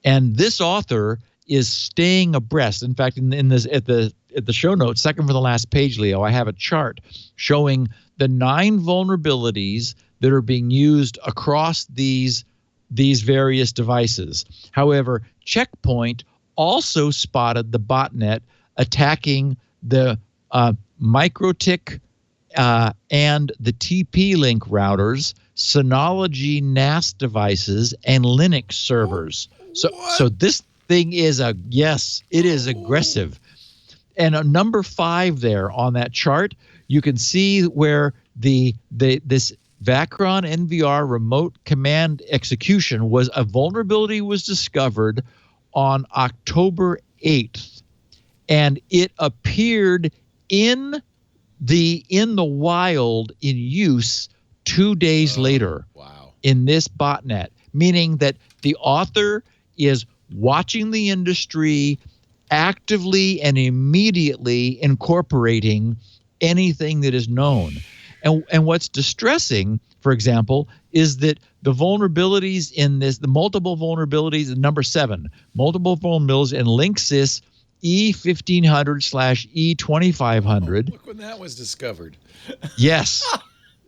And this author is staying abreast. In fact, in this at the show notes, second from the last page, Leo, I have a chart showing the 9 vulnerabilities that are being used across these various devices. However, Checkpoint also spotted the botnet attacking the MikroTik and the TP-Link routers, Synology NAS devices, and Linux servers. So this thing is it is aggressive. And number 5 there on that chart, you can see where this Vacron NVR remote command execution vulnerability was discovered on October 8th, and it appeared in the wild in use 2 days later. Wow. In this botnet, meaning that the author is watching the industry actively and immediately incorporating anything that is known. And what's distressing, for example, is that the vulnerabilities in this, the multiple vulnerabilities, number 7, multiple vulnerabilities in Linksys E1500/E2500. Look when that was discovered. Yes.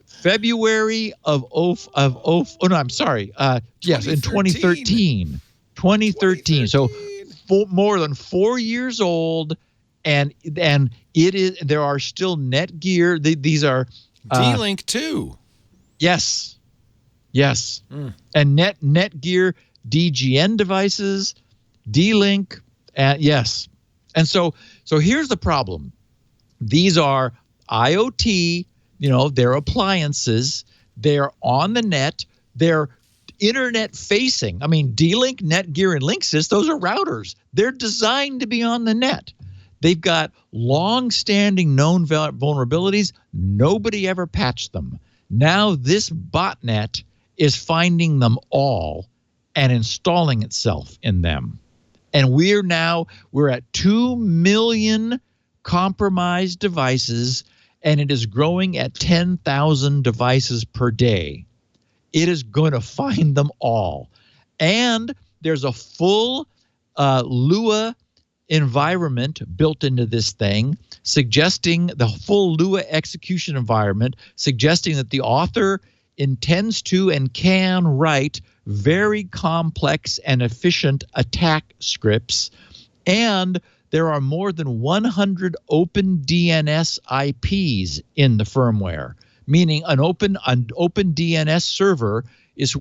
February of yes, in 2013. 2013. So more than 4 years old, and it is. There are still Netgear. These are D-Link too. Yes. And Netgear DGN devices, D-Link, yes. And so here's the problem. These are IoT, they're appliances, they're on the net, they're internet facing. I mean, D-Link, Netgear, and Linksys, those are routers. They're designed to be on the net. They've got long-standing known vulnerabilities. Nobody ever patched them. Now this botnet is finding them all and installing itself in them. And we're at 2 million compromised devices, and it is growing at 10,000 devices per day. It is going to find them all. And there's a full Lua environment built into this thing, suggesting the full Lua execution environment, suggesting that the author intends to and can write very complex and efficient attack scripts. And there are more than 100 open DNS IPs in the firmware, meaning an open DNS server is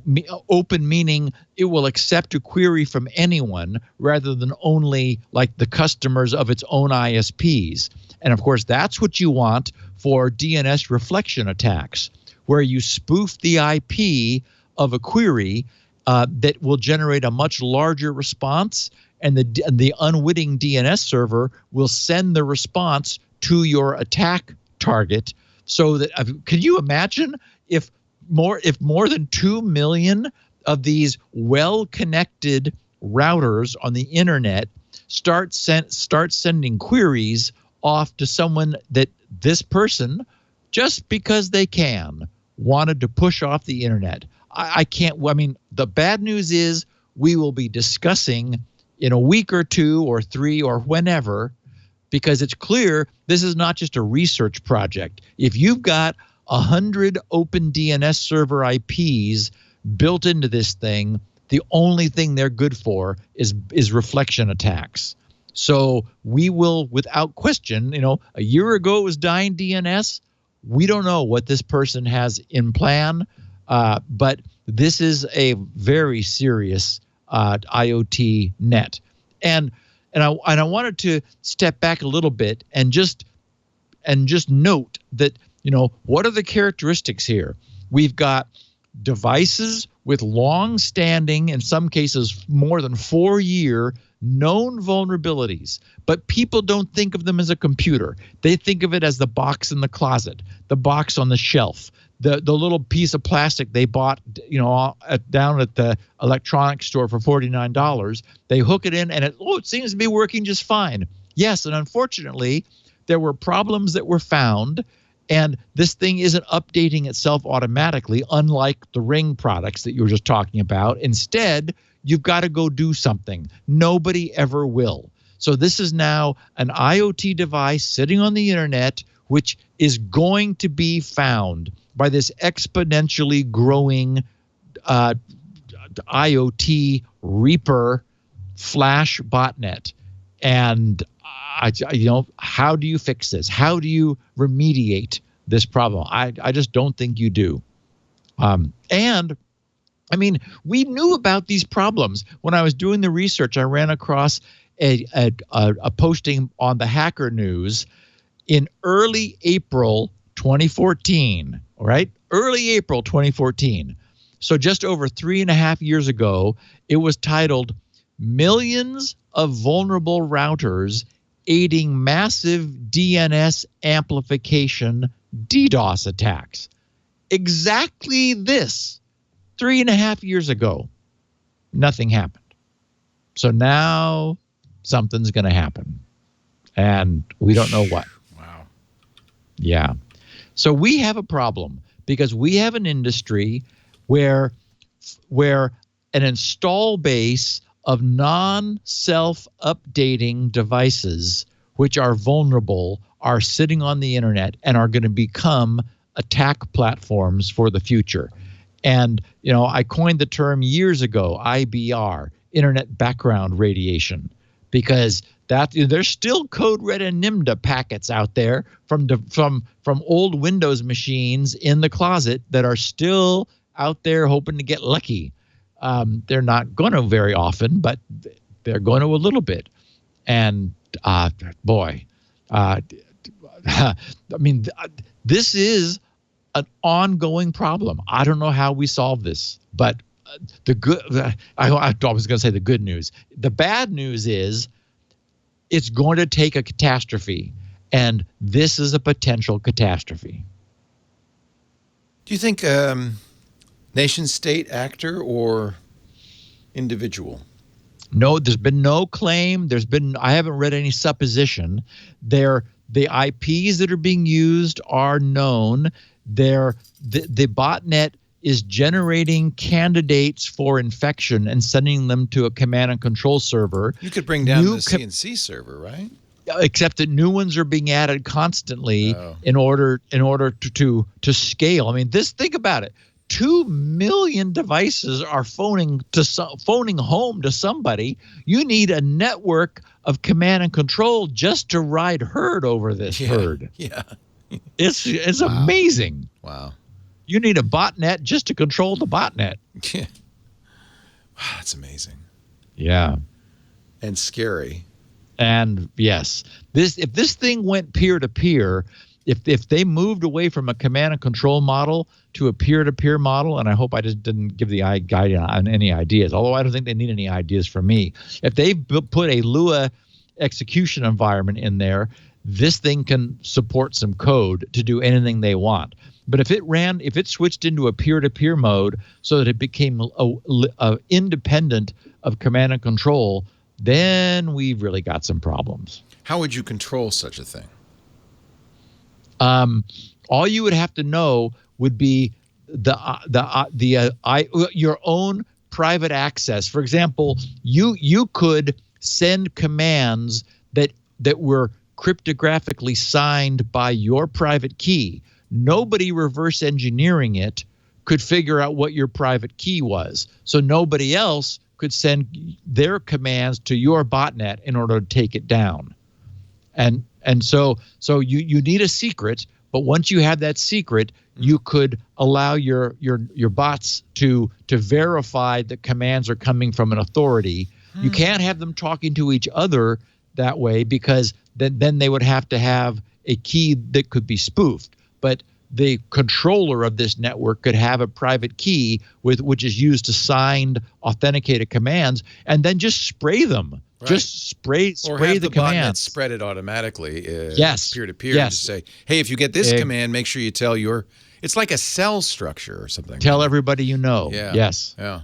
open, meaning it will accept a query from anyone rather than only like the customers of its own ISPs. And of course, that's what you want for DNS reflection attacks, where you spoof the IP of a query that will generate a much larger response, and the unwitting DNS server will send the response to your attack target. So that can you imagine if more than 2 million of these well-connected routers on the internet start sending queries off to someone that this person, just because they can, wanted to push off the internet. I mean, the bad news is we will be discussing in a week or 2 or 3 or whenever, because it's clear this is not just a research project. If you've got 100 open DNS server IPs built into this thing, the only thing they're good for is reflection attacks. So we will, without question, a year ago it was dying DNS. We don't know what this person has in plan, but this is a very serious IoT net. And I wanted to step back a little bit and just note that, what are the characteristics here? We've got devices with long-standing, in some cases more than 4-year, known vulnerabilities, but people don't think of them as a computer. They think of it as the box in the closet, the box on the shelf, the little piece of plastic they bought, down at the electronics store for $49. They hook it in, and it seems to be working just fine. Yes, and unfortunately, there were problems that were found, and this thing isn't updating itself automatically, unlike the Ring products that you were just talking about. Instead, you've got to go do something. Nobody ever will. So this is now an IoT device sitting on the internet, which is going to be found by this exponentially growing IoT Reaper Flash botnet. And how do you fix this? How do you remediate this problem? I just don't think you do. And I mean, we knew about these problems. When I was doing the research, I ran across a posting on the Hacker News in early April 2014, right? Early April 2014. So just over 3.5 years ago, it was titled "Millions of Vulnerable Routers Aiding Massive DNS Amplification DDoS Attacks." Exactly this, 3.5 years ago. Nothing happened. So now something's going to happen. And we don't know what. Wow. Yeah. So we have a problem because we have an industry where an install base of non-self-updating devices, which are vulnerable, are sitting on the internet and are going to become attack platforms for the future. And, I coined the term years ago, IBR, Internet Background Radiation, because there's still code red and NIMDA packets out there from old Windows machines in the closet that are still out there hoping to get lucky. They're not going to very often, but they're going to a little bit. And boy, I mean, this is an ongoing problem. I don't know how we solve this, but I was going to say the good news. The bad news is it's going to take a catastrophe, and this is a potential catastrophe. Do you think nation state actor or individual? No, there's been no claim. I haven't read any supposition. The IPs that are being used are known. The botnet is generating candidates for infection and sending them to a command and control server. You could bring down the CNC server, right? Except that new ones are being added constantly in order to scale. I mean, think about it. 2 million devices are phoning home to somebody. You need a network of command and control just to ride herd over this herd. Yeah. It's amazing. Wow. You need a botnet just to control the botnet. Yeah. Wow, that's amazing. Yeah. And scary. And yes, if this thing went peer-to-peer, if they moved away from a command and control model to a peer-to-peer model, and I hope I just didn't give the guide on any ideas, although I don't think they need any ideas from me. If they put a Lua execution environment in there, this thing can support some code to do anything they want. But if it switched into a peer-to-peer mode so that it became independent of command and control, then we've really got some problems. How would you control such a thing? All you would have to know would be your own private access. For example, you could send commands that were cryptographically signed by your private key. Nobody reverse engineering it could figure out what your private key was. So nobody else could send their commands to your botnet in order to take it down. And so you need a secret, but once you have that secret, you could allow your bots to verify that commands are coming from an authority. You can't have them talking to each other that way, because then they would have to have a key that could be spoofed. But the controller of this network could have a private key which is used to signed authenticated commands, and then just spray them. Right. Just spray the commands. Spread it automatically. Yes. Peer-to-peer. Yes. Just say, hey, if you get this command, make sure you tell it's like a cell structure or something. Tell everybody you know. Yeah. Yes. Yeah.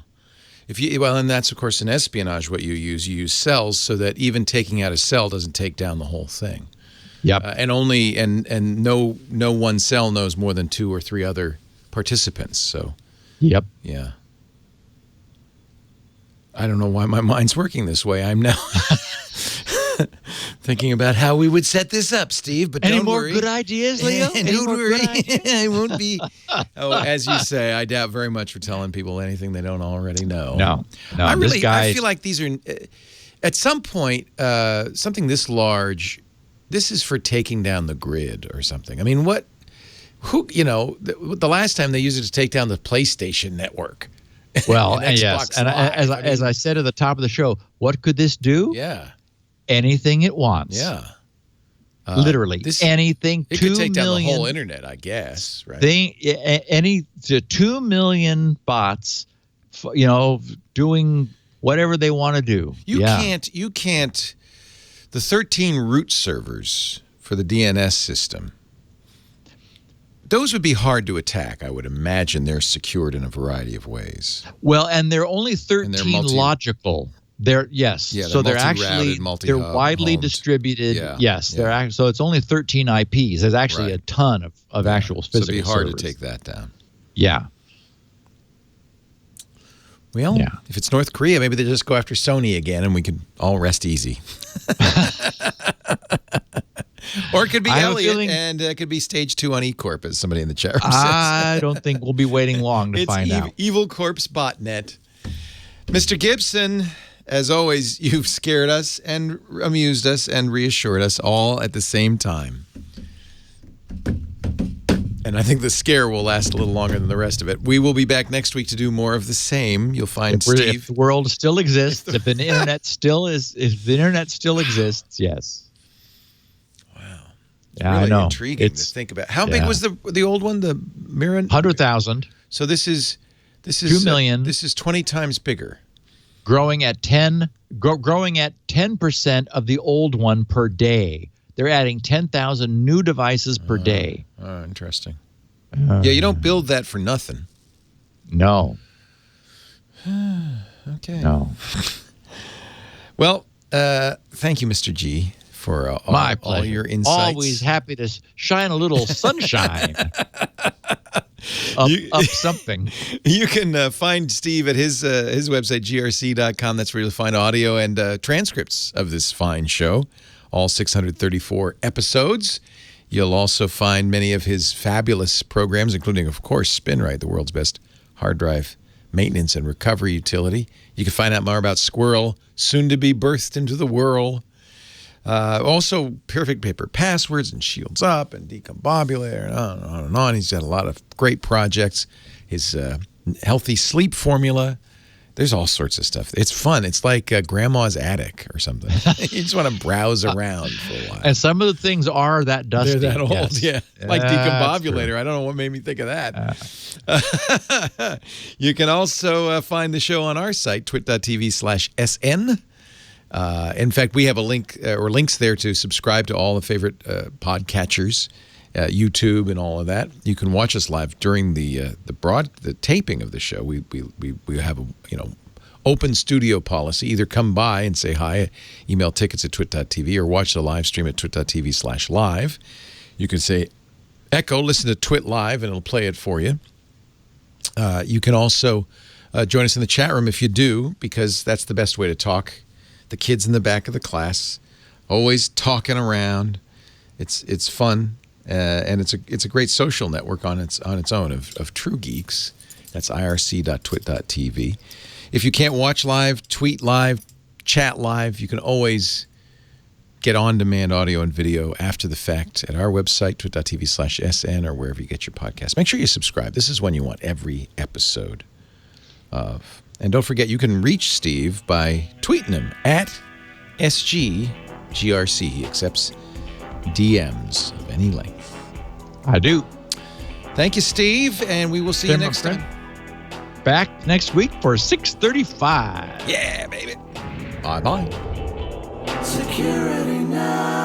And that's of course in espionage what you use cells so that even taking out a cell doesn't take down the whole thing. Yep. And no one cell knows more than 2 or 3 other participants. So. Yep. Yeah. I don't know why my mind's working this way. I'm now thinking about how we would set this up, Steve. But any don't more worry. Good ideas, Leo? Don't worry. I won't be. Oh, as you say, I doubt very much we're telling people anything they don't already know. No. I feel like these are, at some point, something this large. This is for taking down the grid or something. I mean, the last time they used it to take down the PlayStation network. Well, and yes. And as I said at the top of the show, what could this do? Yeah. Anything it wants. Yeah. Literally anything. It could take down the whole internet, I guess. Right. 2 million bots, doing whatever they want to do. You can't. The 13 root servers for the DNS system, those would be hard to attack. I would imagine they're secured in a variety of ways. Well, and they're only 13 logical. They're so they're actually they're widely distributed. Yeah. Yes, they're so it's only 13 IPs. There's actually a ton of actual physical servers. So it'd be hard to take that down. Yeah. Well, if it's North Korea, maybe they just go after Sony again, and we can all rest easy. Or it could be Elliot, and it could be stage 2 on eCorp, as somebody in the chat room says. I don't think we'll be waiting long to find out. Evil Corp's botnet. Mr. Gibson, As always, you've scared us and amused us and reassured us all at the same time. And I think the scare will last a little longer than the rest of it. We will be back next week to do more of the same. You'll find Steve. If the world still exists, if the internet still exists, yes. Wow. Yeah, really I know. Intriguing to think about. How big was the old one? The mirror? 100,000. So this is 2 million. This is 20 times bigger. Growing at 10% of the old one per day. They're adding 10,000 new devices per day. Interesting. Yeah, you don't build that for nothing. No. Okay. No. Well, thank you, Mr. G, for all your insights. Always happy to shine a little sunshine up something. You can find Steve at his website, grc.com. That's where you'll find audio and transcripts of this fine show, all 634 episodes. You'll also find many of his fabulous programs, including, of course, Spinrite, the world's best hard drive maintenance and recovery utility. You can find out more about Squirrel, soon to be birthed into the whirl. Also, Perfect Paper Passwords and Shields Up and Decombobulator and on and on and on. He's got a lot of great projects. His healthy sleep formula. There's all sorts of stuff. It's fun. It's like Grandma's attic or something. You just want to browse around for a while. And some of the things are that dusty. They're that old, yes. yeah. Like Decombobulator. I don't know what made me think of that. You can also find the show on our site, twit.tv/SN. In fact, we have a link or links there to subscribe to all the favorite podcatchers, YouTube, and all of that. You can watch us live during the taping of the show. We have a open studio policy. Either come by and say hi, email tickets at twit.tv, or watch the live stream at twit.tv/live. You can say echo, listen to Twit Live, and it'll play it for you. You can also join us in the chat room if you do, because that's the best way to talk. The kids in the back of the class, always talking around. It's fun, and it's a great social network on its own of true geeks. That's irc.twit.tv. If you can't watch live, tweet live, chat live, you can always get on-demand audio and video after the fact at our website, twit.tv/SN, or wherever you get your podcast. Make sure you subscribe. This is when you want every episode of. And don't forget, you can reach Steve by tweeting him at SGGRC. He accepts DMs of any length. I do. Thank you, Steve, and we will see you next time. Back next week for 6:35. Yeah, baby. Bye-bye. Security now.